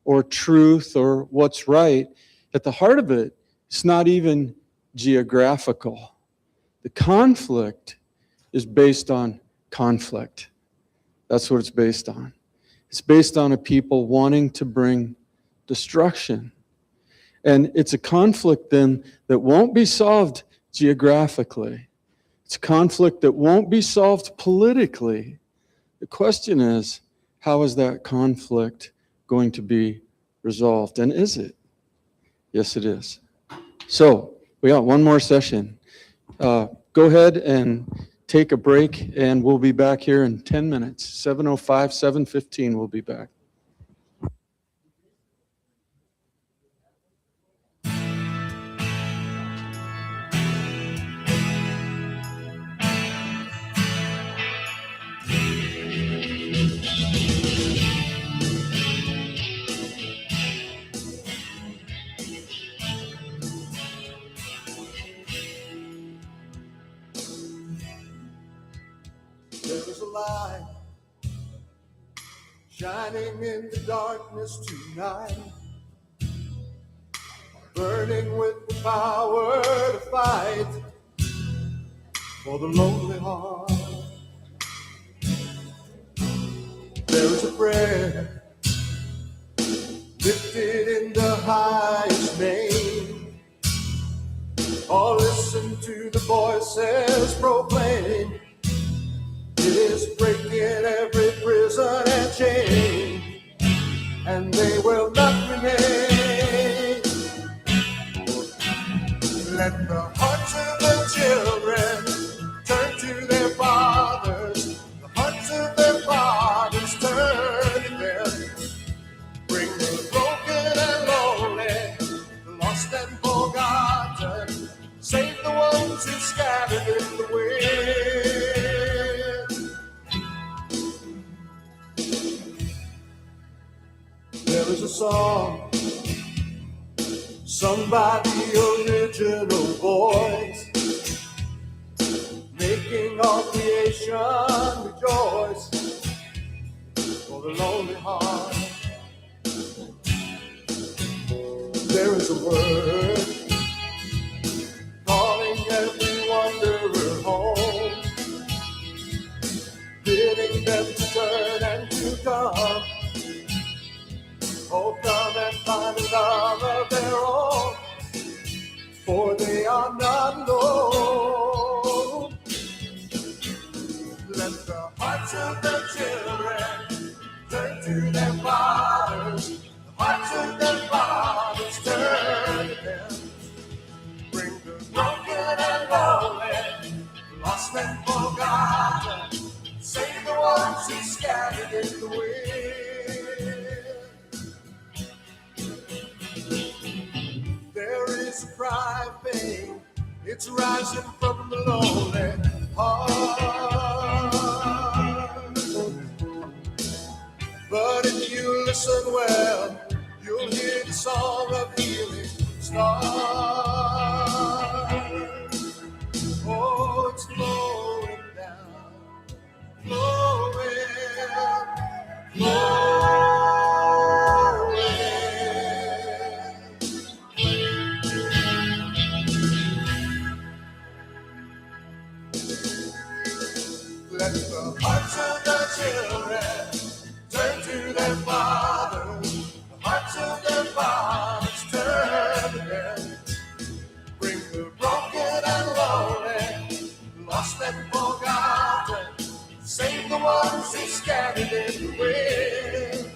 or truth or what's right. At the heart of it, it's not even geographical. The conflict is based on conflict. That's what it's based on. It's based on a people wanting to bring destruction. And it's a conflict then that won't be solved geographically. It's a conflict that won't be solved politically. The question is, how is that conflict going to be resolved? And is it? Yes, it is. So we got one more session. Go ahead and take a break, and we'll be back here in 10 minutes. 7:05, 7:15, we'll be back. There is a light shining in the darkness tonight, burning with the power to fight for the lonely heart. There is a prayer lifted in the highest name. Oh, listen to the voices proclaim. It is breaking every prison and chain, and they will not remain. Let the hearts of the children turn to their fathers. The hearts of their fathers turn to them. Bring the broken and lonely, the lost and forgotten. Save the ones who scattered in the wind. There is a song sung by the original voice, making all creation rejoice for the lonely heart. There is a word begging them to turn and to come. Oh, come and find a love of their own, for they are not alone. Let the hearts of the children turn to their fathers. The hearts of their fathers turn to them. Bring the broken and lonely, lost and forgotten. Save the ones who scattered in the wind. There is a cry of pain, it's rising from the lonely heart. But if you listen well, you'll hear the song of healing start. Oh, it's flowing down, flowing, flowing. Let the hearts of the children turn to their fathers. The hearts of their fathers turn to them. Bring the broken and lonely, lost and forgotten. Save the ones who scattered in the wind.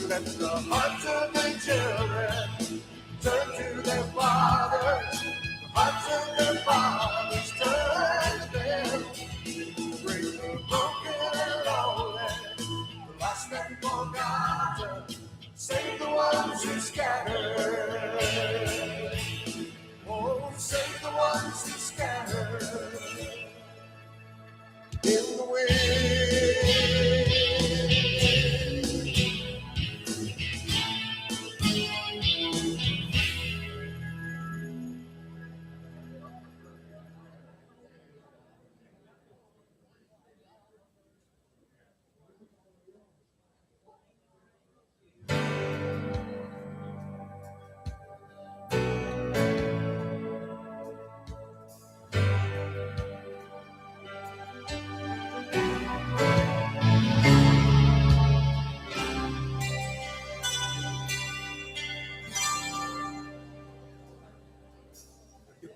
Let the hearts of the children turn to their fathers. The hearts of their fathers turn to them. Bring the broken and lonely, the lost and forgotten. Save the ones who scattered. Oh, save the ones who scattered in the wind.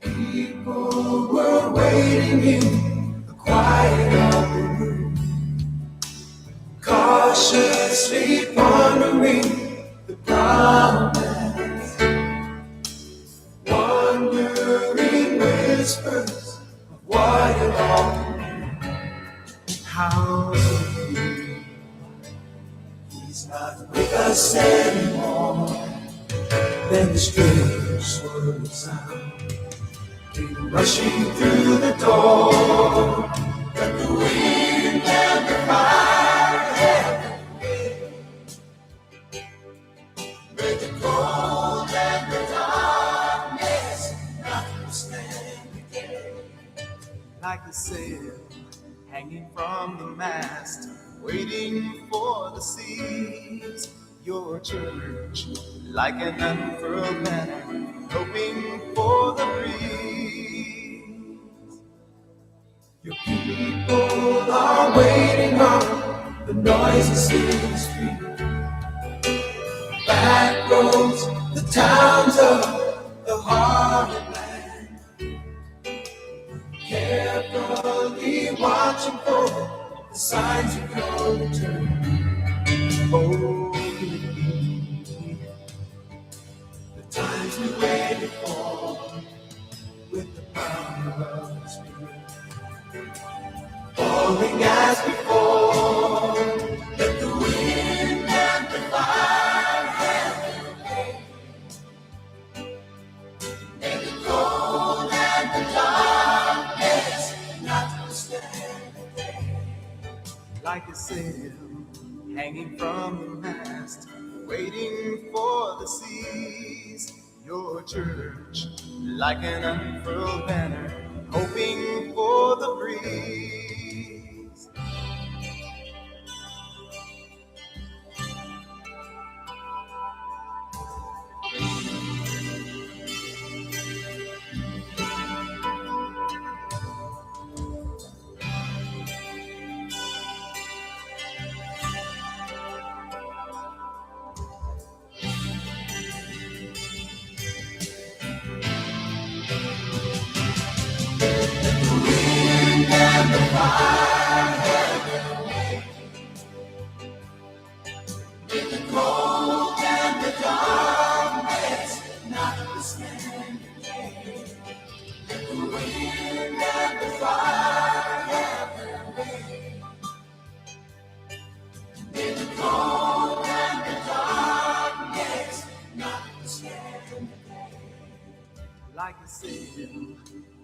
People were waiting in the quiet of the room, cautiously pondering the promise, wondering whispers of what it all means. How he's not with us anymore. Then the strange swirling sound came rushing through the door. Let the wind and the fire have their way. May the cold and the darkness not withstand the day. Like a sail hanging from the mast, waiting for the seas. Your church, like an unfurled banner, hoping for the breeze. Your people are waiting on the noisy city street, back roads, the towns of the hearted land, carefully watching for the signs of your return. Oh, the times we waited for, with the power of the Spirit, falling as before. Let the wind and the fire have their way. May the cold and the darkness not withstand the day. Like a sail hanging from the mast, waiting for the seas. Your church, like an unfurled banner, hoping for the breeze.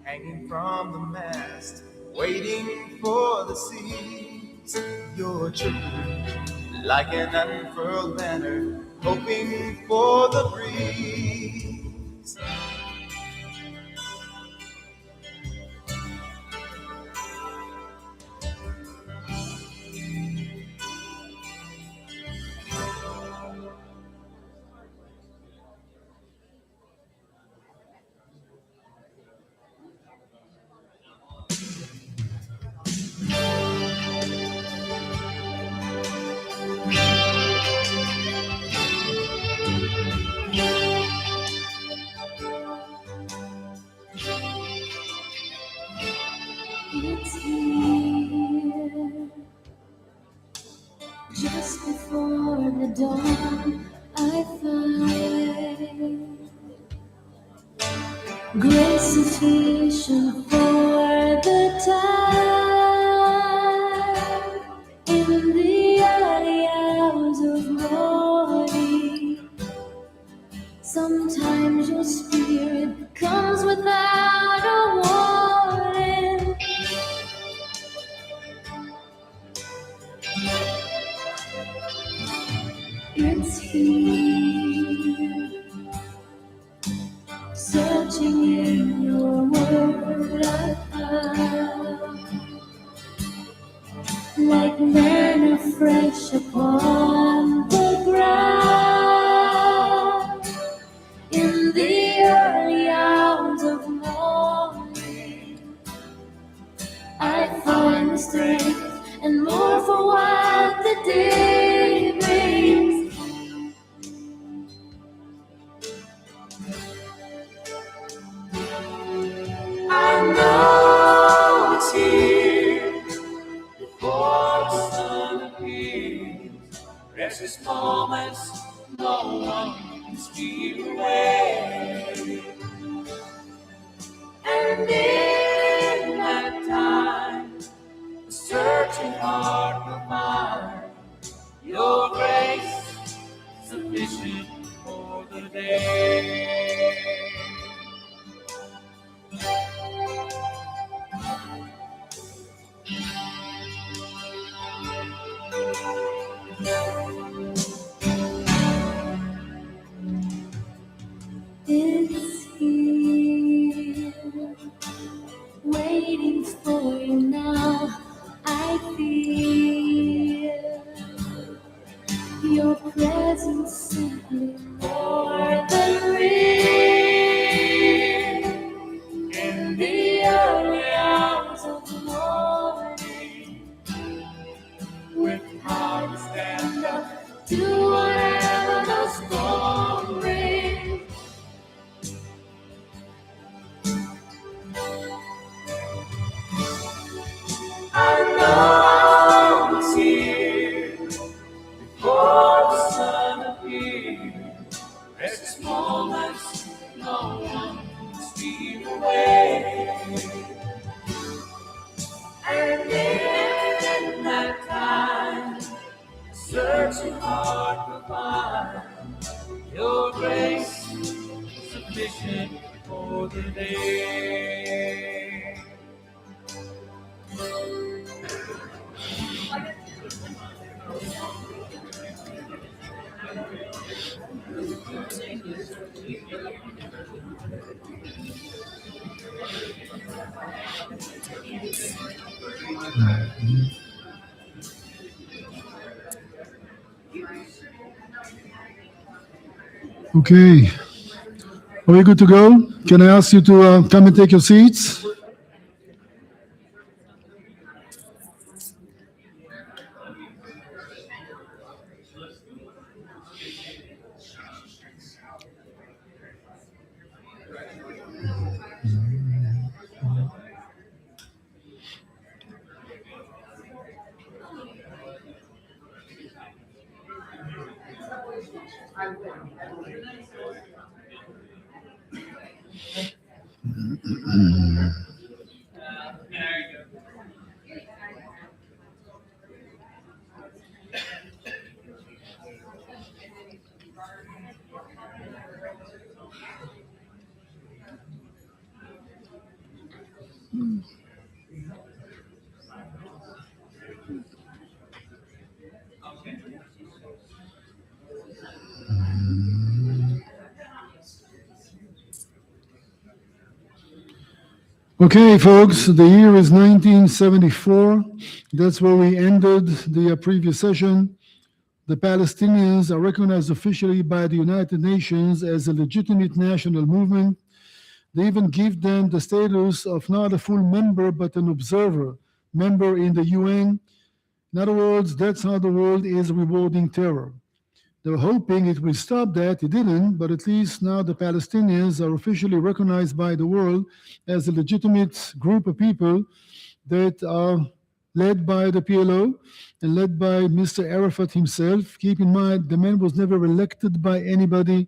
hanging from the mast, waiting for the seas. You're tripping like an unfurled banner, hoping for the breeze. It's here, just before the dawn. I find grace sufficient for the time. In the early hours of morning, sometimes your spirit comes without a warning. It's here, searching in your word I found, like manna fresh upon the ground. In the early hours of morning, I find the strength and more for what the day brings. I know it's here before the sun appears. Precious moments no one can steal away. And in that time, the searching heart will find your grace sufficient for the day. It's here, waiting for you now. I feel your presence simply more than real. In the early hours of morning, with heart to stand up to whatever the storm brings. I know it's here before the sun appears. Precious moments no one can steal away. And in that time, the searching heart will find your grace sufficient for the day. Okay. Are we good to go? Can I ask you to come and take your seats? Okay, folks, the year is 1974. That's where we ended the previous session. The Palestinians are recognized officially by the United Nations as a legitimate national movement. They even give them the status of not a full member, but an observer, member in the UN. In other words, that's how the world is rewarding terror. They were hoping it will stop that. It didn't, but at least now the Palestinians are officially recognized by the world as a legitimate group of people that are led by the PLO and led by Mr. Arafat himself. Keep in mind, the man was never elected by anybody.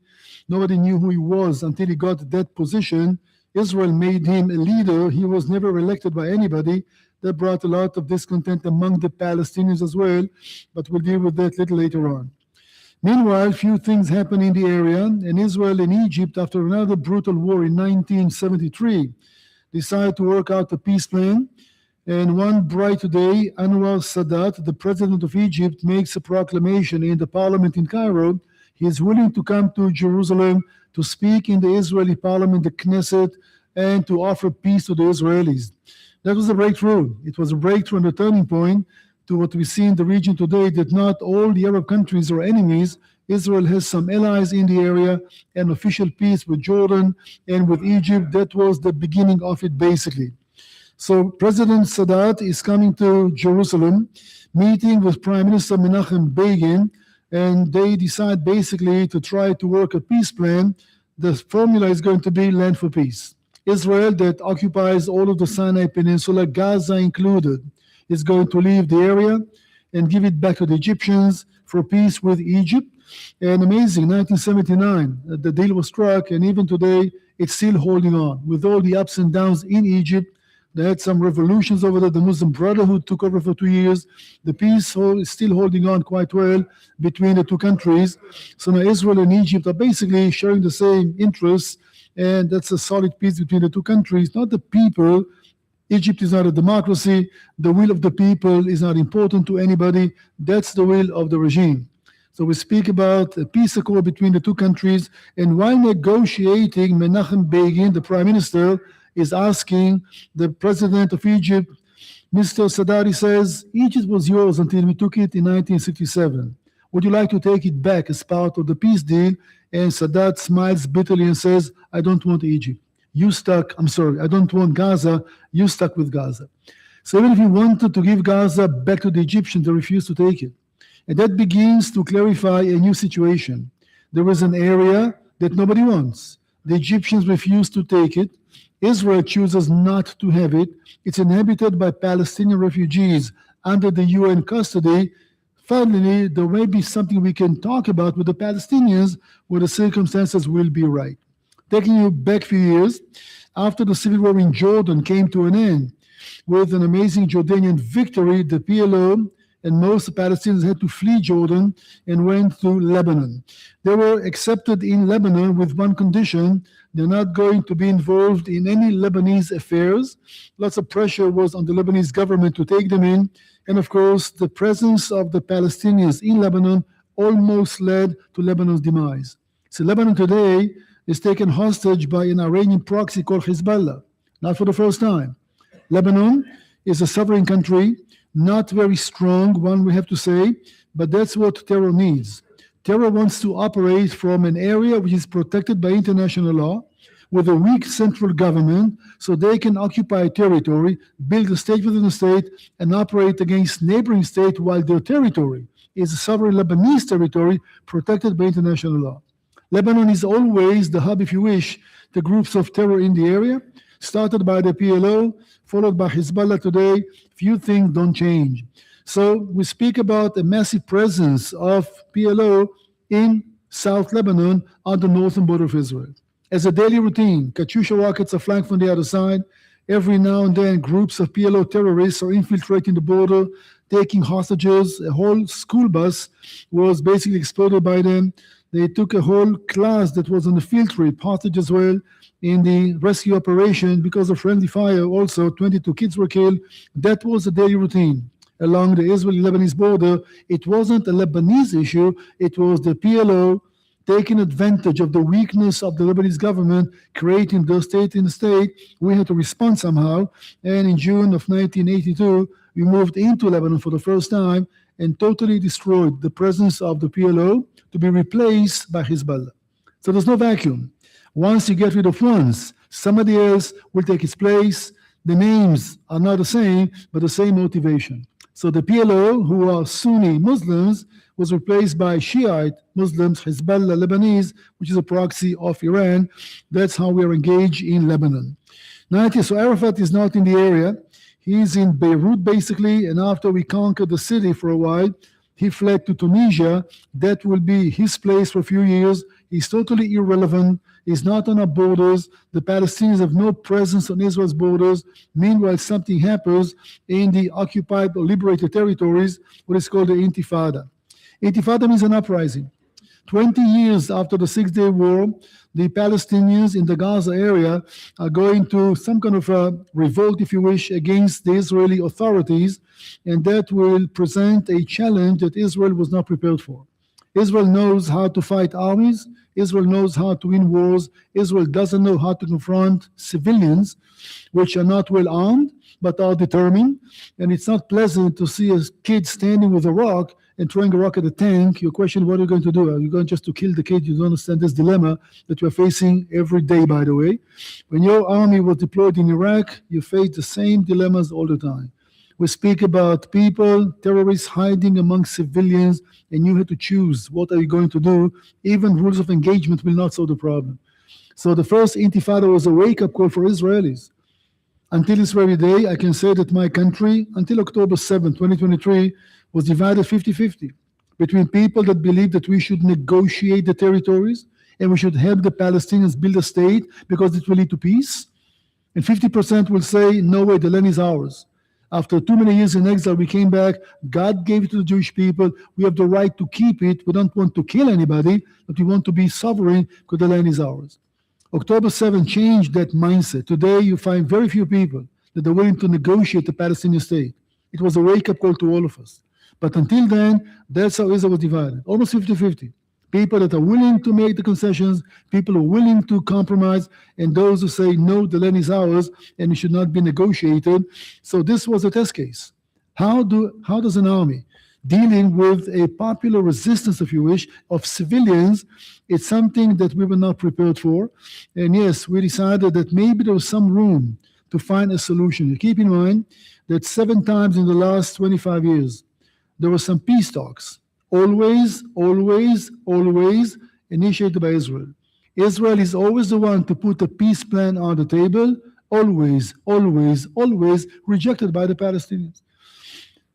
Nobody knew who he was until he got that position. Israel made him a leader. He was never elected by anybody. That brought a lot of discontent among the Palestinians as well, but we'll deal with that a little later on. Meanwhile, few things happen in the area, and Israel and Egypt, after another brutal war in 1973, decided to work out a peace plan. And one bright day, Anwar Sadat, the president of Egypt, makes a proclamation in the parliament in Cairo. He is willing to come to Jerusalem to speak in the Israeli parliament, the Knesset, and to offer peace to the Israelis. That was a breakthrough. It was a breakthrough and a turning point to what we see in the region today, that not all the Arab countries are enemies. Israel has some allies in the area, and official peace with Jordan and with Egypt. That was the beginning of it, basically. So President Sadat is coming to Jerusalem, meeting with Prime Minister Menachem Begin, and they decide basically to try to work a peace plan. The formula is going to be land for peace. Israel, that occupies all of the Sinai Peninsula, Gaza included, is going to leave the area and give it back to the Egyptians for peace with Egypt. And amazing, 1979, the deal was struck, and even today, it's still holding on. With all the ups and downs in Egypt, they had some revolutions over there. The Muslim Brotherhood took over for 2 years. The peace is still holding on quite well between the two countries. So now Israel and Egypt are basically sharing the same interests, and that's a solid peace between the two countries, not the people. Egypt is not a democracy. The will of the people is not important to anybody. That's the will of the regime. So we speak about a peace accord between the two countries, and while negotiating, Menachem Begin, the prime minister, is asking the president of Egypt, Mr. Sadat, says, Egypt was yours until we took it in 1967. Would you like to take it back as part of the peace deal? And Sadat smiles bitterly and says, I don't want Egypt. I don't want Gaza. You stuck with Gaza. So even if you wanted to give Gaza back to the Egyptians, they refused to take it. And that begins to clarify a new situation. There is an area that nobody wants. The Egyptians refuse to take it. Israel chooses not to have it. It's inhabited by Palestinian refugees under the UN custody. Finally, there may be something we can talk about with the Palestinians where the circumstances will be right. Taking you back a few years, after the civil war in Jordan came to an end, with an amazing Jordanian victory, the PLO and most Palestinians had to flee Jordan and went to Lebanon. They were accepted in Lebanon with one condition: they're not going to be involved in any Lebanese affairs. Lots of pressure was on the Lebanese government to take them in. And of course, the presence of the Palestinians in Lebanon almost led to Lebanon's demise. So Lebanon today is taken hostage by an Iranian proxy called Hezbollah, not for the first time. Lebanon is a sovereign country, not very strong, one we have to say, but that's what terror needs. Terror wants to operate from an area which is protected by international law, with a weak central government, so they can occupy territory, build a state within a state, and operate against neighboring state while their territory is a sovereign Lebanese territory protected by international law. Lebanon is always the hub, if you wish, the groups of terror in the area, started by the PLO, followed by Hezbollah today. Few things don't change. So we speak about a massive presence of PLO in South Lebanon on the northern border of Israel. As a daily routine, Katyusha rockets are flying from the other side. Every now and then, groups of PLO terrorists are infiltrating the border, taking hostages. A whole school bus was basically exploded by them. They took a whole class that was on a field trip, hostage as well, in the rescue operation. Because of friendly fire, also 22 kids were killed. That was a daily routine along the Israeli-Lebanese border. It wasn't a Lebanese issue. It was the PLO taking advantage of the weakness of the Lebanese government, creating the state in the state. We had to respond somehow. And in June of 1982, we moved into Lebanon for the first time and totally destroyed the presence of the PLO to be replaced by Hezbollah. So there's no vacuum. Once you get rid of one, somebody else will take its place. The names are not the same, but the same motivation. So the PLO, who are Sunni Muslims, was replaced by Shiite Muslims, Hezbollah Lebanese, which is a proxy of Iran. That's how we are engaged in Lebanon. So Arafat is not in the area. He's in Beirut, basically, and after we conquered the city for a while, he fled to Tunisia. That will be his place for a few years. He's totally irrelevant. He's not on our borders. The Palestinians have no presence on Israel's borders. Meanwhile, something happens in the occupied or liberated territories, what is called the Intifada. Intifada means an uprising. 20 years after the Six-Day War, the Palestinians in the Gaza area are going to some kind of a revolt, if you wish, against the Israeli authorities, and that will present a challenge that Israel was not prepared for. Israel knows how to fight armies. Israel knows how to win wars. Israel doesn't know how to confront civilians, which are not well armed, but are determined. And it's not pleasant to see a kid standing with a rock and throwing a rock at a tank. You question, what are you going to do? Are you going just to kill the kid? You don't understand this dilemma that you're facing every day, by the way. When your army was deployed in Iraq, you face the same dilemmas all the time. We speak about people, terrorists hiding among civilians, and you have to choose what are you going to do. Even rules of engagement will not solve the problem. So the first Intifada was a wake-up call for Israelis. Until this very day, I can say that my country, until October 7, 2023, was divided 50-50 between people that believe that we should negotiate the territories and we should help the Palestinians build a state because it will lead to peace. And 50% will say, no way, the land is ours. After too many years in exile, we came back. God gave it to the Jewish people. We have the right to keep it. We don't want to kill anybody, but we want to be sovereign because the land is ours. October 7 changed that mindset. Today, you find very few people that are willing to negotiate the Palestinian state. It was a wake-up call to all of us. But until then, that's how Israel was divided, almost 50-50. People that are willing to make the concessions, people who are willing to compromise, and those who say, no, the land is ours, and it should not be negotiated. So this was a test case. How does an army dealing with a popular resistance, if you wish, of civilians, it's something that we were not prepared for. And yes, we decided that maybe there was some room to find a solution. You keep in mind that 7 times in the last 25 years, there were some peace talks, always initiated by Israel. Israel is always the one to put a peace plan on the table, always rejected by the Palestinians.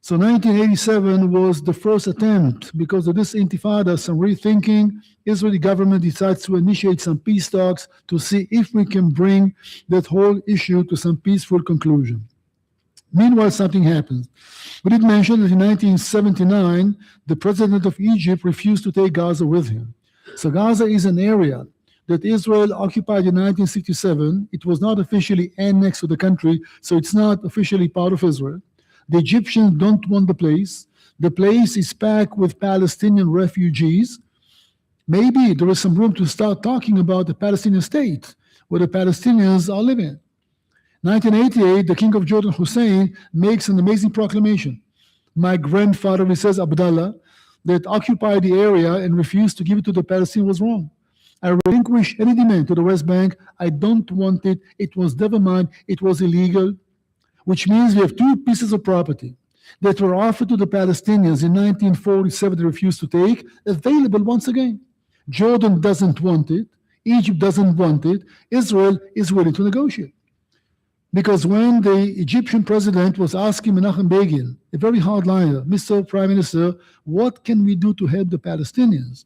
So 1987 was the first attempt, because of this Intifada, some rethinking. Israeli government decides to initiate some peace talks to see if we can bring that whole issue to some peaceful conclusion. Meanwhile, something happens. We did mention that in 1979, the president of Egypt refused to take Gaza with him. So Gaza is an area that Israel occupied in 1967. It was not officially annexed to the country, so it's not officially part of Israel. The Egyptians don't want the place. The place is packed with Palestinian refugees. Maybe there is some room to start talking about the Palestinian state, where the Palestinians are living. 1988, the king of Jordan, Hussein, makes an amazing proclamation. My grandfather, he says, Abdallah, that occupied the area and refused to give it to the Palestinians was wrong. I relinquish any demand to the West Bank. I don't want it. It was never mine. It was illegal, which means we have 2 pieces of property that were offered to the Palestinians in 1947 they refused to take, available once again. Jordan doesn't want it. Egypt doesn't want it. Israel is willing to negotiate. Because when the Egyptian president was asking Menachem Begin, a very hardliner, Mr. Prime Minister, what can we do to help the Palestinians?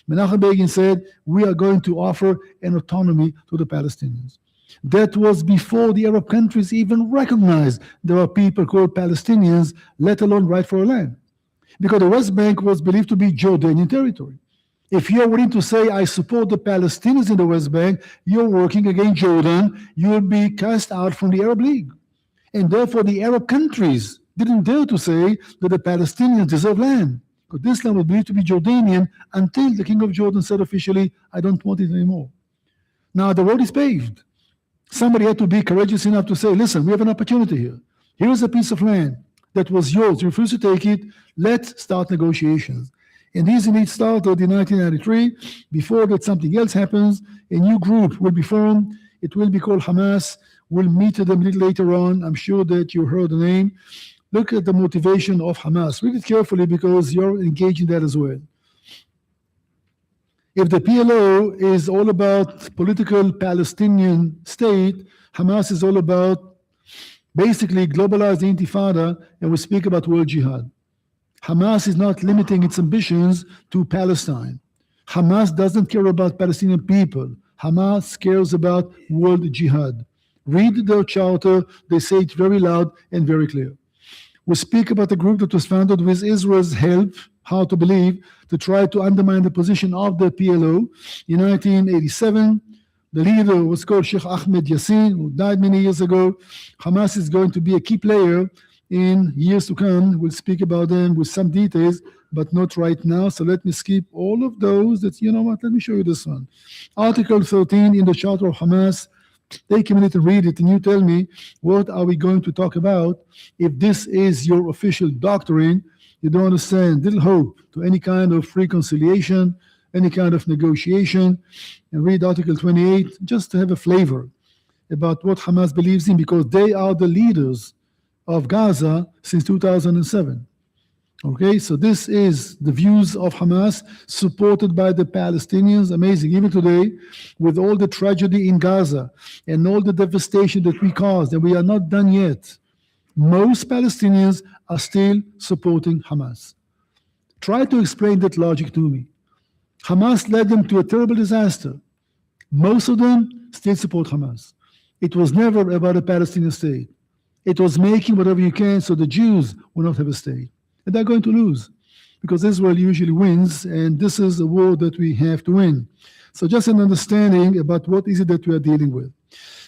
Menachem Begin said, we are going to offer an autonomy to the Palestinians. That was before the Arab countries even recognized there are people called Palestinians, let alone right for a land. Because the West Bank was believed to be Jordanian territory. If you're willing to say, I support the Palestinians in the West Bank, you're working against Jordan, you'll be cast out from the Arab League. And therefore, the Arab countries didn't dare to say that the Palestinians deserve land, Because this land was believed to be Jordanian until the king of Jordan said officially, I don't want it anymore. Now the road is paved. Somebody had to be courageous enough to say, listen, we have an opportunity here. Here's a piece of land that was yours. You refuse to take it. Let's start negotiations. And these indeed started in 1993. Before that, something else happens. A new group will be formed. It will be called Hamas. We'll meet them a little later on. I'm sure that you heard the name. Look at the motivation of Hamas. Read it carefully because you're engaged in that as well. If the PLO is all about political Palestinian state, Hamas is all about basically globalized intifada, and we speak about world jihad. Hamas is not limiting its ambitions to Palestine. Hamas doesn't care about Palestinian people. Hamas cares about world jihad. Read their charter. They say it very loud and very clear. We speak about a group that was founded with Israel's help, how to believe, to try to undermine the position of the PLO. In 1987, the leader was called Sheikh Ahmed Yassin, who died many years ago. Hamas is going to be a key player in years to come. We'll speak about them with some details, but not right now. So let me skip all of those. You know what? Let me show you this one. Article 13 in the Charter of Hamas. Take a minute and read it, and you tell me what are we going to talk about. If this is your official doctrine, you don't understand little hope to any kind of reconciliation, any kind of negotiation. And read Article 28 just to have a flavor about what Hamas believes in, because they are the leaders of Gaza since 2007. Okay, so this is the views of Hamas supported by the Palestinians. Amazing, even today, with all the tragedy in Gaza and all the devastation that we caused, and we are not done yet. Most Palestinians are still supporting Hamas. Try to explain that logic to me. Hamas led them to a terrible disaster. Most of them still support Hamas. It was never about a Palestinian state. It was making whatever you can so the Jews will not have a state. And they're going to lose because Israel usually wins, and this is a war that we have to win. So just an understanding about what is it that we are dealing with.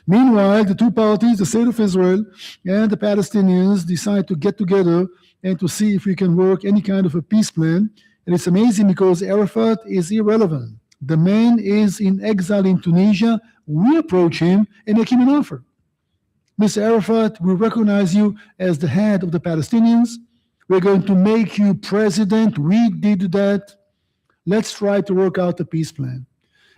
Meanwhile, the two parties, the state of Israel and the Palestinians, decide to get together and to see if we can work any kind of a peace plan. And it's amazing because Arafat is irrelevant. The man is in exile in Tunisia. We approach him and make him an offer. Mr. Arafat, we recognize you as the head of the Palestinians. We're going to make you president. We did that. Let's try to work out a peace plan.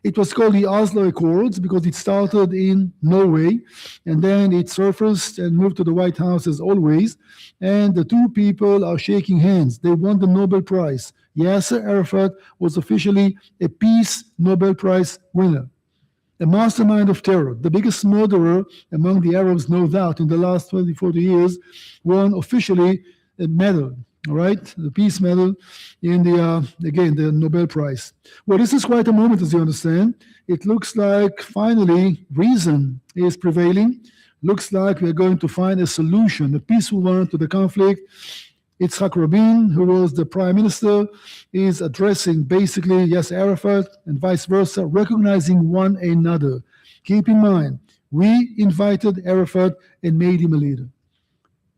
It was called the Oslo Accords because it started in Norway, and then it surfaced and moved to the White House as always. And the two people are shaking hands. They won the Nobel Prize. Yasser Arafat was officially a Peace Nobel Prize winner. A mastermind of terror, the biggest murderer among the Arabs, no doubt, in the last 20, 40 years, won officially a medal, all right, the peace medal in the, again, the Nobel Prize. Well, this is quite a moment, as you understand. It looks like finally reason is prevailing. Looks like we're going to find a solution, a peaceful one to the conflict. Yitzhak Rabin, who was the prime minister, is addressing basically Yasser Arafat and vice versa, recognizing one another. Keep in mind, we invited Arafat and made him a leader.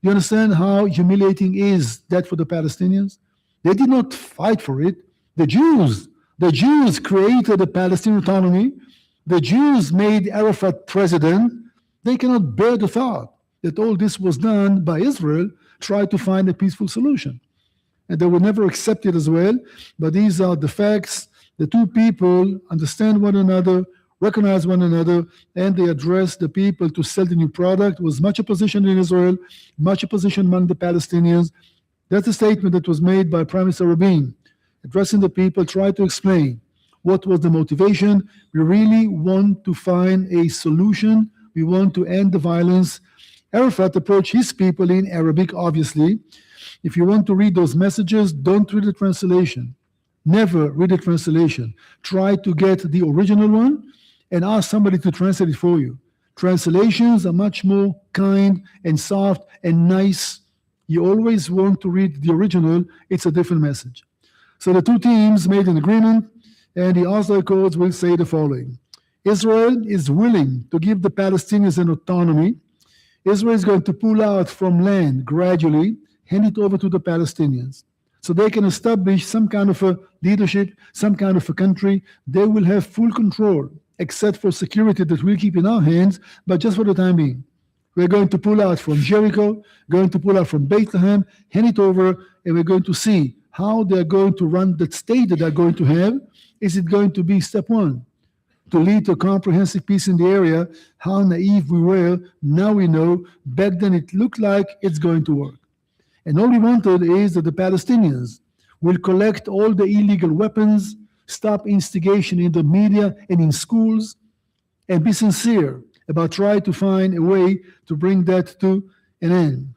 You understand how humiliating is that for the Palestinians? They did not fight for it. The Jews created a Palestinian autonomy. The Jews made Arafat president. They cannot bear the thought that all this was done by Israel, try to find a peaceful solution. And they will never accept it as well. But these are the facts. The two people understand one another, recognize one another, and they address the people to sell the new product. There was much opposition in Israel, much opposition among the Palestinians. That's a statement that was made by Prime Minister Rabin, addressing the people, try to explain what was the motivation. We really want to find a solution. We want to end the violence. Arafat approached his people in Arabic, obviously. If you want to read those messages, don't read the translation. Never read the translation. Try to get the original one and ask somebody to translate it for you. Translations are much more kind and soft and nice. You always want to read the original. It's a different message. So the two teams made an agreement, and the Oslo Accords will say the following. Israel is willing to give the Palestinians an autonomy. Israel is going to pull out from land gradually, hand it over to the Palestinians. so they can establish some kind of a leadership, some kind of a country. They will have full control, except for security that we'll keep in our hands, but just for the time being. We're going to pull out from Jericho, going to pull out from Bethlehem, hand it over, and we're going to see how they're going to run that state that they're going to have. Is it going to be step one, to lead to comprehensive peace in the area? How naive we were, now we know. Back then it looked like it's going to work. And all we wanted is that the Palestinians will collect all the illegal weapons, stop instigation in the media and in schools, and be sincere about trying to find a way to bring that to an end.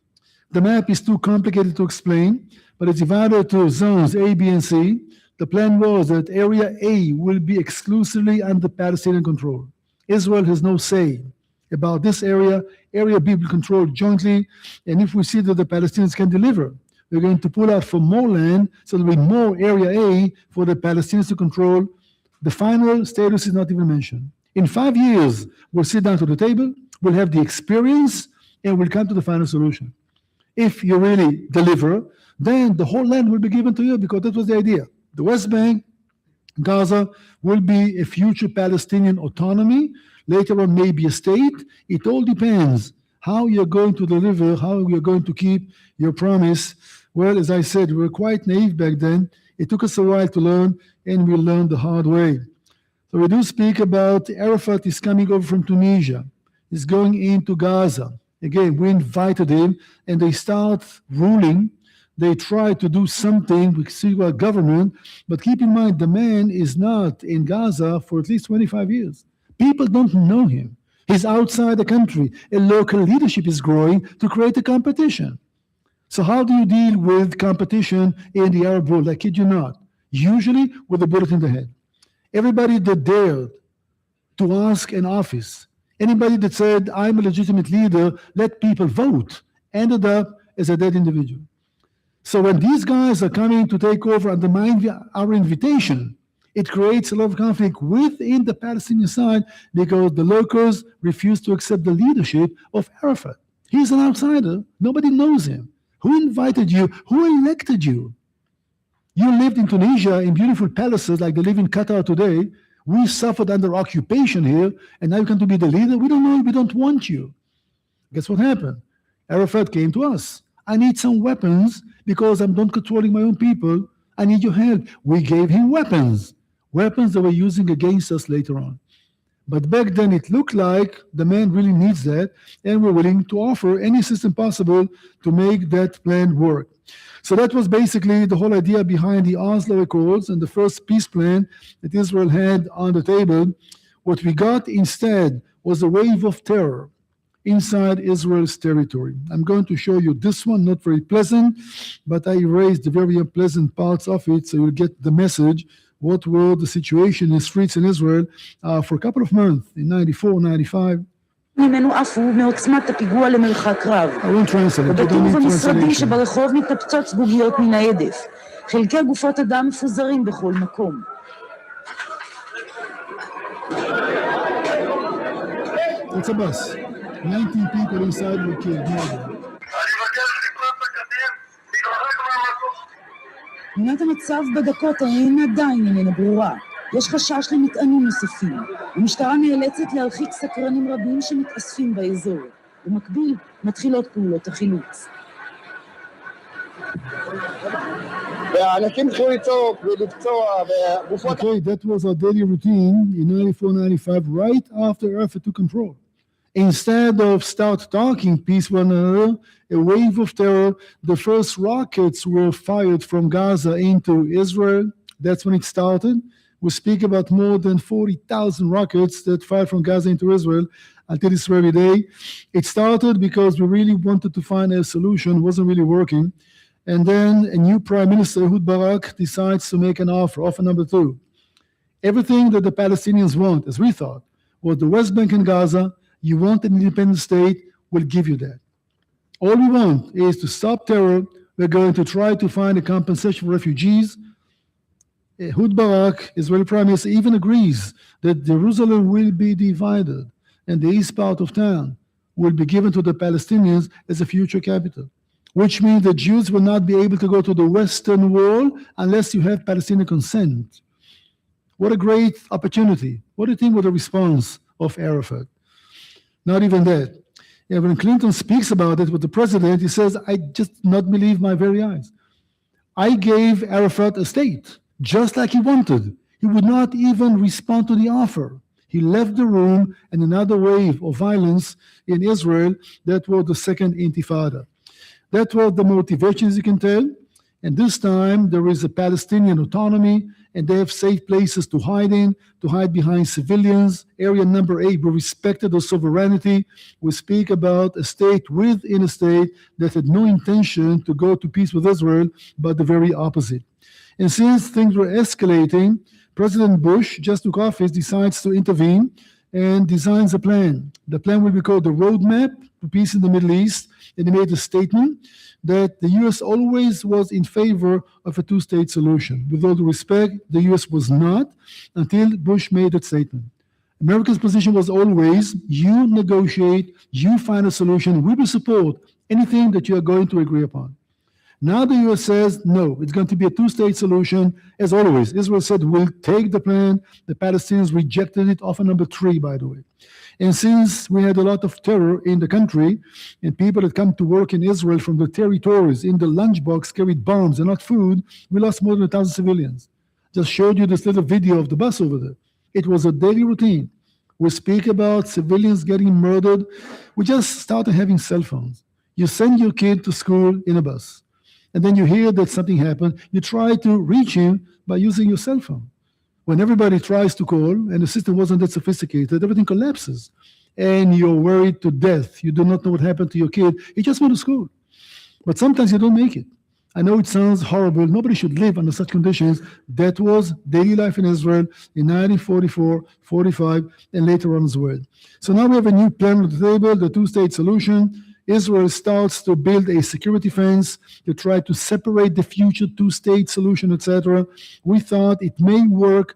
The map is too complicated to explain, but it's divided to zones A, B, and C. The plan was that Area A will be exclusively under Palestinian control. Israel has no say about this area. Area B will control jointly, and if we see that the Palestinians can deliver, we're going to pull out for more land, so there'll be more Area A for the Palestinians to control. The final status is not even mentioned. In 5 years, we'll sit down to the table, we'll have the experience, and we'll come to the final solution. If you really deliver, then the whole land will be given to you, because that was the idea. The West Bank, Gaza, will be a future Palestinian autonomy, later on maybe a state. It all depends how you're going to deliver, how you're going to keep your promise. Well, as I said, we were quite naive back then. It took us a while to learn, and we learned the hard way. So we do speak about Arafat is coming over from Tunisia. He's going into Gaza. Again, we invited him, and they start ruling. They try to do something with civil government, but keep in mind, the man is not in Gaza for at least 25 years. People don't know him. He's outside the country. A local leadership is growing to create a competition. So how do you deal with competition in the Arab world? I kid you not. Usually with a bullet in the head. Everybody that dared to ask an office, anybody that said, I'm a legitimate leader, let people vote, ended up as a dead individual. So when these guys are coming to take over, undermine our invitation, it creates a lot of conflict within the Palestinian side, because the locals refuse to accept the leadership of Arafat. He's an outsider. Nobody knows him. Who invited you? Who elected you? You lived in Tunisia in beautiful palaces like they live in Qatar today. We suffered under occupation here, and now you come to be the leader? We don't know you. We don't want you. Guess what happened? Arafat came to us. I need some weapons because I'm not controlling my own people. I need your help. We gave him weapons that were using against us later on. But back then it looked like the man really needs that, and we're willing to offer any system possible to make that plan work. So that was basically the whole idea behind the Oslo Accords and the first peace plan that Israel had on the table. What we got instead was a wave of terror inside Israel's territory. I'm going to show you this one, not very pleasant, but I erased the very unpleasant parts of it so you'll get the message. What were the situation in the streets in Israel for a couple of months, in 94, 95. ממנו עפו מעוצמת הפיגוע למרחק רב. בבתים ובמשרדים שברחוב מתנפצות זגוגיות מן העדף. חלקי גופות אדם מפוזרים בכל מקום. It's a bus. 19 people inside were killed. תמונת המצב בדקות ההן עדיין איננה ברורה. יש חשש למטענים נוספים. המשטרה נאלצת להרחיק סקרנים רבים שמתאספים באזור. במקביל, מתחילות פעולות החילוץ. Okay, that was our daily routine in 94-95, right after Arafat took control. Instead of start talking peace with one another, a wave of terror, the first rockets were fired from Gaza into Israel. That's when it started. We speak about more than 40,000 rockets that fired from Gaza into Israel until this very day. It started because we really wanted to find a solution. It wasn't really working. And then a new Prime Minister, Ehud Barak, decides to make an offer number 2. Everything that the Palestinians want, as we thought, was the West Bank and Gaza. You want an independent state, we'll give you that. All we want is to stop terror. We're going to try to find a compensation for refugees. Ehud Barak, Israeli Prime Minister, even agrees that Jerusalem will be divided and the east part of town will be given to the Palestinians as a future capital. which means the Jews will not be able to go to the Western Wall unless you have Palestinian consent. What a great opportunity. What do you think was the response of Arafat? Not even that. Yeah, when Clinton speaks about it with the president, he says, I just not believe my very eyes. I gave Arafat a state, just like he wanted. He would not even respond to the offer. He left the room, and another wave of violence in Israel, that was the second intifada. That was the motivation, as you can tell. And this time, there is a Palestinian autonomy, and they have safe places to hide in, to hide behind civilians. Area number 8, we respected the sovereignty. We speak about a state within a state that had no intention to go to peace with Israel, but the very opposite. And since things were escalating, President Bush, just took office, decides to intervene and designs a plan. The plan will be called the Roadmap to Peace in the Middle East. And he made a statement that the U.S. always was in favor of a two-state solution. With all due respect, the U.S. was not until Bush made that statement. America's position was always, you negotiate, you find a solution, we will support anything that you are going to agree upon. Now the U.S. says, no, it's going to be a two-state solution. As always, Israel said, we'll take the plan. The Palestinians rejected it, offer number 3, by the way. And since we had a lot of terror in the country, and people that come to work in Israel from the territories in the lunchbox carried bombs and not food, we lost more than 1,000 civilians. Just showed you this little video of the bus over there. It was a daily routine. We speak about civilians getting murdered. We just started having cell phones. You send your kid to school in a bus, and then you hear that something happened. You try to reach him by using your cell phone. When everybody tries to call and the system wasn't that sophisticated, everything collapses. And you're worried to death. You do not know what happened to your kid. He just went to school. But sometimes you don't make it. I know it sounds horrible. Nobody should live under such conditions. That was daily life in Israel in 1944, 45, and later on as well. So now we have a new plan on the table, the two-state solution. Israel starts to build a security fence to try to separate the future two-state solution, etc. We thought it may work.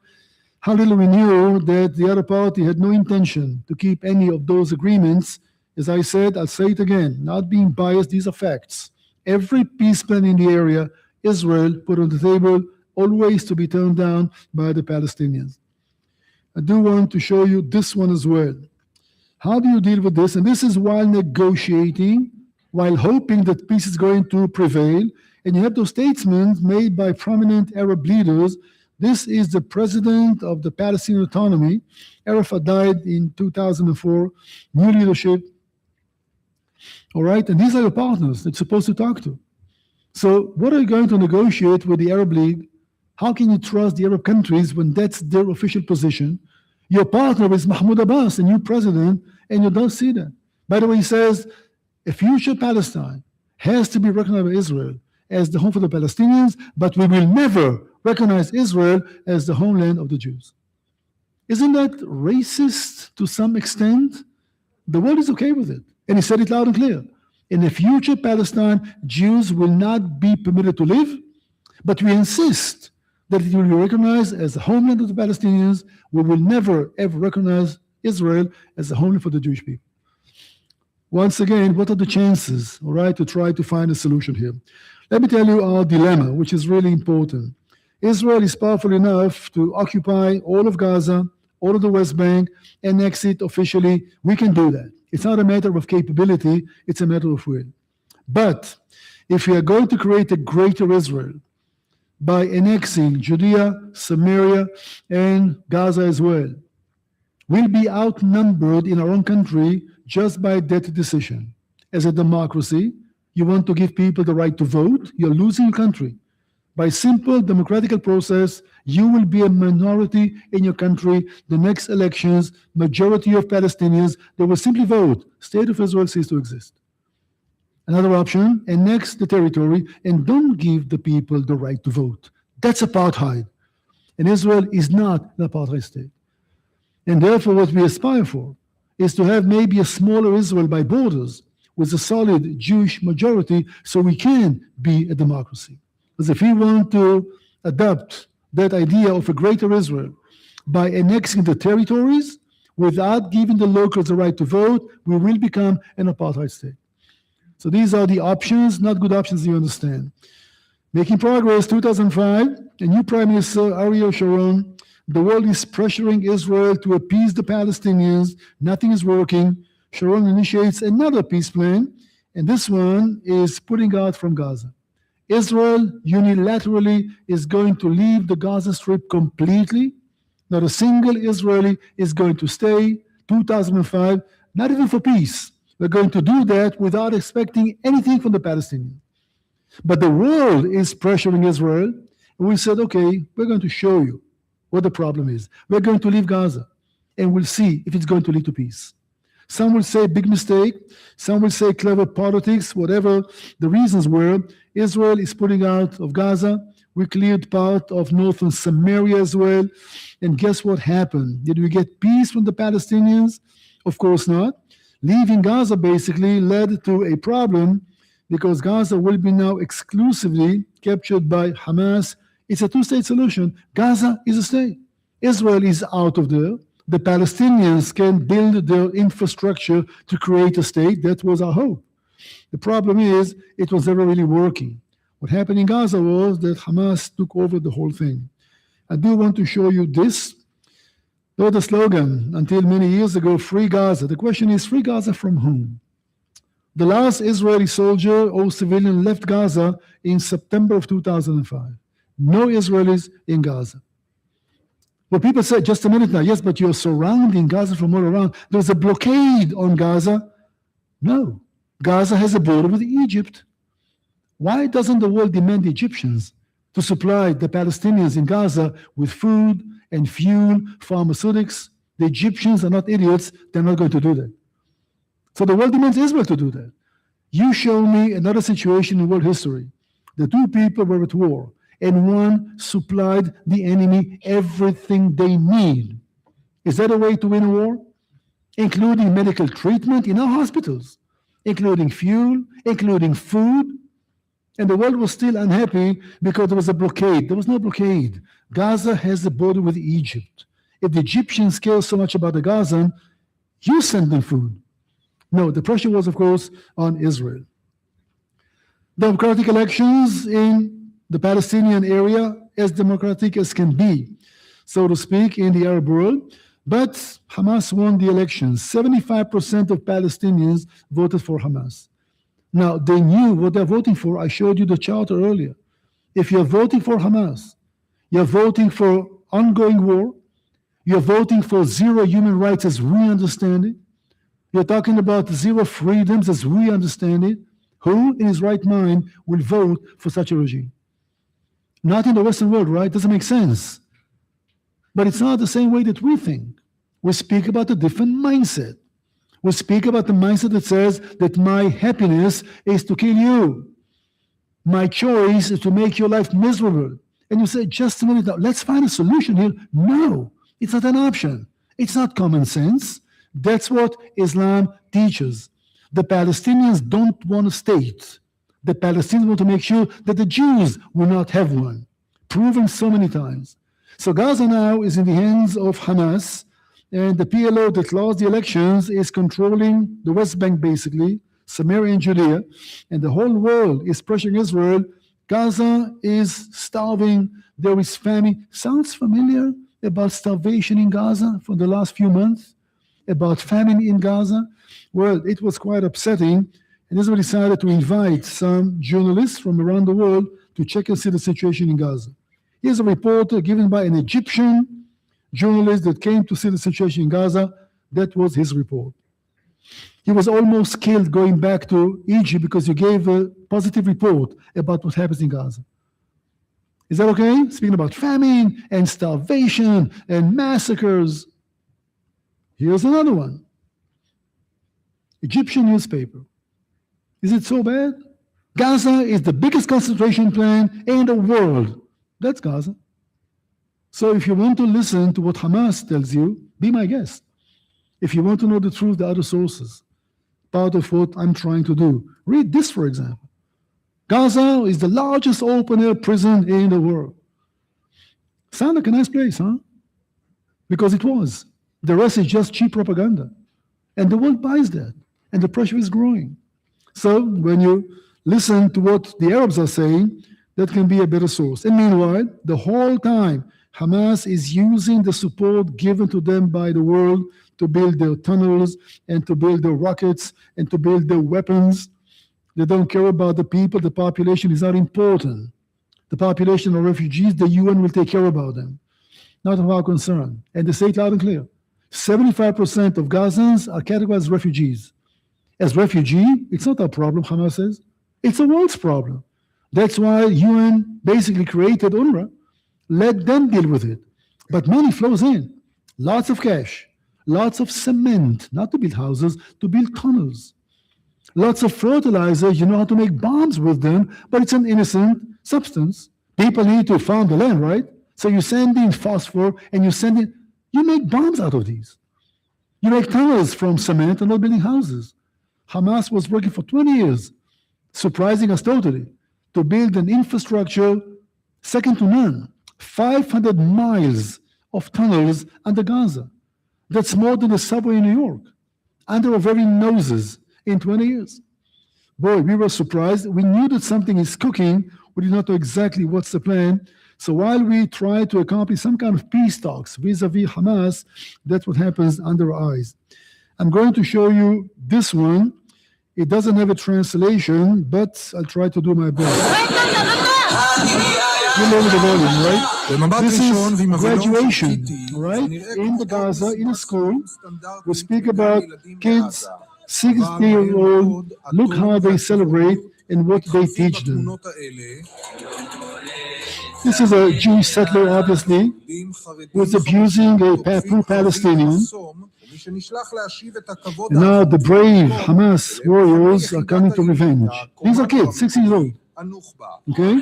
How little we knew that the other party had no intention to keep any of those agreements. As I said, I'll say it again, not being biased, these are facts. Every peace plan in the area, Israel put on the table, always to be turned down by the Palestinians. I do want to show you this one as well. How do you deal with this? And this is while negotiating, while hoping that peace is going to prevail. And you have those statements made by prominent Arab leaders. This is the president of the Palestinian Autonomy. Arafat died in 2004. New leadership. All right, and these are your partners that you're supposed to talk to. So what are you going to negotiate with the Arab League? How can you trust the Arab countries when that's their official position? Your partner is Mahmoud Abbas, the new president, and you don't see that. By the way, he says a future Palestine has to be recognized by Israel as the home for the Palestinians, but we will never recognize Israel as the homeland of the Jews. Isn't that racist to some extent? The world is okay with it. And he said it loud and clear. In a future Palestine, Jews will not be permitted to live, but we insist that it will be recognized as the homeland of the Palestinians. We will never, ever recognize Israel as the homeland for the Jewish people. Once again, what are the chances, all right, to try to find a solution here? Let me tell you our dilemma, which is really important. Israel is powerful enough to occupy all of Gaza, all of the West Bank, annex it officially. We can do that. It's not a matter of capability, it's a matter of will. But if we are going to create a greater Israel by annexing Judea, Samaria, and Gaza as well, we'll be outnumbered in our own country just by that decision. As a democracy, you want to give people the right to vote, you're losing your country. By simple democratic process, you will be a minority in your country. The next elections, majority of Palestinians, they will simply vote. State of Israel ceases to exist. Another option, annex the territory and don't give the people the right to vote. That's apartheid. And Israel is not an apartheid state. And therefore, what we aspire for is to have maybe a smaller Israel by borders with a solid Jewish majority so we can be a democracy. Because if we want to adopt that idea of a greater Israel by annexing the territories without giving the locals the right to vote, we will become an apartheid state. So these are the options, not good options, you understand. Making progress, 2005, a new Prime Minister, Ariel Sharon. The world is pressuring Israel to appease the Palestinians. Nothing is working. Sharon initiates another peace plan, and this one is putting out from Gaza. Israel unilaterally is going to leave the Gaza Strip completely. Not a single Israeli is going to stay. 2005, not even for peace. We're going to do that without expecting anything from the Palestinians. But the world is pressuring Israel, and we said, okay, we're going to show you what the problem is. We're going to leave Gaza, and we'll see if it's going to lead to peace. Some will say big mistake, some will say clever politics, whatever the reasons were. Israel is putting out of Gaza. We cleared part of northern Samaria as well. And guess what happened? Did we get peace from the Palestinians? Of course not. Leaving Gaza basically led to a problem because Gaza will be now exclusively captured by Hamas. It's a two-state solution. Gaza is a state. Israel is out of there. The Palestinians can build their infrastructure to create a state. That was our hope. The problem is it was never really working. What happened in Gaza was that Hamas took over the whole thing. I do want to show you this. There was the slogan until many years ago, Free Gaza. The question is, free Gaza from whom? The last Israeli soldier or civilian left Gaza in September of 2005. No Israelis in Gaza. Well, people say, just a minute now, yes, but you're surrounding Gaza from all around. There's a blockade on Gaza. No, Gaza has a border with Egypt. Why doesn't the world demand the Egyptians to supply the Palestinians in Gaza with food and fuel, pharmaceutics? The Egyptians are not idiots. They're not going to do that. So the world demands Israel to do that. You show me another situation in world history. The two people were at war, and one supplied the enemy everything they need. Is that a way to win a war? Including medical treatment in our hospitals, including fuel, including food. And the world was still unhappy because there was a blockade. There was no blockade. Gaza has a border with Egypt. If the Egyptians care so much about the Gazan, you send them food. No, the pressure was, of course, on Israel. Democratic elections in the Palestinian area, as democratic as can be, so to speak, in the Arab world. But Hamas won the elections. 75% of Palestinians voted for Hamas. Now, they knew what they're voting for. I showed you the chart earlier. If you're voting for Hamas, you're voting for ongoing war, you're voting for zero human rights as we understand it, you're talking about zero freedoms as we understand it. Who in his right mind will vote for such a regime? Not in the Western world, right? Doesn't make sense. But it's not the same way that we think. We speak about a different mindset. We speak about the mindset that says that my happiness is to kill you. My choice is to make your life miserable. And you say, just a minute now, let's find a solution here. No, it's not an option. It's not common sense. That's what Islam teaches. The Palestinians don't want a state. The Palestinians want to make sure that the Jews will not have one. Proven so many times. So Gaza now is in the hands of Hamas, and the PLO that lost the elections is controlling the West Bank, basically, Samaria and Judea, and the whole world is pressuring Israel. Gaza is starving. There is famine. Sounds familiar about starvation in Gaza for the last few months? About famine in Gaza? Well, it was quite upsetting, and Israel decided to invite some journalists from around the world to check and see the situation in Gaza. Here's a report given by an Egyptian journalist that came to see the situation in Gaza. That was his report. He was almost killed going back to Egypt because he gave a positive report about what happens in Gaza. Is that okay? Speaking about famine and starvation and massacres. Here's another one. Egyptian newspaper. Is it so bad? Gaza is the biggest concentration camp in the world. That's Gaza. So if you want to listen to what Hamas tells you, be my guest. If you want to know the truth, the other sources, part of what I'm trying to do. Read this, for example. Gaza is the largest open-air prison in the world. Sound like a nice place, huh? Because it was. The rest is just cheap propaganda. And the world buys that. And the pressure is growing. So when you listen to what the Arabs are saying, that can be a better source. And meanwhile, the whole time, Hamas is using the support given to them by the world to build their tunnels and to build their rockets and to build their weapons. They don't care about the people. The population is not important. The population of refugees, the UN will take care about them. Not of our concern. And they say it loud and clear. 75% of Gazans are categorized as refugees. As refugee, it's not our problem, Hamas says. It's the world's problem. That's why UN basically created UNRWA. Let them deal with it. But money flows in. Lots of cash. Lots of cement, not to build houses, to build tunnels. Lots of fertilizer, you know how to make bombs with them, but it's an innocent substance. People need to farm the land, right? So you send in phosphor and you make bombs out of these. You make tunnels from cement and not building houses. Hamas was working for 20 years, surprising us totally, to build an infrastructure second to none. 500 miles of tunnels under Gaza. That's more than the subway in New York, under our very noses in 20 years. Boy, we were surprised. We knew that something is cooking. We did not know exactly what's the plan. So while we try to accomplish some kind of peace talks vis-a-vis Hamas, that's what happens under our eyes. I'm going to show you this one. It doesn't have a translation, but I'll try to do my best. You know the volume, right? This is graduation, right? In the Gaza, in a school. We speak about kids, 60-year-old, look how they celebrate and what they teach them. This is a Jewish settler, obviously, who is abusing a poor Palestinian. And now the brave Hamas warriors are coming to revenge. These are kids, 6 years old. Okay?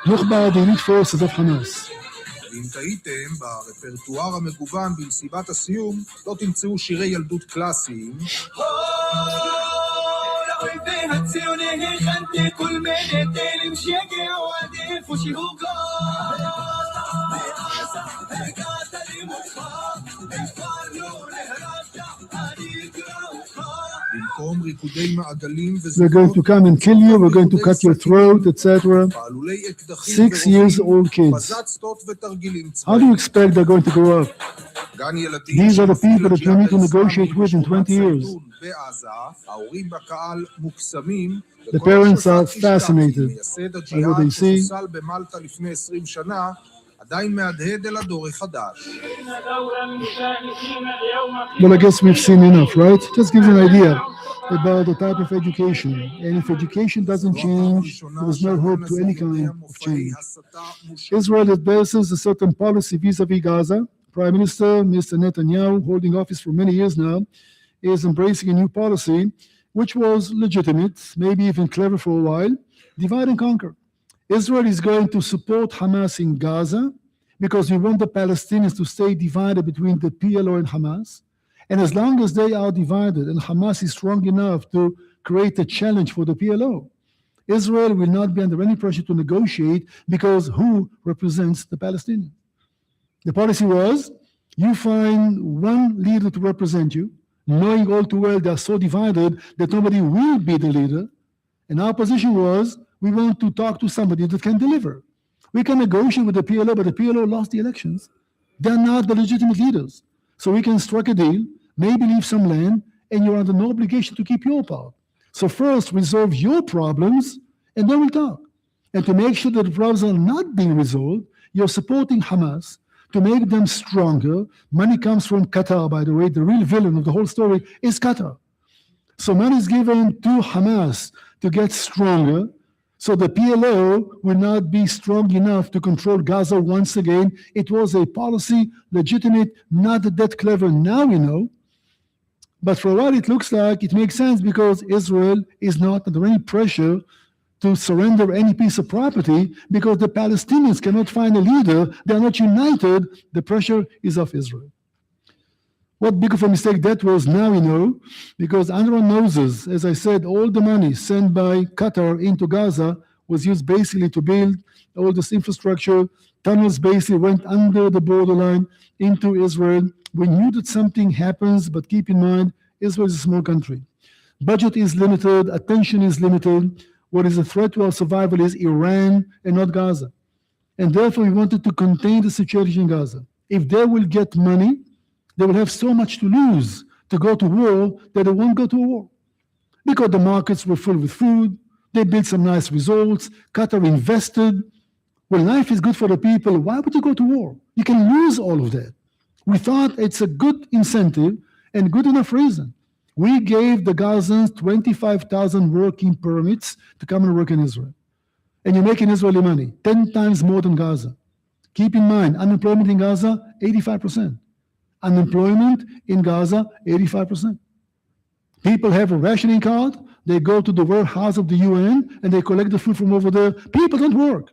Nukhba, the elite forces of Hamas. ואם טעיתם, ברפרטואר המגוון במסיבת הסיום לא תמצאו שירי ילדות קלאסיים. We're going to come and kill you, we're going to cut your throat, etc. 6 years old kids. How do you expect they're going to grow up? These are the people that we need to negotiate with in 20 years. The parents are fascinated by what they see. Well, I guess we've seen enough, right? Just gives you an idea about the type of education. And if education doesn't change, there is no hope to any kind of change. Israel advances a certain policy vis-a-vis Gaza. Prime Minister Mr. Netanyahu, holding office for many years now, is embracing a new policy, which was legitimate, maybe even clever for a while: divide and conquer. Israel is going to support Hamas in Gaza because we want the Palestinians to stay divided between the PLO and Hamas. And as long as they are divided and Hamas is strong enough to create a challenge for the PLO, Israel will not be under any pressure to negotiate, because who represents the Palestinians? The policy was, you find one leader to represent you, knowing all too well they are so divided that nobody will be the leader. And our position was, we want to talk to somebody that can deliver. We can negotiate with the PLO, but the PLO lost the elections. They're not the legitimate leaders. So we can strike a deal, maybe leave some land, and you're under no obligation to keep your part. So first, resolve your problems, and then we'll talk. And to make sure that the problems are not being resolved, you're supporting Hamas to make them stronger. Money comes from Qatar, by the way. The real villain of the whole story is Qatar. So money is given to Hamas to get stronger, so the PLO will not be strong enough to control Gaza once again. It was a policy, legitimate, not that clever now we know. But for a while it looks like it makes sense, because Israel is not under any pressure to surrender any piece of property, because the Palestinians cannot find a leader. They are not united. The pressure is off Israel. What big of a mistake that was, now we know, because under our noses, as I said, all the money sent by Qatar into Gaza was used basically to build all this infrastructure. Tunnels basically went under the borderline into Israel. We knew that something happens, but keep in mind, Israel is a small country. Budget is limited, attention is limited. What is a threat to our survival is Iran and not Gaza. And therefore, we wanted to contain the situation in Gaza. If they will get money, they will have so much to lose to go to war that they won't go to war. Because the markets were full with food, they built some nice resorts, Qatar invested. When life is good for the people, why would you go to war? You can lose all of that. We thought it's a good incentive and good enough reason. We gave the Gazans 25,000 working permits to come and work in Israel. And you're making Israeli money, 10 times more than Gaza. Keep in mind, unemployment in Gaza, 85%. Unemployment in Gaza, 85%. People have a rationing card, they go to the warehouse of the UN and they collect the food from over there. People don't work.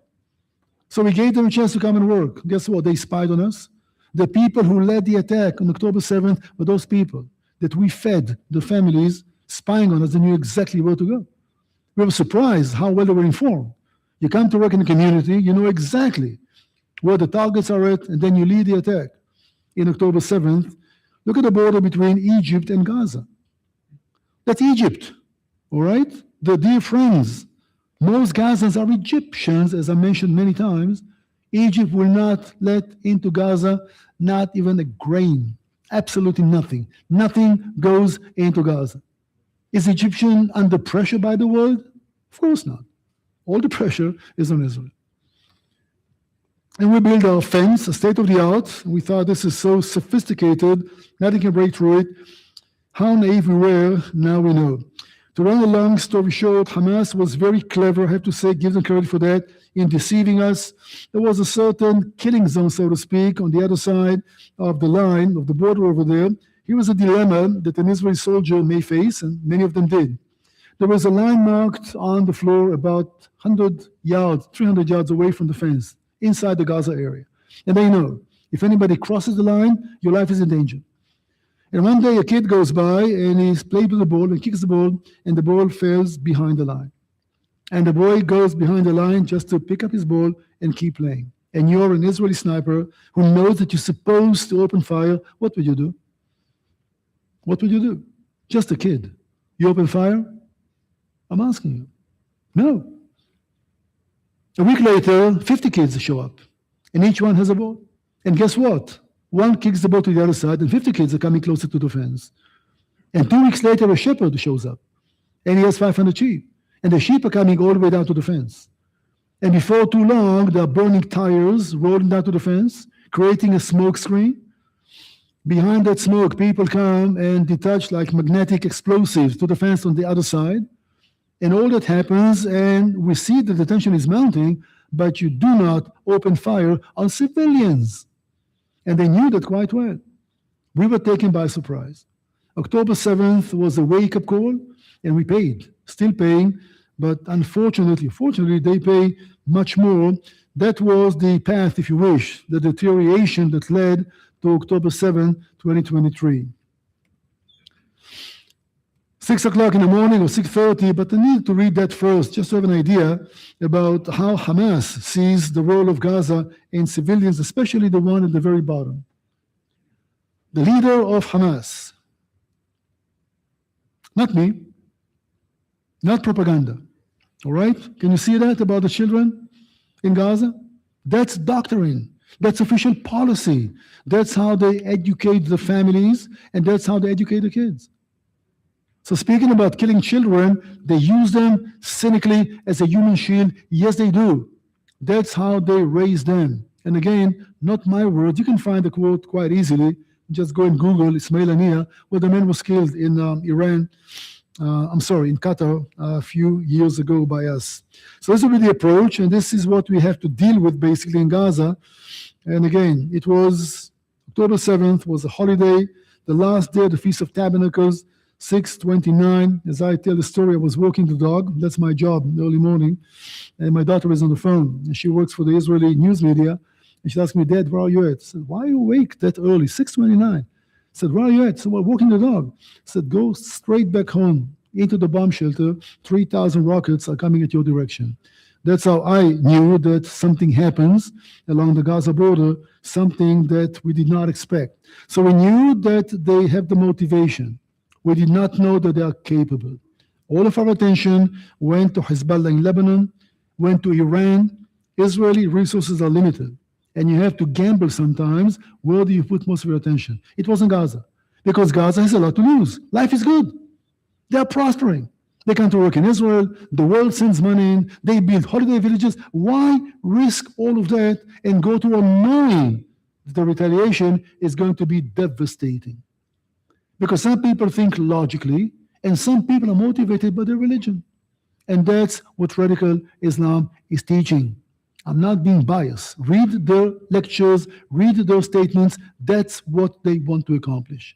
So we gave them a chance to come and work. Guess what? They spied on us. The people who led the attack on October 7th were those people that we fed the families spying on us. They knew exactly where to go. We were surprised how well they were informed. You come to work in the community, you know exactly where the targets are at, and then you lead the attack. In October 7th, look at the border between Egypt and Gaza. That's Egypt, all right? The dear friends, most Gazans are Egyptians, as I mentioned many times. Egypt will not let into Gaza not even a grain, absolutely nothing. Nothing goes into Gaza. Is Egyptian under pressure by the world? Of course not. All the pressure is on Israel. And we built our fence, a state-of-the-art. We thought this is so sophisticated, nothing can break through it. How naive we were, now we know. To run a long story short, Hamas was very clever, I have to say, give them credit for that, in deceiving us. There was a certain killing zone, so to speak, on the other side of the line, of the border over there. Here was a dilemma that an Israeli soldier may face, and many of them did. There was a line marked on the floor about 100 yards, 300 yards away from the fence, inside the Gaza area. And they know, if anybody crosses the line, your life is in danger. And one day a kid goes by and he's playing with the ball and kicks the ball and the ball falls behind the line. And the boy goes behind the line just to pick up his ball and keep playing. And you're an Israeli sniper who knows that you're supposed to open fire. What would you do? What would you do? Just a kid. You open fire? I'm asking you. No. A week later, 50 kids show up and each one has a ball. And guess what? One kicks the ball to the other side and 50 kids are coming closer to the fence. And 2 weeks later, a shepherd shows up and he has 500 sheep. And the sheep are coming all the way down to the fence. And before too long, there are burning tires rolling down to the fence, creating a smoke screen. Behind that smoke, people come and detach like magnetic explosives to the fence on the other side. And all that happens, and we see that the tension is mounting, but you do not open fire on civilians. And they knew that quite well. We were taken by surprise. October 7th was a wake-up call, and we paid, still paying, but fortunately, they pay much more. That was the path, if you wish, the deterioration that led to October 7, 2023. 6 o'clock in the morning or 6:30, but I need to read that first, just to have an idea about how Hamas sees the role of Gaza in civilians, especially the one at the very bottom. The leader of Hamas, not me, not propaganda, all right? Can you see that about the children in Gaza? That's doctrine. That's official policy. That's how they educate the families, and that's how they educate the kids. So speaking about killing children, they use them cynically as a human shield. Yes, they do. That's how they raise them. And again, not my words. You can find the quote quite easily. Just go and Google Ismail Haniyeh, where the man was killed in in Qatar a few years ago by us. So this will be the approach, and this is what we have to deal with basically in Gaza. And again, it was October 7th, was a holiday, the last day of the Feast of Tabernacles, 6:29. As I tell the story, I was walking the dog. That's my job in the early morning. And my daughter is on the phone. And she works for the Israeli news media. And she asked me, Dad, where are you at? I said, why are you awake that early? 6:29. I said, where are you at? So we're walking the dog. I said, go straight back home into the bomb shelter. 3,000 rockets are coming at your direction. That's how I knew that something happens along the Gaza border, something that we did not expect. So we knew that they have the motivation. We did not know that they are capable. All of our attention went to Hezbollah in Lebanon, went to Iran. Israeli resources are limited, and you have to gamble sometimes. Where do you put most of your attention? It wasn't Gaza, because Gaza has a lot to lose. Life is good. They are prospering. They come to work in Israel. The world sends money in. They build holiday villages. Why risk all of that and go to a knowing that the retaliation is going to be devastating? Because some people think logically, and some people are motivated by their religion. And that's what radical Islam is teaching. I'm not being biased. Read their lectures, read their statements. That's what they want to accomplish.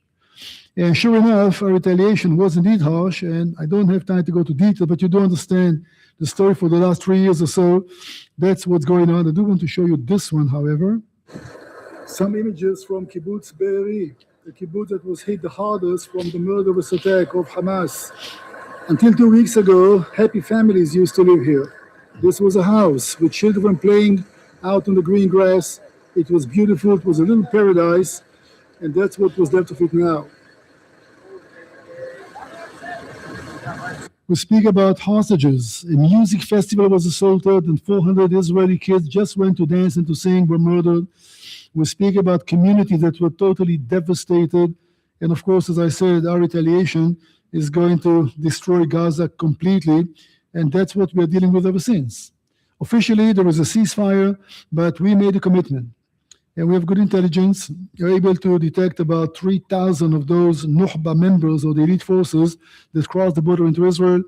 And sure enough, our retaliation was indeed harsh, and I don't have time to go to detail, but you do understand the story for the last 3 years or so. That's what's going on. I do want to show you this one, however. Some images from Kibbutz Be'eri, the kibbutz that was hit the hardest from the murderous attack of Hamas. Until 2 weeks ago, happy families used to live here. This was a house with children playing out on the green grass. It was beautiful. It was a little paradise. And that's what was left of it now. We speak about hostages. A music festival was assaulted, and 400 Israeli kids just went to dance and to sing were murdered. We speak about communities that were totally devastated. And of course, as I said, our retaliation is going to destroy Gaza completely. And that's what we are dealing with ever since. Officially, there was a ceasefire, but we made a commitment. And we have good intelligence. You're able to detect about 3,000 of those Nuhba members or the elite forces that crossed the border into Israel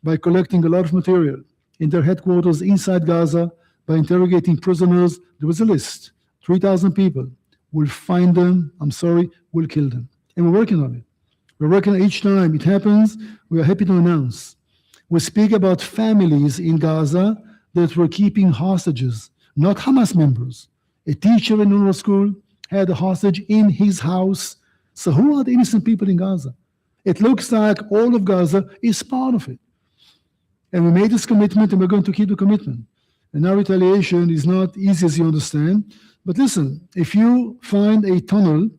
by collecting a lot of material in their headquarters inside Gaza, by interrogating prisoners. There was a list, 3,000 people. We'll find them, we'll kill them. And we're working on it. We're working each time it happens. We are happy to announce. We speak about families in Gaza that were keeping hostages, not Hamas members. A teacher in UNRWA school had a hostage in his house. So who are the innocent people in Gaza? It looks like all of Gaza is part of it. And we made this commitment, and we're going to keep the commitment. And our retaliation is not easy, as you understand. But listen, if you find a tunnel,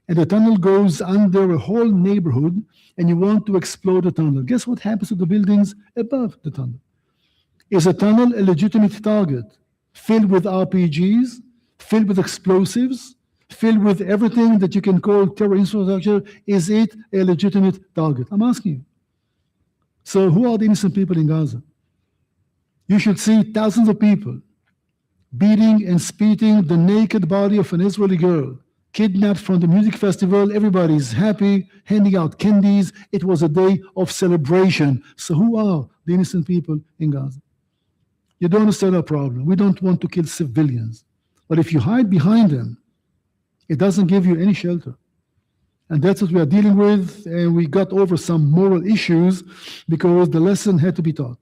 and the tunnel goes under a whole neighborhood, and you want to explode the tunnel, guess what happens to the buildings above the tunnel? Is a tunnel a legitimate target? Filled with RPGs, filled with explosives, filled with everything that you can call terror infrastructure? Is it a legitimate target? I'm asking you. So who are the innocent people in Gaza? You should see thousands of people beating and spitting the naked body of an Israeli girl, kidnapped from the music festival. Everybody's happy, handing out candies. It was a day of celebration. So who are the innocent people in Gaza? You don't understand our problem. We don't want to kill civilians. But if you hide behind them, it doesn't give you any shelter. And that's what we are dealing with. And we got over some moral issues because the lesson had to be taught.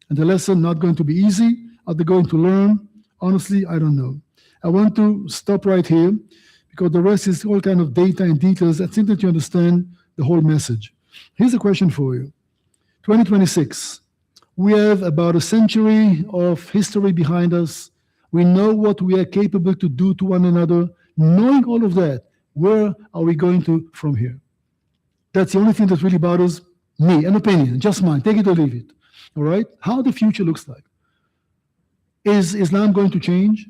And the lesson not going to be easy. Are they going to learn? Honestly, I don't know. I want to stop right here because the rest is all kind of data and details. I think that you understand the whole message. Here's a question for you. 2026. We have about a century of history behind us. We know what we are capable to do to one another. Knowing all of that, where are we going to from here? That's the only thing that really bothers me, an opinion, just mine. Take it or leave it. All right? How the future looks like. Is Islam going to change?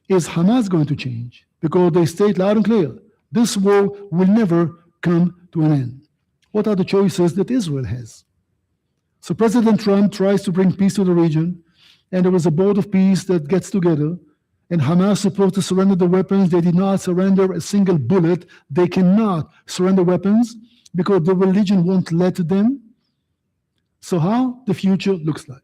Is Hamas going to change? Because they state loud and clear, this war will never come to an end. What are the choices that Israel has? So President Trump tries to bring peace to the region, and there was a board of peace that gets together, and Hamas is supposed to surrender the weapons. They did not surrender a single bullet. They cannot surrender weapons because the religion won't let them. So how the future looks like.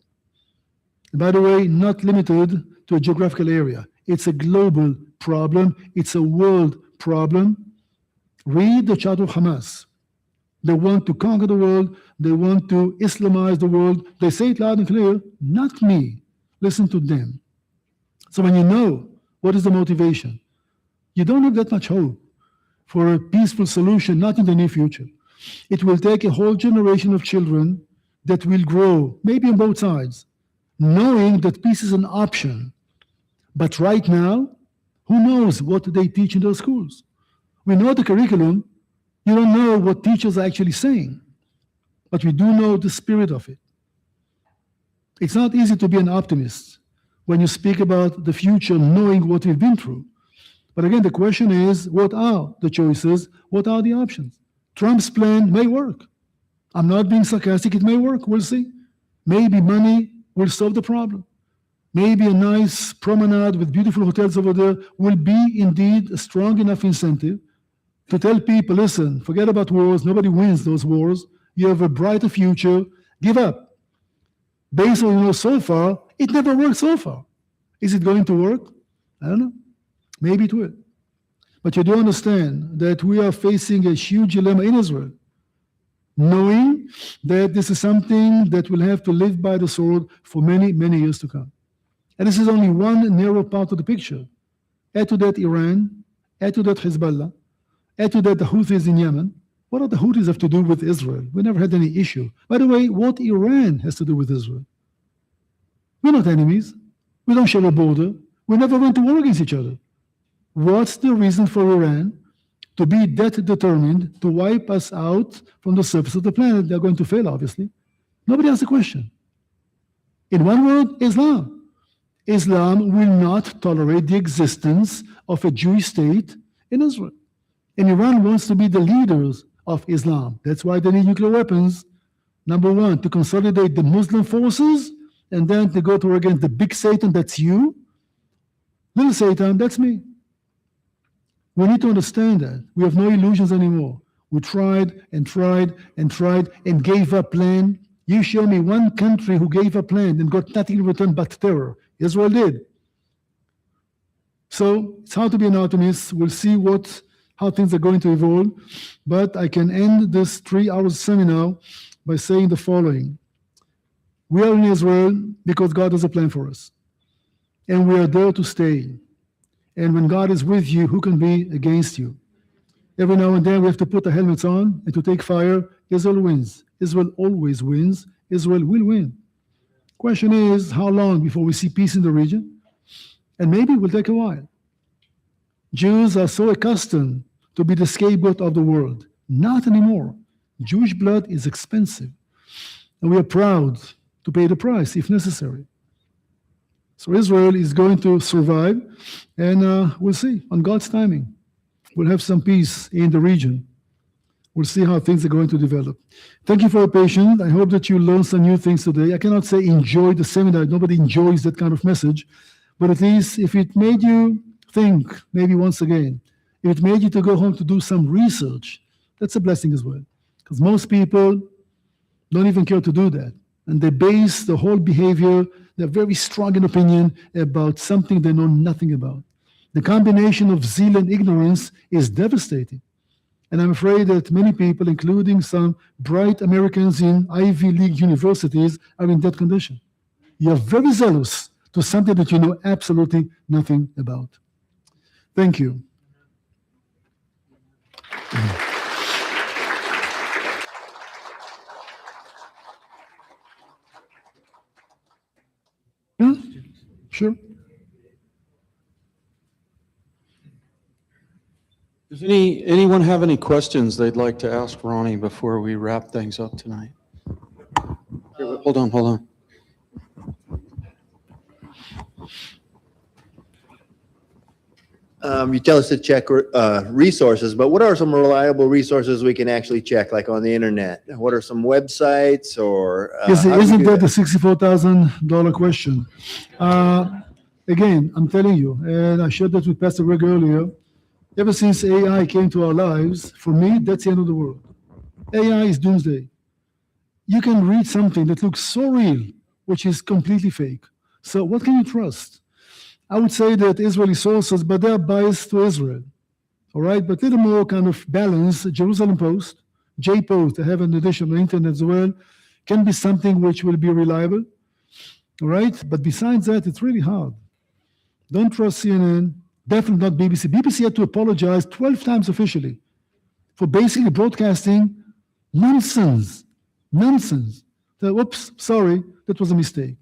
And by the way, not limited to a geographical area. It's a global problem. It's a world problem. Read the Charter of Hamas. They want to conquer the world. They want to Islamize the world. They say it loud and clear, not me. Listen to them. So when you know what is the motivation, you don't have that much hope for a peaceful solution, not in the near future. It will take a whole generation of children that will grow, maybe on both sides, knowing that peace is an option. But right now, who knows what they teach in those schools? We know the curriculum, You don't know what teachers are actually saying, but we do know the spirit of it. It's not easy to be an optimist when you speak about the future knowing what we've been through. But again, the question is, what are the choices? What are the options? Trump's plan may work. I'm not being sarcastic, it may work, we'll see. Maybe money will solve the problem. Maybe a nice promenade with beautiful hotels over there will be indeed a strong enough incentive to tell people, listen, forget about wars, nobody wins those wars, you have a brighter future, give up. Based on what you know so far, it never worked so far. Is it going to work? I don't know. Maybe it will. But you do understand that we are facing a huge dilemma in Israel, knowing that this is something that will have to live by the sword for many, many years to come. And this is only one narrow part of the picture. Add to that Iran, add to that Hezbollah, add to that the Houthis in Yemen. What do the Houthis have to do with Israel? We never had any issue. By the way, what Iran has to do with Israel? We're not enemies. We don't share a border. We never went to war against each other. What's the reason for Iran to be that determined to wipe us out from the surface of the planet? They're going to fail, obviously. Nobody asked the question. In one word, Islam. Islam will not tolerate the existence of a Jewish state in Israel. And Iran wants to be the leaders of Islam. That's why they need nuclear weapons. Number one, to consolidate the Muslim forces, and then to go to war against the big Satan, that's you. Little Satan, that's me. We need to understand that. We have no illusions anymore. We tried and tried and tried and gave up land. You show me one country who gave up land and got nothing in return but terror. Israel did. So it's hard to be an optimist. We'll see how things are going to evolve. But I can end this 3-hour seminar by saying the following. We are in Israel because God has a plan for us. And we are there to stay. And when God is with you, who can be against you? Every now and then we have to put the helmets on and to take fire. Israel wins. Israel always wins. Israel will win. Question is, how long before we see peace in the region? And maybe it will take a while. Jews are so accustomed to be the scapegoat of the world. Not anymore. Jewish blood is expensive. And we are proud to pay the price if necessary. So Israel is going to survive, and we'll see on God's timing. We'll have some peace in the region. We'll see how things are going to develop. Thank you for your patience. I hope that you learned some new things today. I cannot say enjoy the seminar. Nobody enjoys that kind of message. But at least if it made you think, maybe once again, if it made you to go home to do some research, that's a blessing as well. Because most people don't even care to do that. And they base the whole behavior, they're very strong in opinion about something they know nothing about. The combination of zeal and ignorance is devastating. And I'm afraid that many people, including some bright Americans in Ivy League universities, are in that condition. You're very zealous to something that you know absolutely nothing about. Thank you. Yeah, sure. Does anyone have any questions they'd like to ask Ronny before we wrap things up tonight? Hold on. You tell us to check resources, but what are some reliable resources we can actually check, like on the internet? What are some websites or? Isn't that the $64,000 question? Again, I'm telling you, and I shared that with Pastor Greg earlier, ever since AI came to our lives, for me, that's the end of the world. AI is doomsday. You can read something that looks so real, which is completely fake. So what can you trust? I would say that Israeli sources, but they're biased to Israel. All right, but a little more kind of balance. Jerusalem Post, J-Post, I have an edition on the internet as well, can be something which will be reliable. All right, but besides that, it's really hard. Don't trust CNN, definitely not BBC. BBC had to apologize 12 times officially for basically broadcasting nonsense. Oops, sorry, that was a mistake.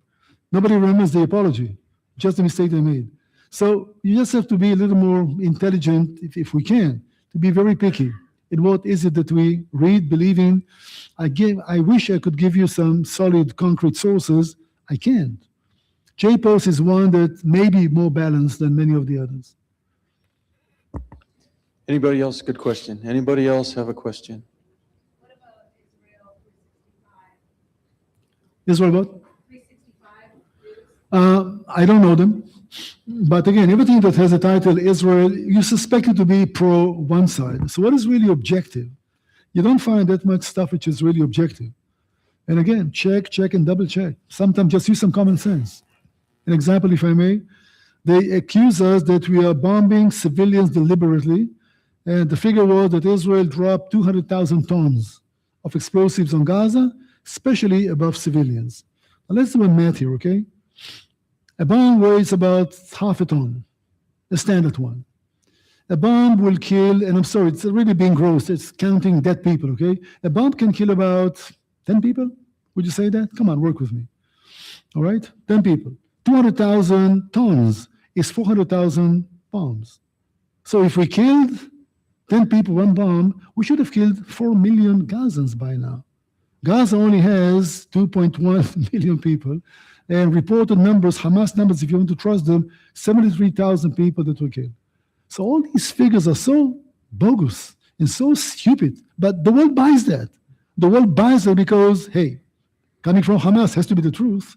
Nobody remembers the apology. Just a mistake they made. So you just have to be a little more intelligent, if we can, to be very picky. in what is it that we read, believe in. I wish I could give you some solid, concrete sources. I can't. JPOS is one that may be more balanced than many of the others. Anybody else? Good question. Anybody else have a question? What about Israel 365? Israel what? 365? I don't know them. But again, everything that has a title Israel, you suspect it to be pro one side. So what is really objective? You don't find that much stuff which is really objective. And again, check, and double check. Sometimes just use some common sense. An example, if I may, they accuse us that we are bombing civilians deliberately. And the figure was that Israel dropped 200,000 tons of explosives on Gaza, especially above civilians. Now let's do a math here, okay? A bomb weighs about half a ton, a standard one. A bomb will kill, and I'm sorry, it's really being gross, it's counting dead people, okay? A bomb can kill about 10 people? Would you say that? Come on, work with me. All right? 10 people. 200,000 tons is 400,000 bombs. So if we killed 10 people, one bomb, we should have killed 4 million Gazans by now. Gaza only has 2.1 million people, and reported numbers, Hamas numbers, if you want to trust them, 73,000 people that were killed. So all these figures are so bogus and so stupid, but the world buys that. The world buys it because, hey, coming from Hamas has to be the truth.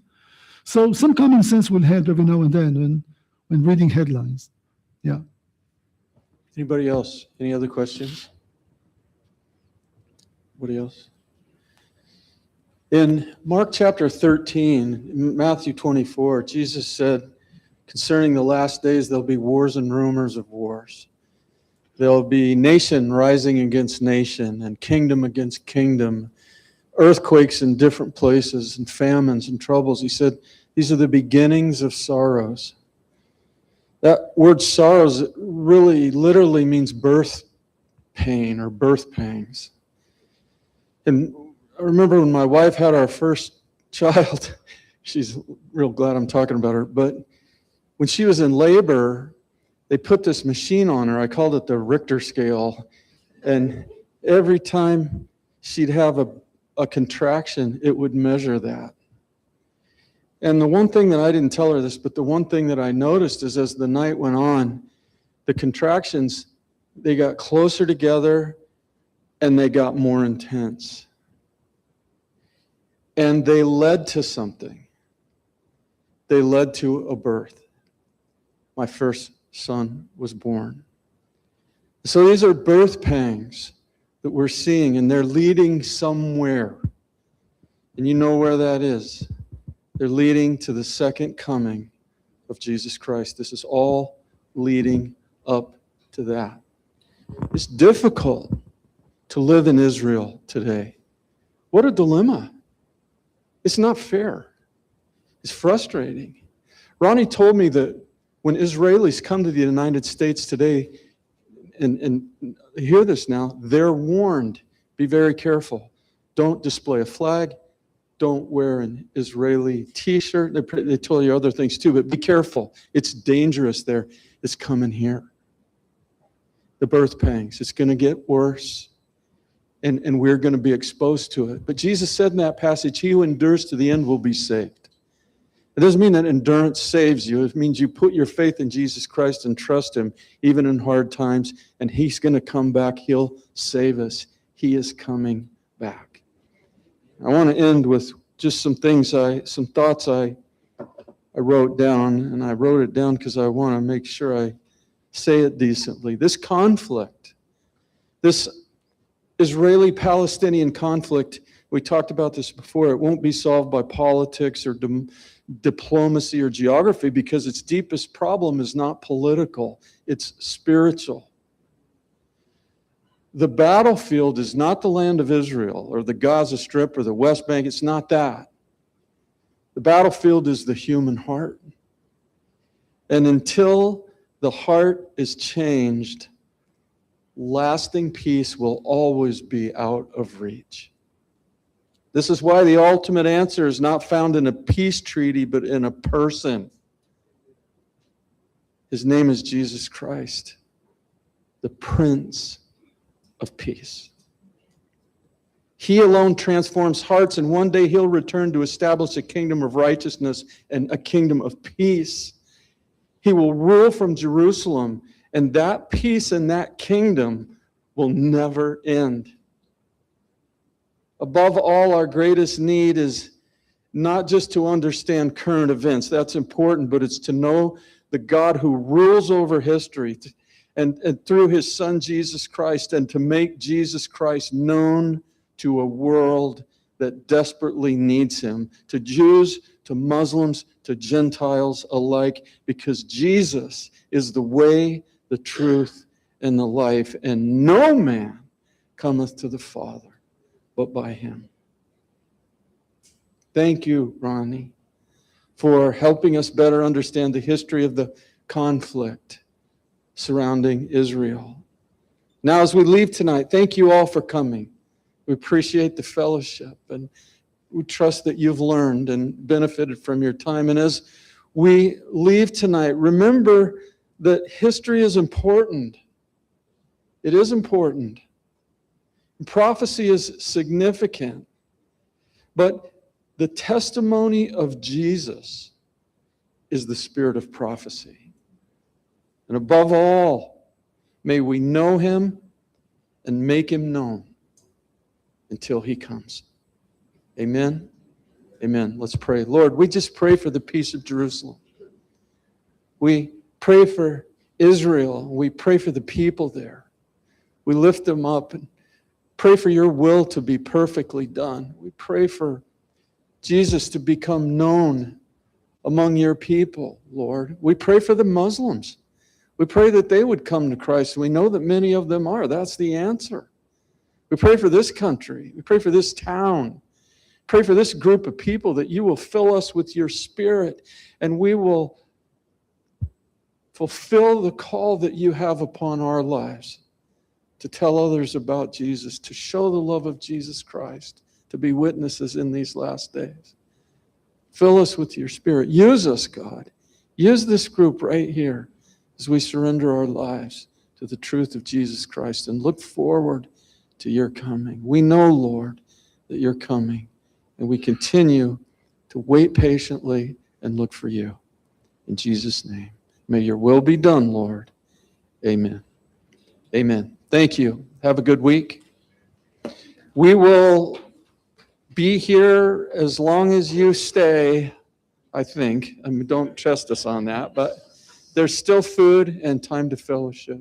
So some common sense will help every now and then when reading headlines. Yeah. Anybody else? Any other questions? Anybody else? In Mark chapter 13, Matthew 24, Jesus said, concerning the last days, there'll be wars and rumors of wars. There'll be nation rising against nation and kingdom against kingdom, earthquakes in different places and famines and troubles. He said, these are the beginnings of sorrows. That word sorrows really literally means birth pain or birth pangs. And I remember when my wife had our first child, she's real glad I'm talking about her, but when she was in labor, they put this machine on her. I called it the Richter scale. And every time she'd have a contraction, it would measure that. And the one thing that I didn't tell her this, but the one thing that I noticed is as the night went on, the contractions, they got closer together and they got more intense. And they led to something. They led to a birth. My first son was born. So these are birth pangs that we're seeing, and they're leading somewhere. And you know where that is. They're leading to the second coming of Jesus Christ. This is all leading up to that. It's difficult to live in Israel today. What a dilemma. It's not fair. It's frustrating. Ronny told me that when Israelis come to the United States today, and hear this now, they're warned, be very careful. Don't display a flag. Don't wear an Israeli t-shirt. They tell you other things too, but be careful. It's dangerous there. It's coming here. The birth pangs. It's going to get worse. And we're going to be exposed to it. But Jesus said in that passage, he who endures to the end will be saved. It doesn't mean that endurance saves you. It means you put your faith in Jesus Christ and trust him, even in hard times, and he's going to come back. He'll save us. He is coming back. I want to end with just some thoughts I wrote down, and I wrote it down because I want to make sure I say it decently. This conflict, this Israeli-Palestinian conflict, we talked about this before, it won't be solved by politics or diplomacy or geography because its deepest problem is not political, it's spiritual. The battlefield is not the land of Israel or the Gaza Strip or the West Bank. It's not that. The battlefield is the human heart. And until the heart is changed, lasting peace will always be out of reach. This is why the ultimate answer is not found in a peace treaty, but in a person. His name is Jesus Christ, the Prince of peace. He alone transforms hearts, and one day he'll return to establish a kingdom of righteousness and a kingdom of peace. He will rule from Jerusalem, and that peace and that kingdom will never end. Above all, our greatest need is not just to understand current events. That's important, but it's to know the God who rules over history and through his son, Jesus Christ, and to make Jesus Christ known to a world that desperately needs him, to Jews, to Muslims, to Gentiles alike, because Jesus is the way, the truth, and the life, and no man cometh to the Father but by him. Thank you, Ronny, for helping us better understand the history of the conflict surrounding Israel. Now, as we leave tonight, thank you all for coming. We appreciate the fellowship, and we trust that you've learned and benefited from your time. And as we leave tonight, remember that history is important. It is important. Prophecy is significant. But the testimony of Jesus is the spirit of prophecy. And above all, may we know him and make him known until he comes. Amen. Amen. Let's pray. Lord, we just pray for the peace of Jerusalem. We pray for Israel. We pray for the people there. We lift them up and pray for your will to be perfectly done. We pray for Jesus to become known among your people, Lord. We pray for the Muslims. We pray that they would come to Christ. We know that many of them are. That's the answer. We pray for this country. We pray for this town. Pray for this group of people that you will fill us with your spirit and we will fulfill the call that you have upon our lives to tell others about Jesus, to show the love of Jesus Christ, to be witnesses in these last days. Fill us with your spirit. Use us, God. Use this group right here as we surrender our lives to the truth of Jesus Christ and look forward to your coming. We know, Lord, that you're coming, and we continue to wait patiently and look for you. In Jesus' name, may your will be done, Lord. Amen. Amen. Thank you. Have a good week. We will be here as long as you stay, I think. I mean, don't trust us on that, but there's still food and time to fellowship.